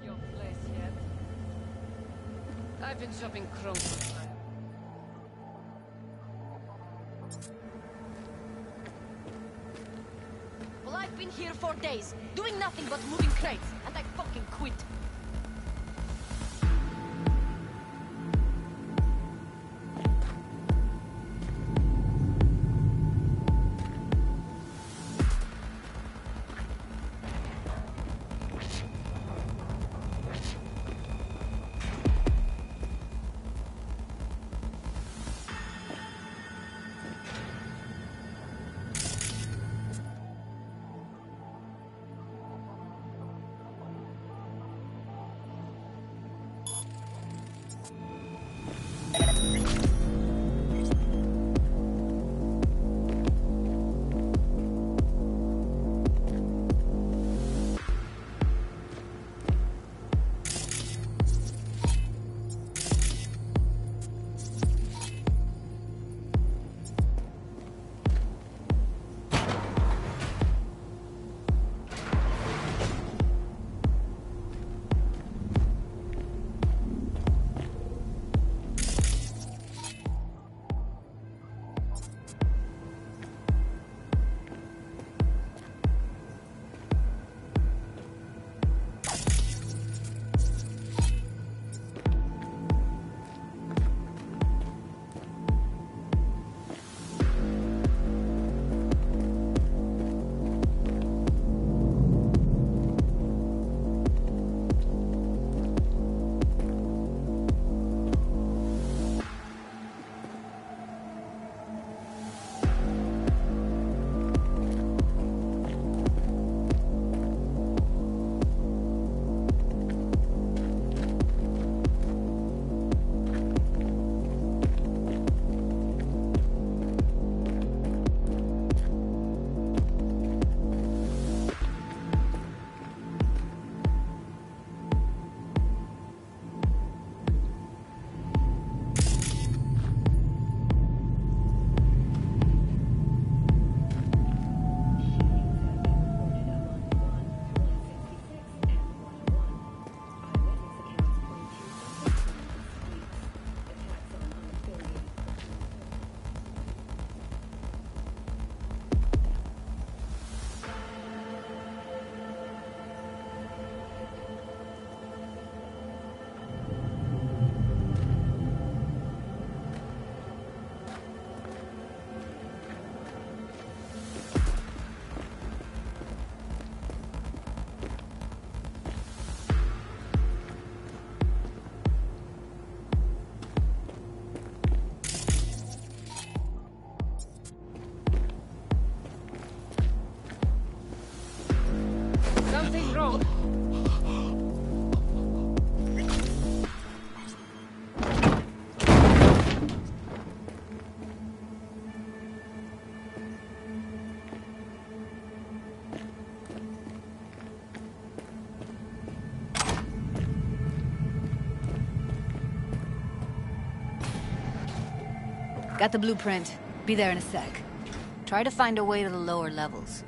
Your place yet? I've been shopping chrome for time. Well, I've been here for days, doing nothing but moving crates, and I fucking quit. Got the blueprint. Be there in a sec. Try to find a way to the lower levels.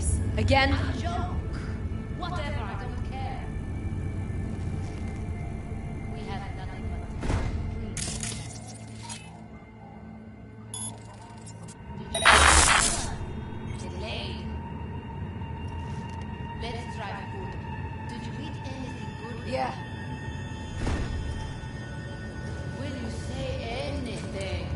this. Again? Joke! Whatever, I don't care. We have nothing but delayed. Let's try food. Did you eat anything good? Yeah. Will you say anything?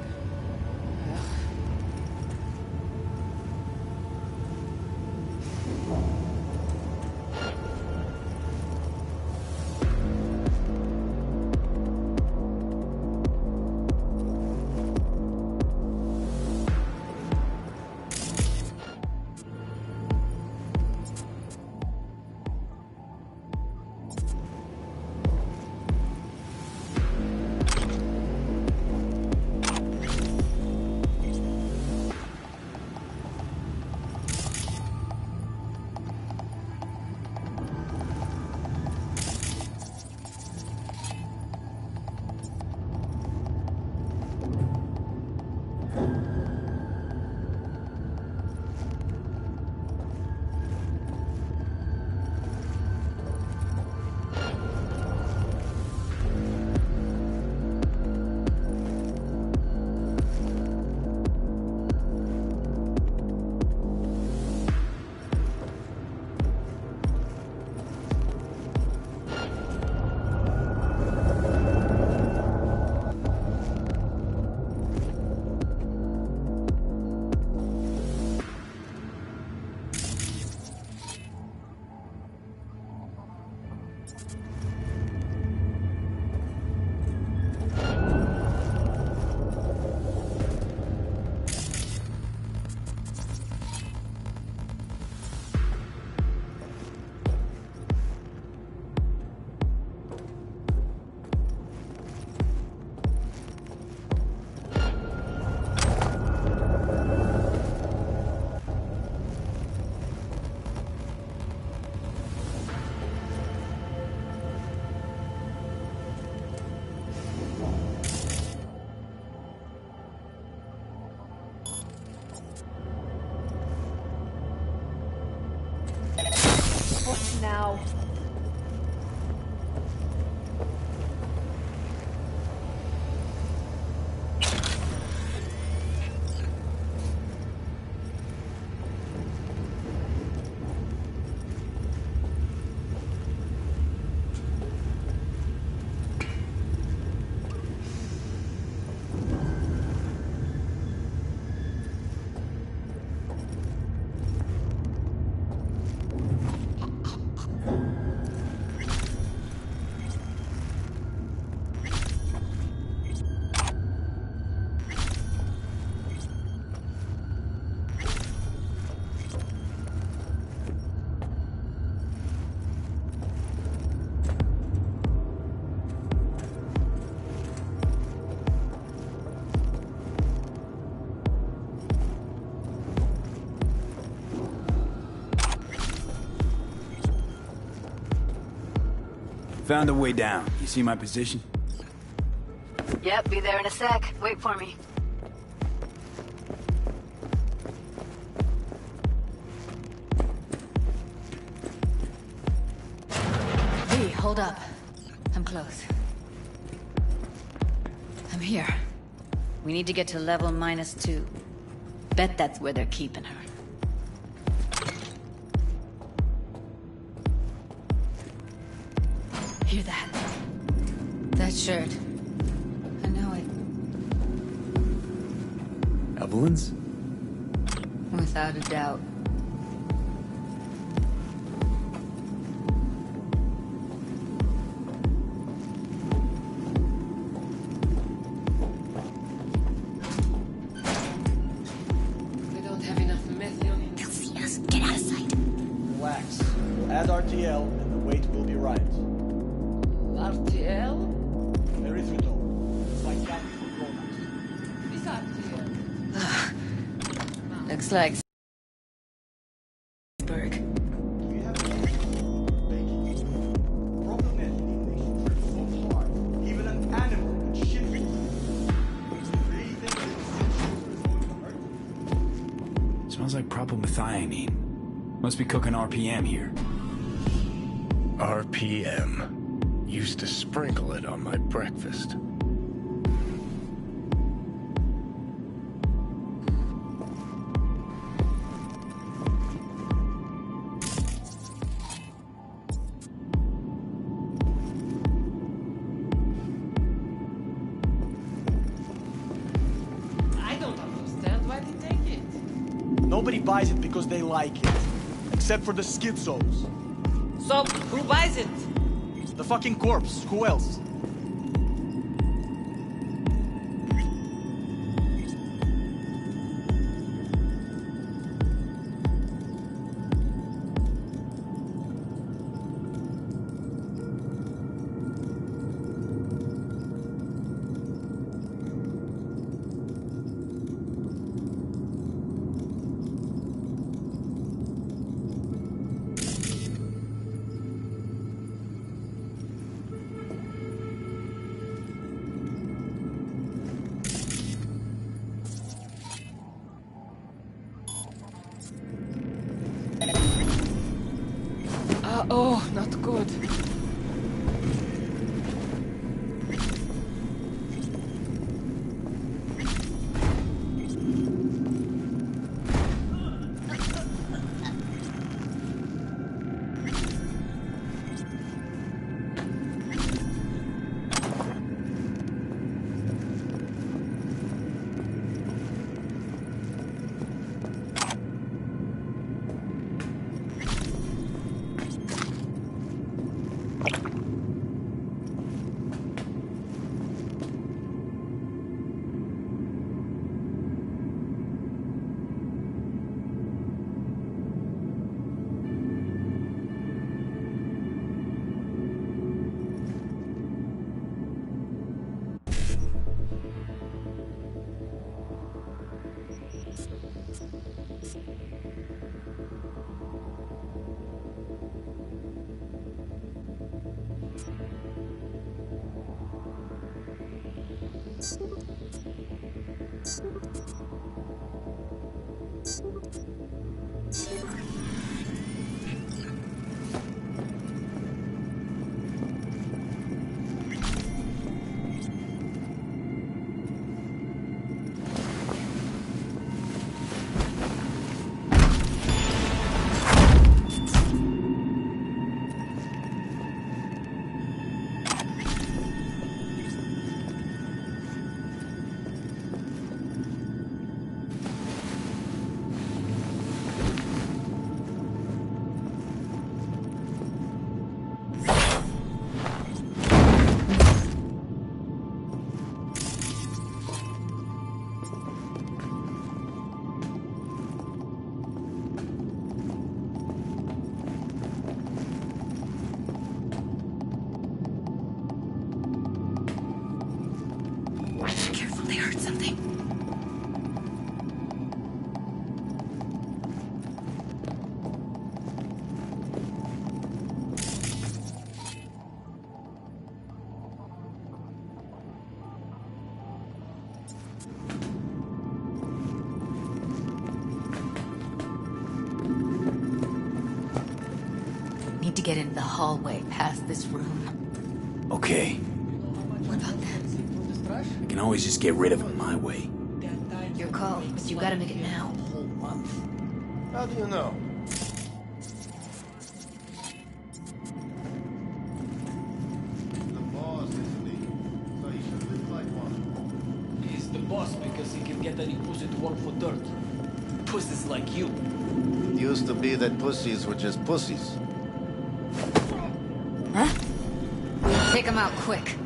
What now? Found a way down. You see my position? Yep, be there in a sec. Wait for me. Hey, hold up. I'm close. I'm here. We need to get to level -2. Bet that's where they're keeping her. Hear that? That shirt. I know it. Evelyn's? Without a doubt. We don't have enough methane. They'll see us. Get out of sight. Relax. We'll add RTL and the weight will be right. RTL? Erythritol. It's like that for grown-ups. This RTL. Looks like Berg. Even an animal would shit you. Really think this is going to hurt? Smells like propylmethionine. Must be cooking RPM here. RPM. Used to sprinkle it on my breakfast. I don't understand why they take it. Nobody buys it because they like it. Except for the schizos. So, who buys it? The fucking corpse. Who else? Oh, not good. Careful, they heard something. Need to get into the hallway past this room. Okay. What about them? I can always just get rid of them my way. Your call, but you gotta make it now. How do you know? The boss, isn't he? So he should live like one. He's the boss because he can get any pussy to work for dirt. Pussies like you. It used to be that pussies were just pussies. Huh? We'll take them out quick.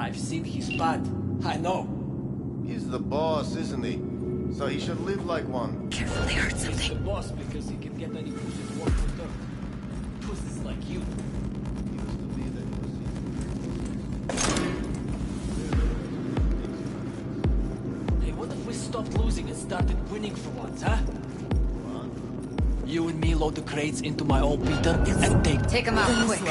I've seen his spot. I know. He's the boss, isn't he? So he should live like one. Careful, they hurt something. He's the boss because he can get any pussies work for dirt. Pussies like you. Hey, what if we stopped losing and started winning for once, huh? You and me load the crates into my old beater and Take them out, quick.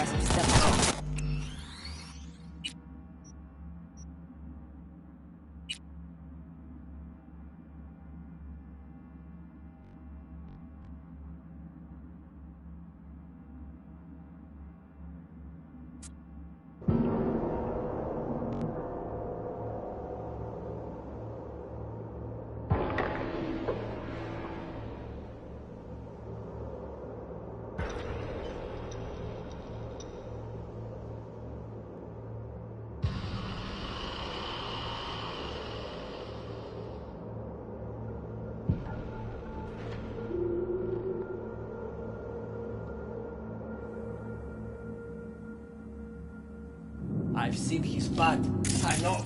I've seen his spot. I know.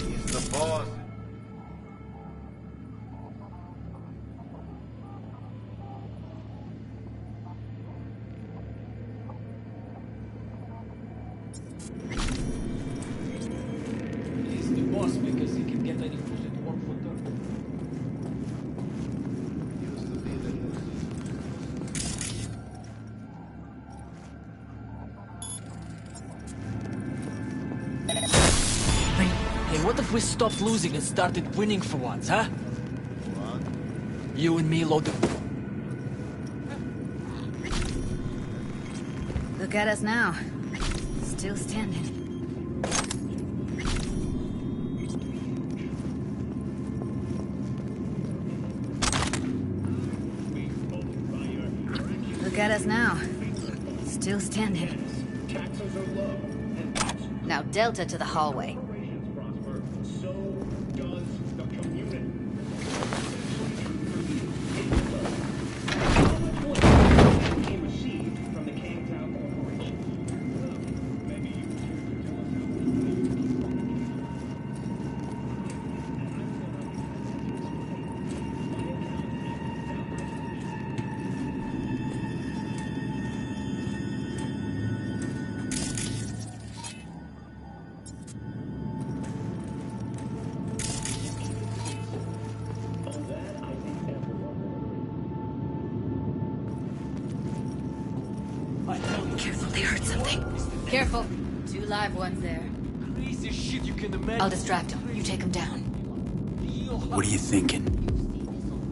He's the boss. He's the boss because he can get any pussy to work for dirt. Hey, what if we stopped losing and started winning for once, huh? You and me load the... Look at us now. Still standing. Look at us now. Still standing. Now Delta to the hallway. Careful, they hurt something. Careful. 2 live ones there. Crazy shit you can imagine. I'll distract him. You take him down. What are you thinking?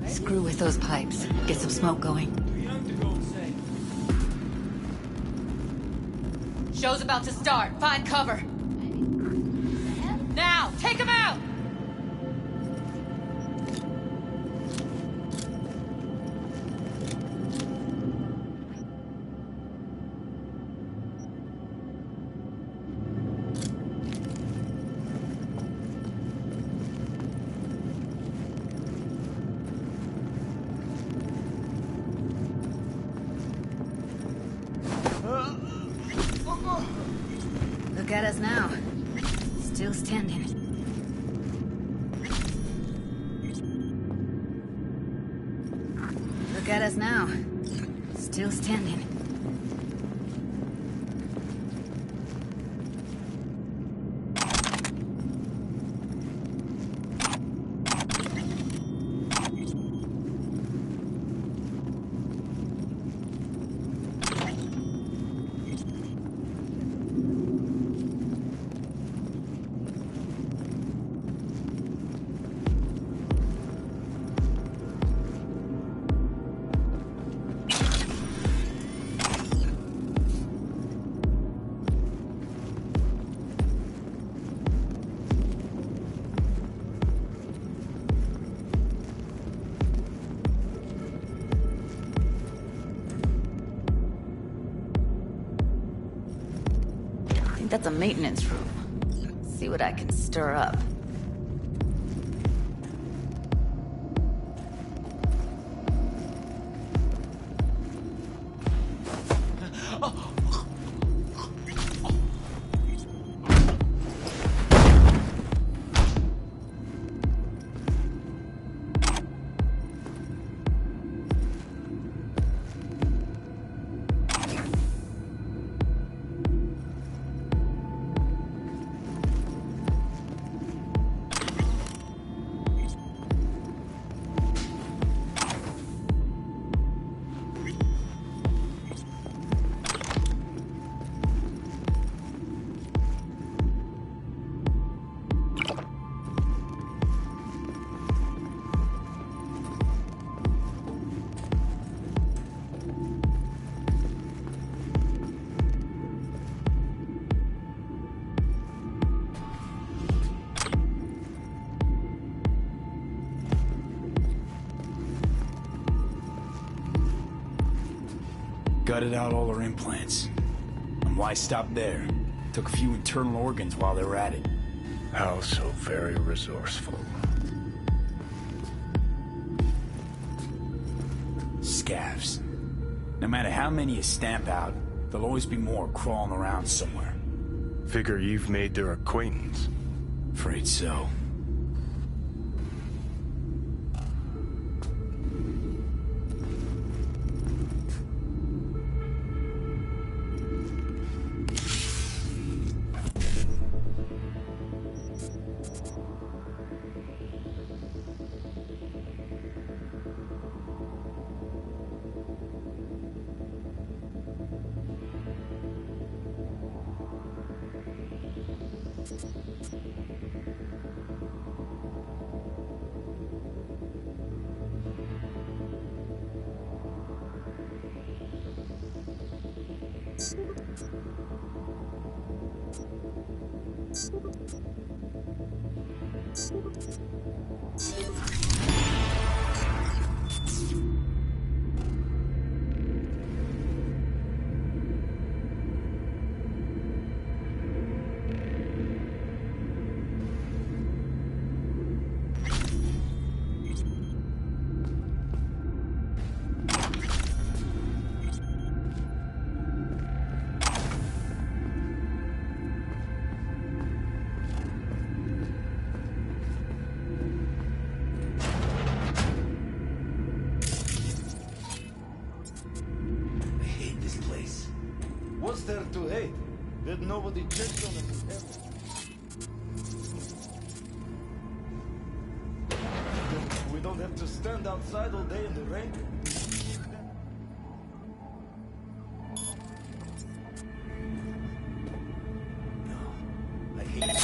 Screw with those pipes. Get some smoke going. Show's about to start. Find cover. Now, take him out! Look at us now. Still standing. Look at us now. Still standing. think that's a maintenance room. See what I can stir up. Gutted out all her implants. And why stop there? Took a few internal organs while they were at it. How so very resourceful. Scavs. No matter how many you stamp out, there'll always be more crawling around somewhere. Figure you've made their acquaintance. Afraid so. What's there to hate? That nobody checks on us ever. We don't have to stand outside all day in the rain. No, I hate it.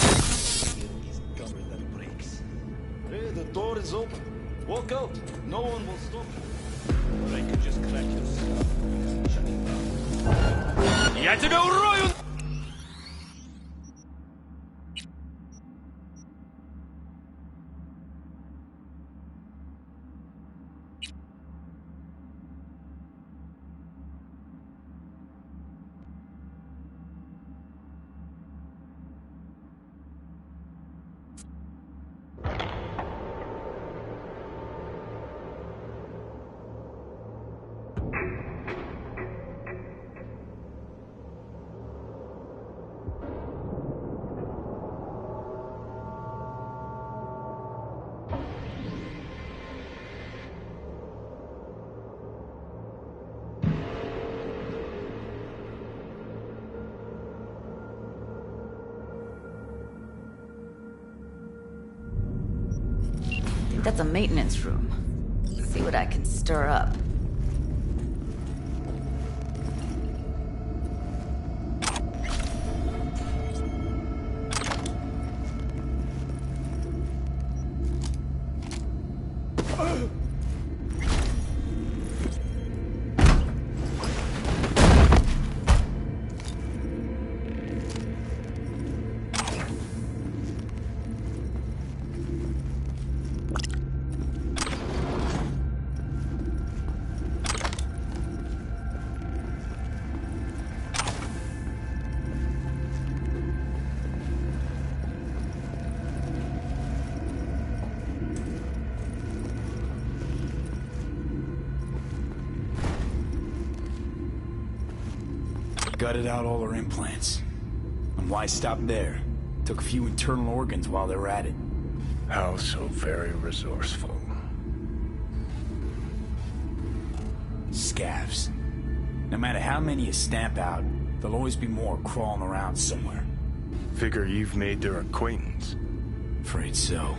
Is covered that breaks. Hey, the door is open. Walk out. No one will stop you. Or I could just crack your skull. Shut it down. Я тебя урою! That's a maintenance room. See what I can stir up. Gutted out all her implants. And why stop there? Took a few internal organs while they were at it. How so very resourceful. Scavs. No matter how many you stamp out, there'll always be more crawling around somewhere. Figure you've made their acquaintance. Afraid so.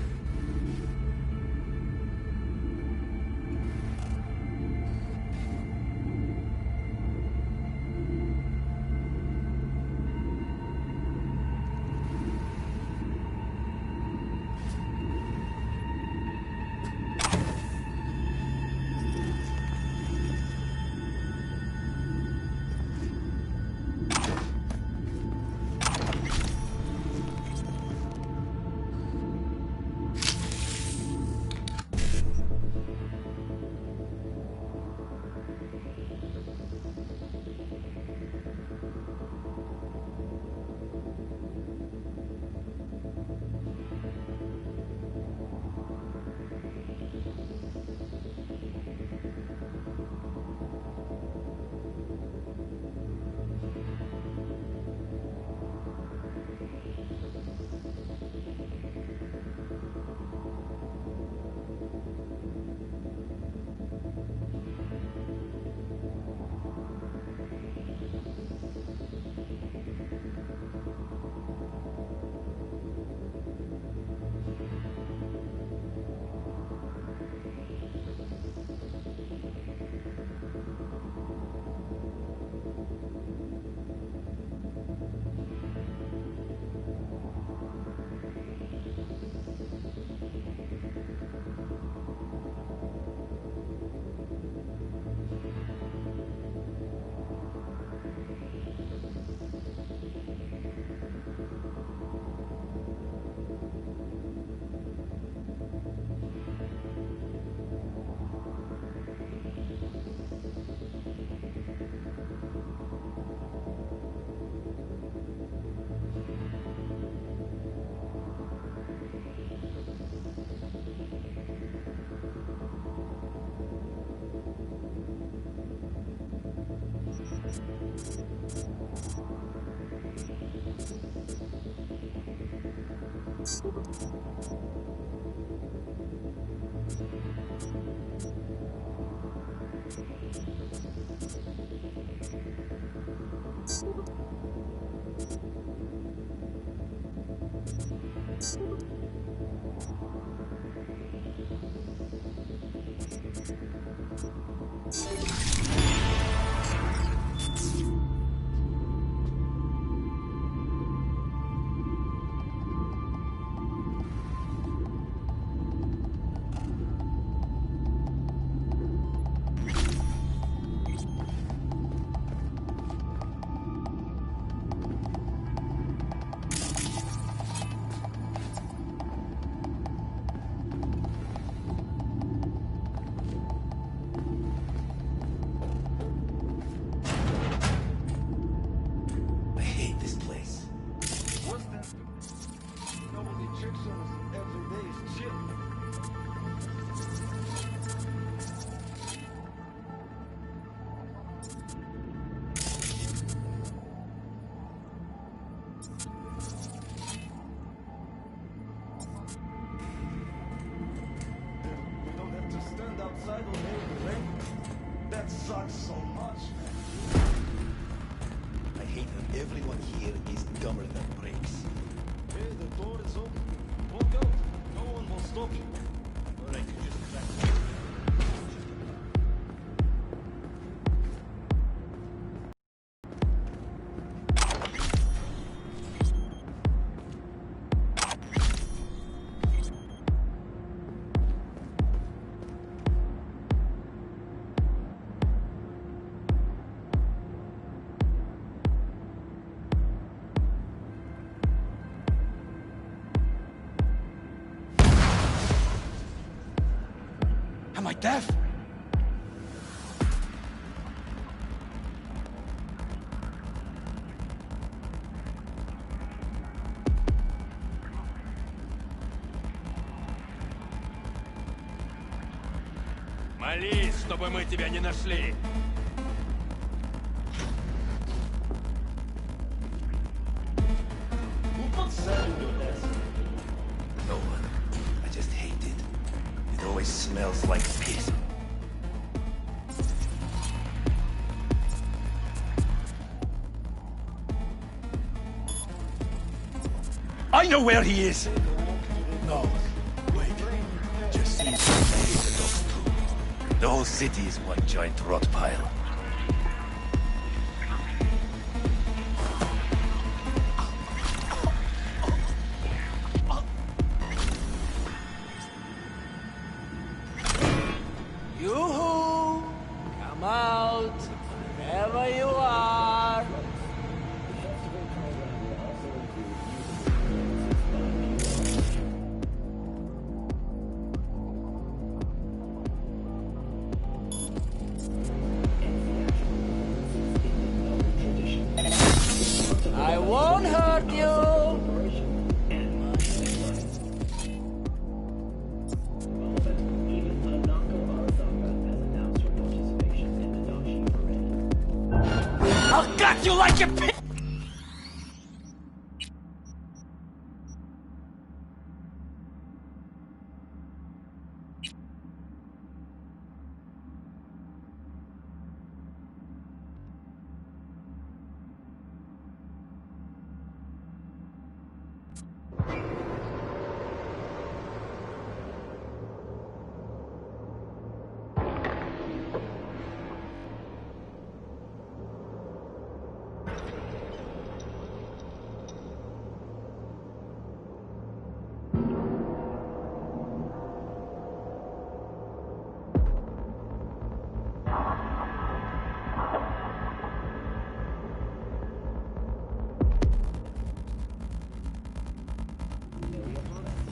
Am I deaf? Молись, чтобы мы тебя не нашли. always smells like piss. I know where he is! No, wait. Just seems to hate the dogs too. The whole city is one giant rot pile. Yoo-hoo! Come out, wherever you are. I won't hurt you. I'll gut you like a pig!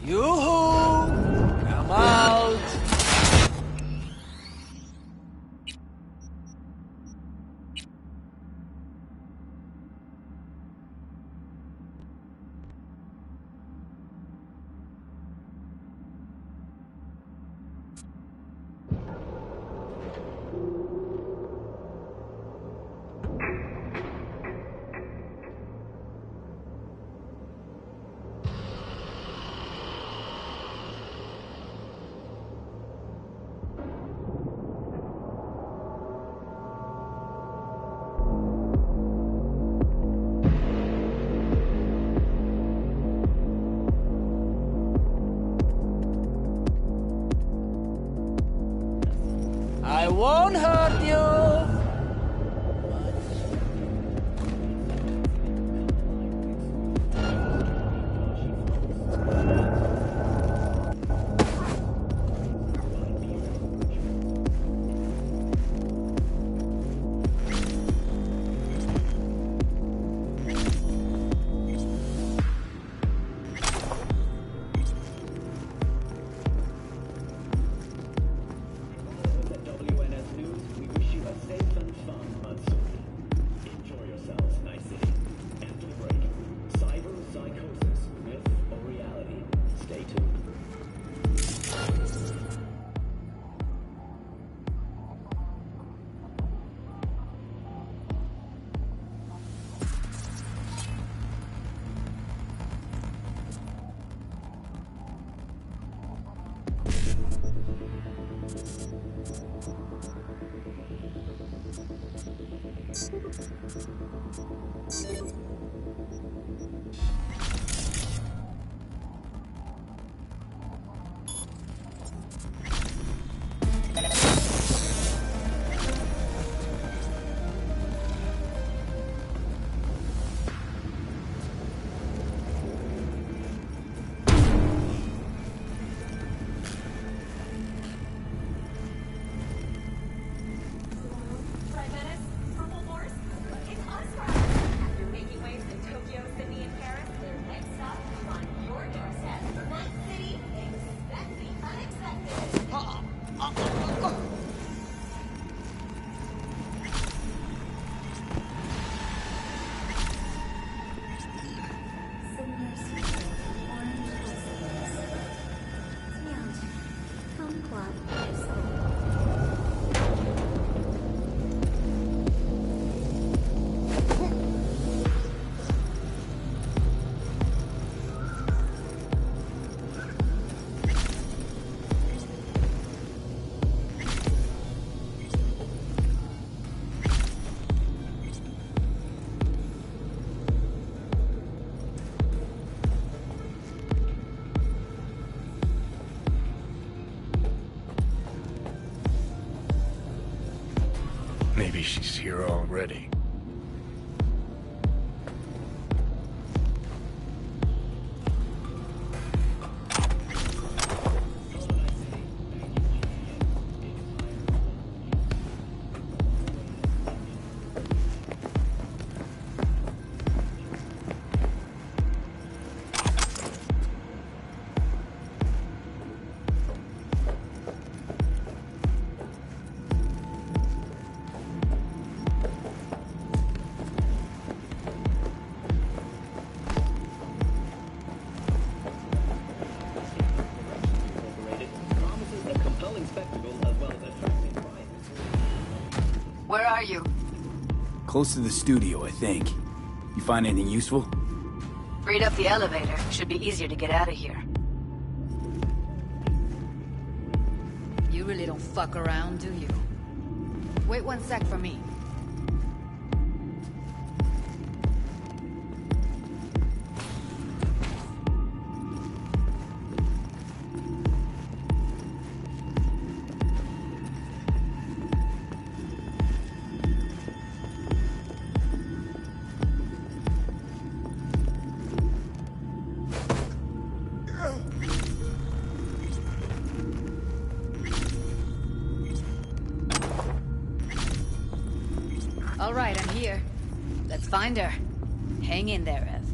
Yoo-hoo! Come out! I won't hurt you. Maybe she's here already. Where are you? Close to the studio, I think. You find anything useful? Freed up the elevator. Should be easier to get out of here. You really don't fuck around, do you? Wait 1 sec for me. All right, I'm here. Let's find her. Hang in there, Ev.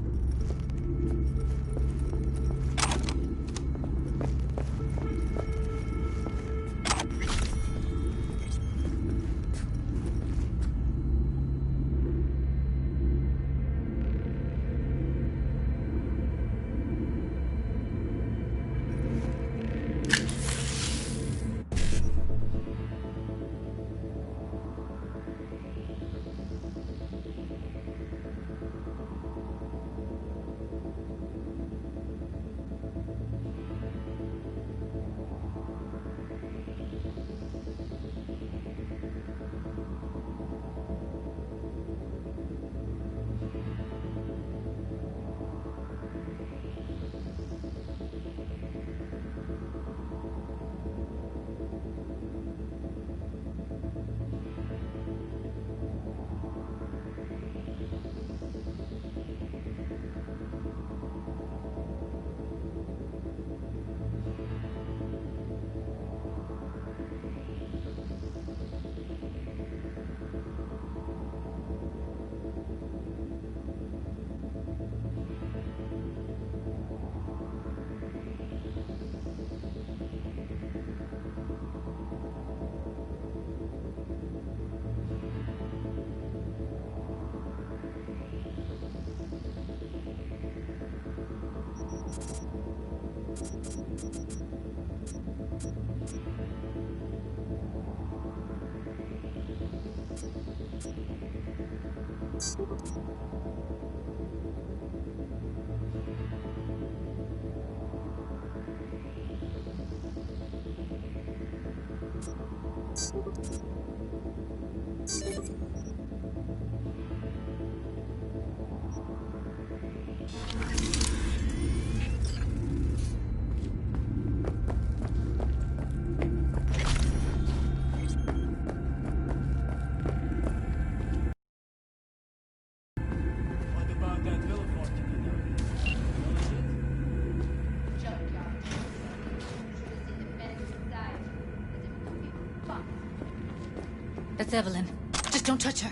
That's Evelyn. Just don't touch her.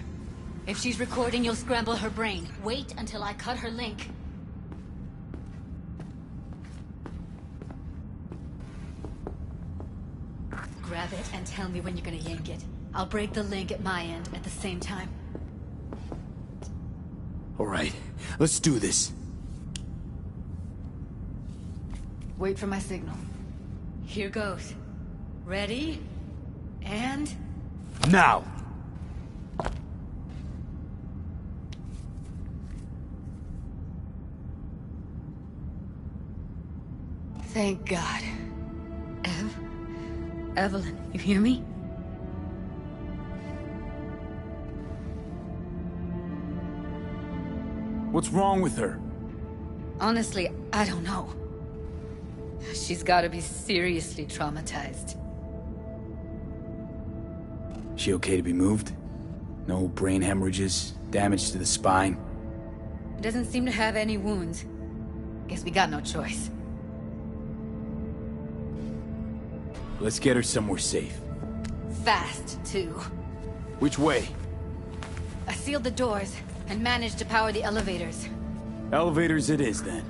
If she's recording, you'll scramble her brain. Wait until I cut her link. Grab it and tell me when you're gonna yank it. I'll break the link at my end at the same time. All right, let's do this. Wait for my signal. Here goes. Ready? And... now! Thank God. Evelyn, you hear me? What's wrong with her? Honestly, I don't know. She's gotta be seriously traumatized. She okay to be moved? No brain hemorrhages, damage to the spine. Doesn't seem to have any wounds. Guess we got no choice. Let's get her somewhere safe. Fast, too. Which way? I sealed the doors and managed to power the elevators. Elevators it is, then.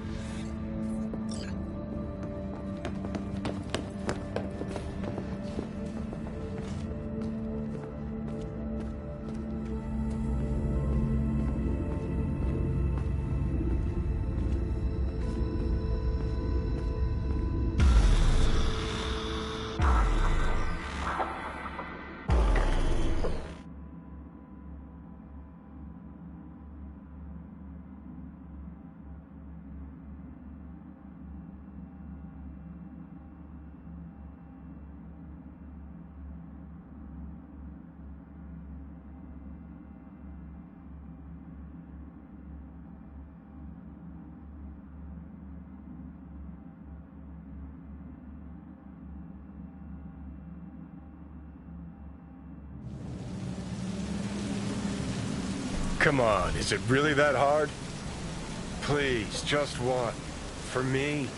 Come on, is it really that hard? Please, just one. For me?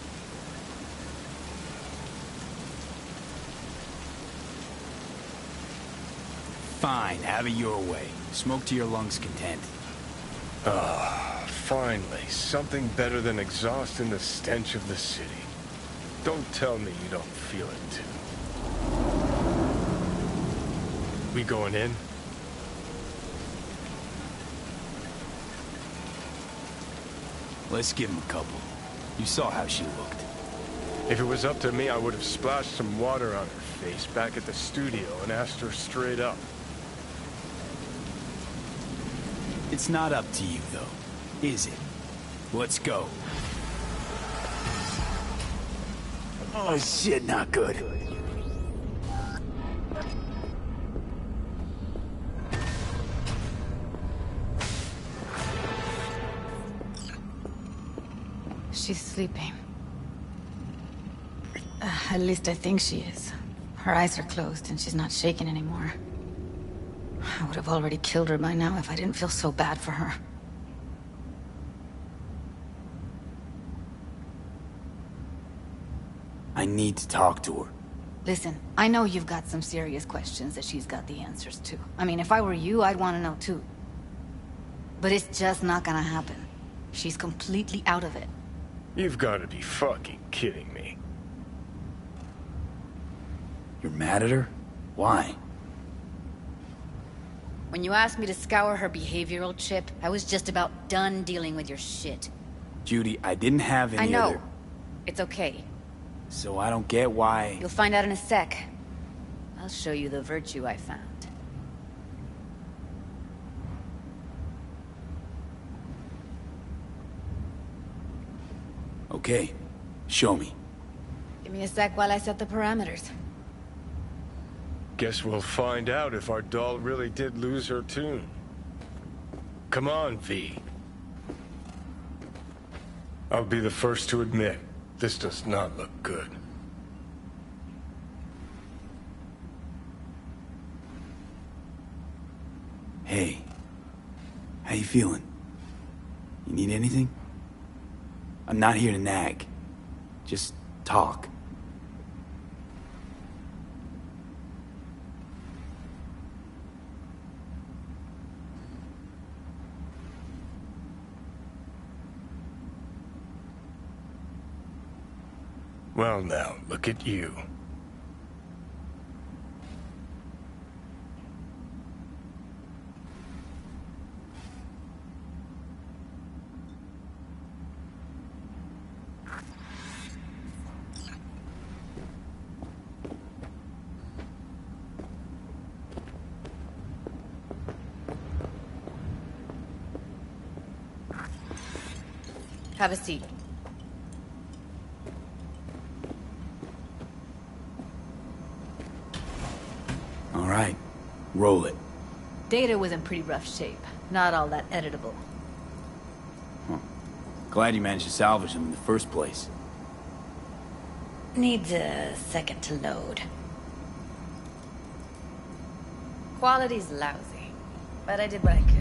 Fine, have it your way. Smoke to your lungs' content. Ah, finally, something better than exhaust in the stench of the city. Don't tell me you don't feel it too. We going in? Let's give him a couple. You saw how she looked. If it was up to me, I would have splashed some water on her face back at the studio and asked her straight up. It's not up to you, though, is it? Let's go. Oh, shit, not good. She's sleeping. At least I think she is. Her eyes are closed and she's not shaking anymore. I would have already killed her by now if I didn't feel so bad for her. I need to talk to her. Listen, I know you've got some serious questions that she's got the answers to. I mean, if I were you, I'd want to know too. But it's just not gonna happen. She's completely out of it. You've got to be fucking kidding me. You're mad at her? Why? When you asked me to scour her behavioral chip, I was just about done dealing with your shit. Judy, I didn't have any I know. other... It's okay. So I don't get why... You'll find out in a sec. I'll show you the virtue I found. Okay, show me. Give me a sec while I set the parameters. Guess we'll find out if our doll really did lose her tune. Come on, V. I'll be the first to admit, this does not look good. Hey, how you feeling? You need anything? I'm not here to nag. Just talk. Well now, look at you. Have a seat. All right, roll it. Data was in pretty rough shape. Not all that editable. Huh. Glad you managed to salvage them in the first place. Needs a second to load. Quality's lousy. but I did what I could.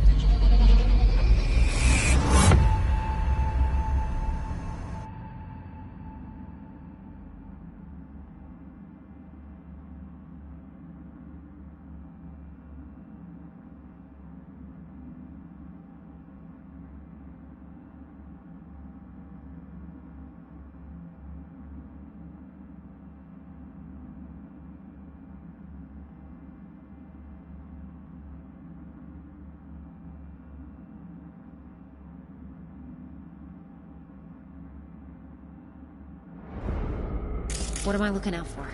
What am I looking out for?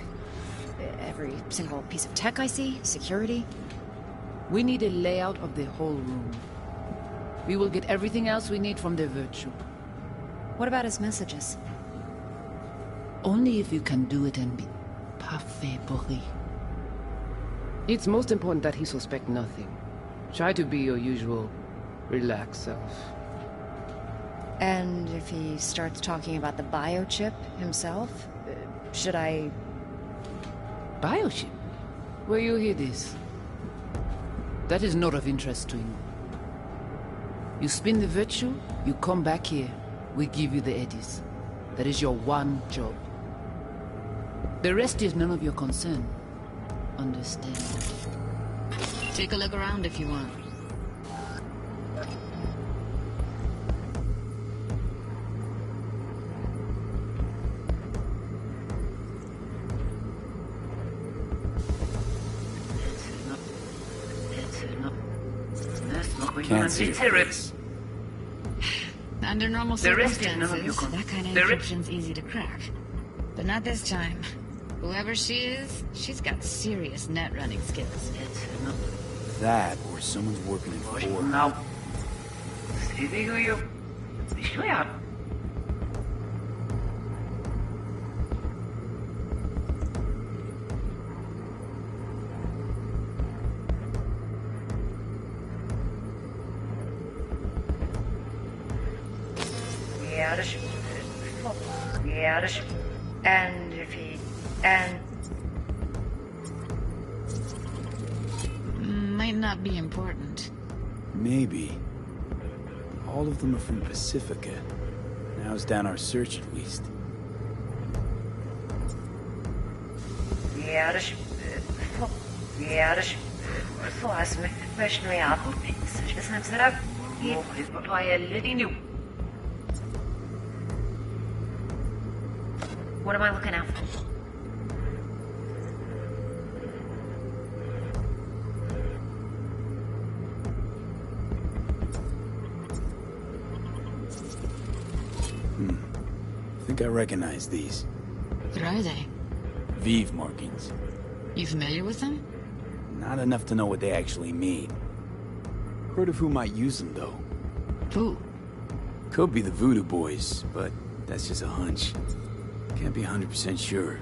Every single piece of tech I see? Security? We need a layout of the whole room. We will get everything else we need from the virtue. What about his messages? Only if you can do it and be parfait pourri. It's most important that he suspect nothing. Try to be your usual, relaxed self. And if he starts talking about the biochip himself, should I... Biochip? Where you hear this? That is not of interest to you. You spin the virtue, you come back here, we give you the eddies. That is your one job. The rest is none of your concern. Understand? Take a look around if you want. Can't see your face. Under normal circumstances, that kind of encryption's easy to crack. But not this time. Whoever she is, she's got serious net running skills. That, or someone's working in 4. And if he... and... Might not be important. Maybe. All of them are from Pacifica. Now's down our search at least. What am I looking out for? I think I recognize these. What are they? Vive markings. You familiar with them? Not enough to know what they actually mean. Heard of who might use them, though. Who? Could be the Voodoo Boys, but that's just a hunch. Can't be 100% sure.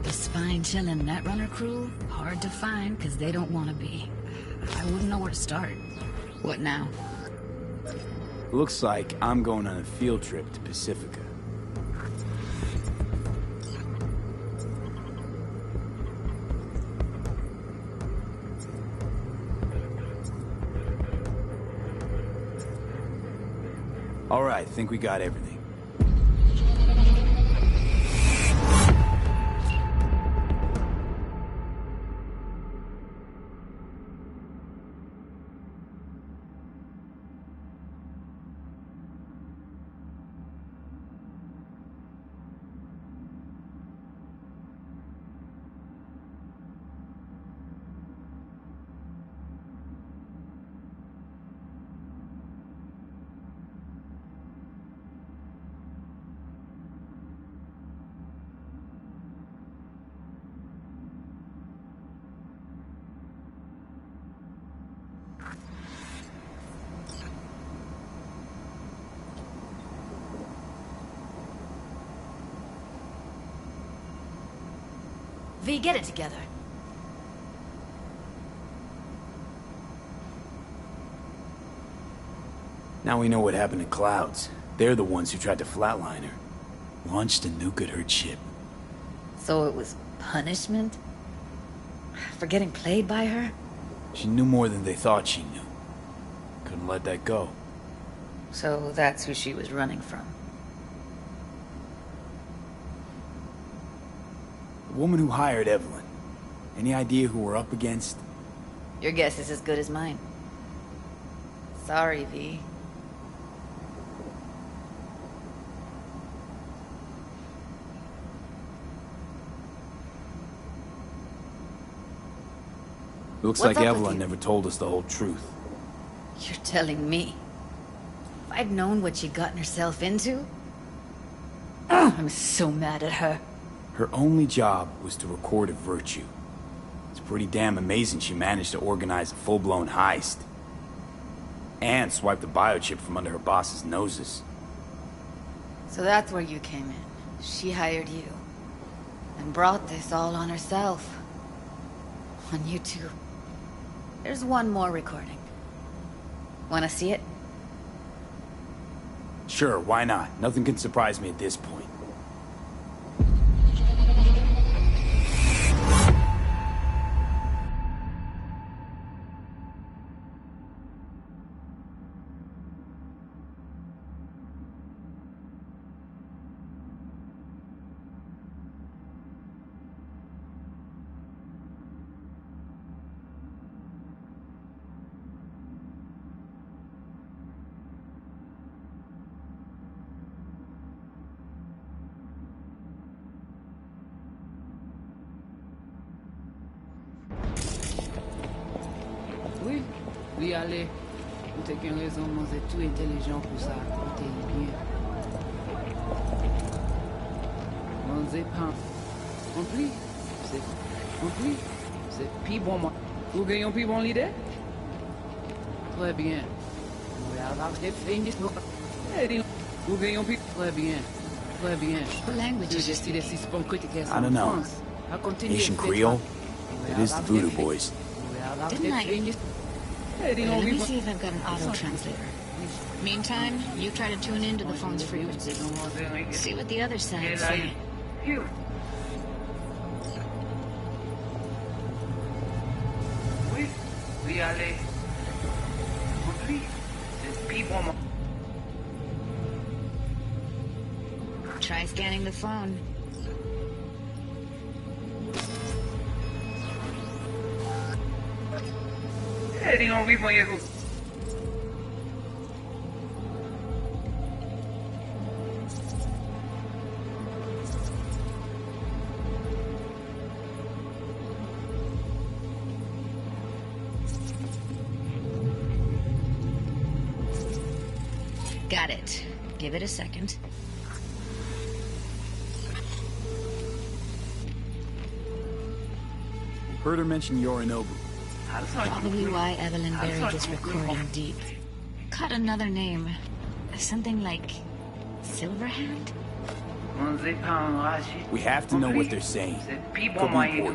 The spine-chilling Netrunner crew? Hard to find, because they don't want to be. I wouldn't know where to start. What now? Looks like I'm going on a field trip to Pacifica. All right, think we got everything. V, get it together. Now we know what happened to Clouds. They're the ones who tried to flatline her. Launched a nuke at her ship. So it was punishment? For getting played by her? She knew more than they thought she knew. Couldn't let that go. So that's who she was running from. The woman who hired Evelyn. Any idea who we're up against? Your guess is as good as mine. Sorry, V. Looks What's like up with Evelyn you? never told us the whole truth. You're telling me? If I'd known what she'd gotten herself into... I'm so mad at her. Her only job was to record a virtue. It's pretty damn amazing she managed to organize a full-blown heist. And swipe the biochip from under her boss's noses. So that's where you came in. She hired you. And brought this all on herself. On YouTube. There's one more recording. Wanna see it? Sure, why not? Nothing can surprise me at this point. Oui, oui, allez. Ou te gen raison, moi c'est tout intelligent pour ça, pour te bien. Moi c'est pas... Compris? C'est... Compris? C'est pi bon moi. Ou gen yon pi bon l'idée? Très bien. Ou avoir des fringes pour... Ou gen yon pi... Très bien. Très bien. What language is this? Des suspens critiques I don't know. Haitian Creole? It is the Voodoo Boys. Didn't I? Let me see if I've got an auto translator. Meantime, you try to tune into the phone's frequency. See what the other side is saying. Oui, oui, allez. Compris? C'est pi bon moi. Try scanning the phone. Heading on with my ego. Got it. Give it a second. Heard her mention Yorinobu. Probably why Evelyn buried this recording deep. Caught another name. Something like... Silverhand? We have to know what they're saying. Could be important.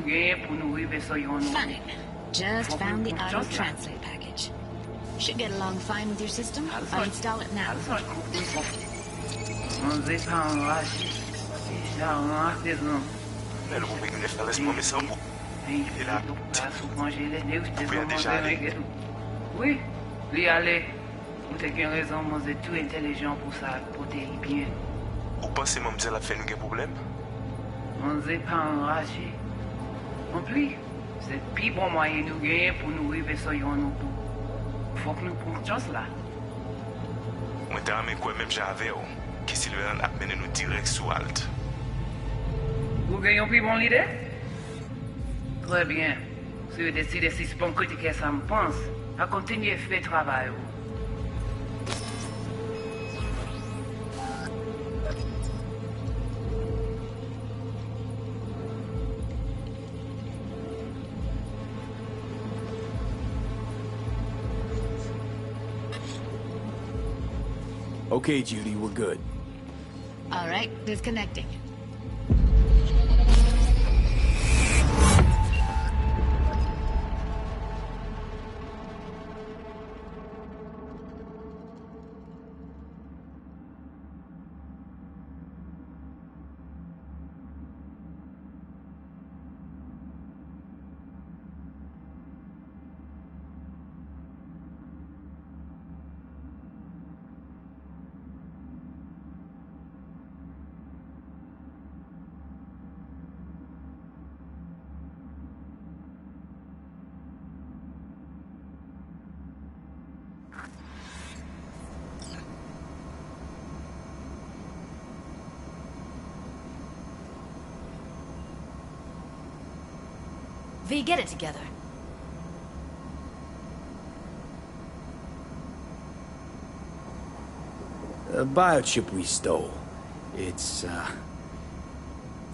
Fine. Just found the auto-translate package. Should get along fine with your system. I'll install it now. Oui, oui, allez. Ou te gen raison, moi c'est tout intelligent pour ça, pour te bien. Ou pensez moi me la fait nous gen problème? On c'est pas enragé. Compris? C'est pi bon moyen nous gagner pour nous arriver sur yon nous tout. Faut que nous prenions chance là. Moi t'as amené quoi même j'avais qui Silverhand a mené nous direct sous Alt. Vous gagnez pi bon l'idée? Très bien. Si vous décidez si c'est bon critiquer ça me pense, à continuer à faire travail. Okay, Judy, we're good. All right, disconnecting. V, get it together. The biochip we stole. It's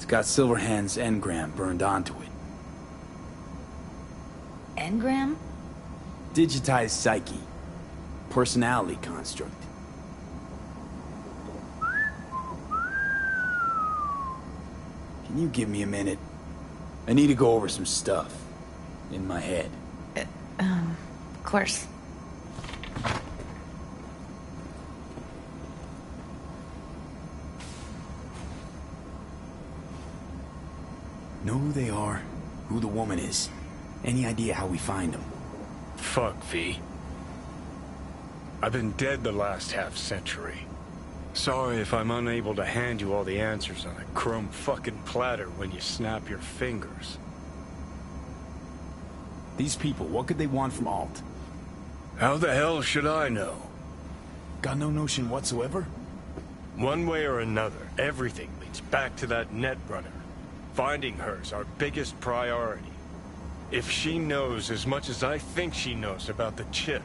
got Silverhand's engram burned onto it. Engram? Digitized psyche. Personality construct. Can you give me a minute? I need to go over some stuff. In my head. Of course. Know who they are, who the woman is. Any idea how we find them? Fuck, V. I've been dead the last half-century. Sorry if I'm unable to hand you all the answers on a chrome fucking platter when you snap your fingers. These people, what could they want from Alt? How the hell should I know? Got no notion whatsoever? One way or another, everything leads back to that Netrunner. Finding her's our biggest priority. If she knows as much as I think she knows about the chip,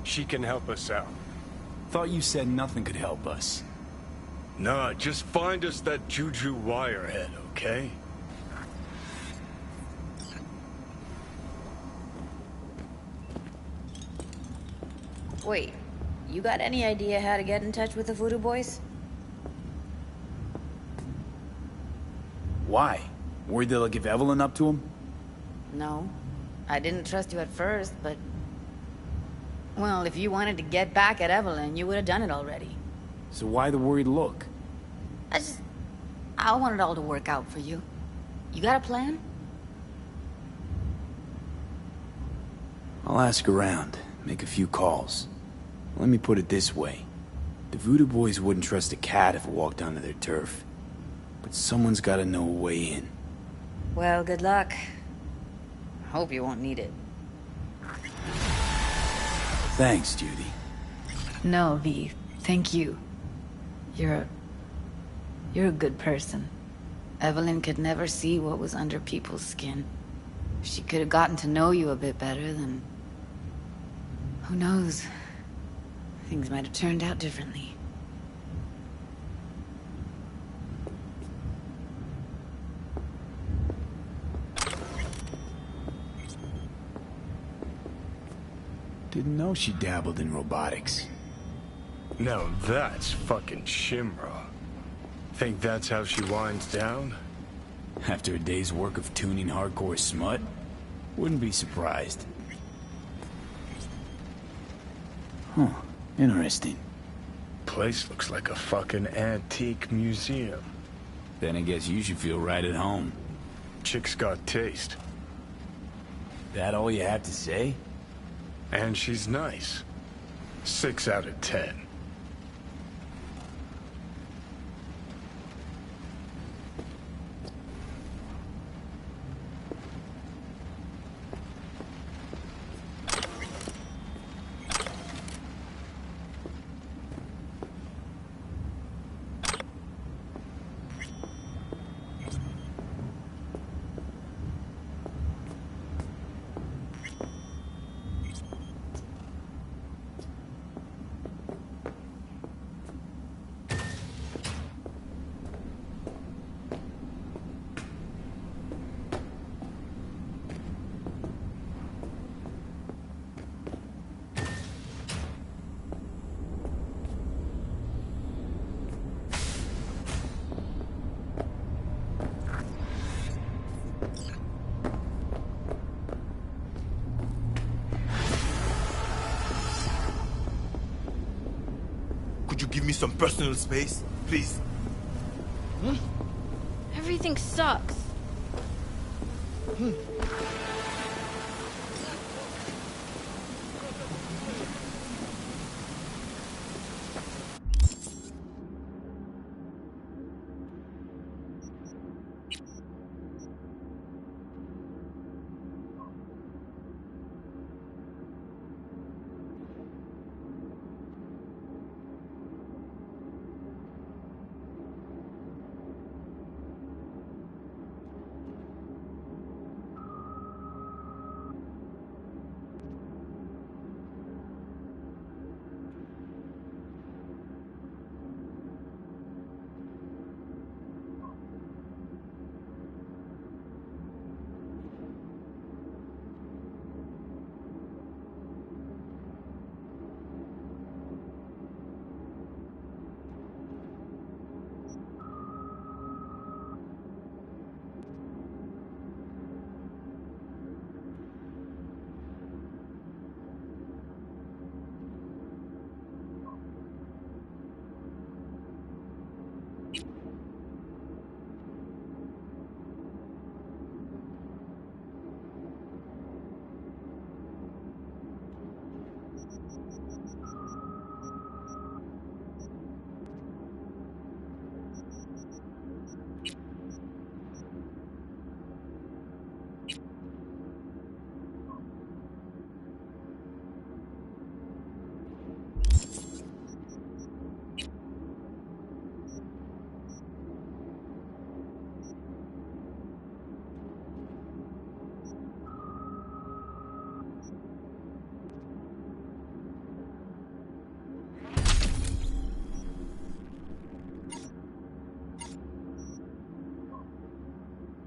she can help us out. Thought you said nothing could help us. Nah, just find us that Juju wirehead, okay? Wait, you got any idea how to get in touch with the Voodoo Boys? Why? Worried they'll give Evelyn up to him? No. I didn't trust you at first, but... Well, if you wanted to get back at Evelyn, you would have done it already. So why the worried look? I want it all to work out for you. You got a plan? I'll ask around, make a few calls. Let me put it this way. The Voodoo Boys wouldn't trust a cat if it walked onto their turf. But someone's gotta know a way in. Well, good luck. Hope you won't need it. Thanks, Judy. No, V. Thank you. You're a good person. Evelyn could never see what was under people's skin. If she could have gotten to know you a bit better, then... Who knows? Things might have turned out differently. Didn't know she dabbled in robotics. Now that's fucking Shimra. Think that's how she winds down? After a day's work of tuning hardcore smut? Wouldn't be surprised. Huh. Interesting. Place looks like a fucking antique museum. Then I guess you should feel right at home. Chick's got taste. That all you have to say? And she's nice. 6 out of 10. Could you give me some personal space, please? Everything sucks.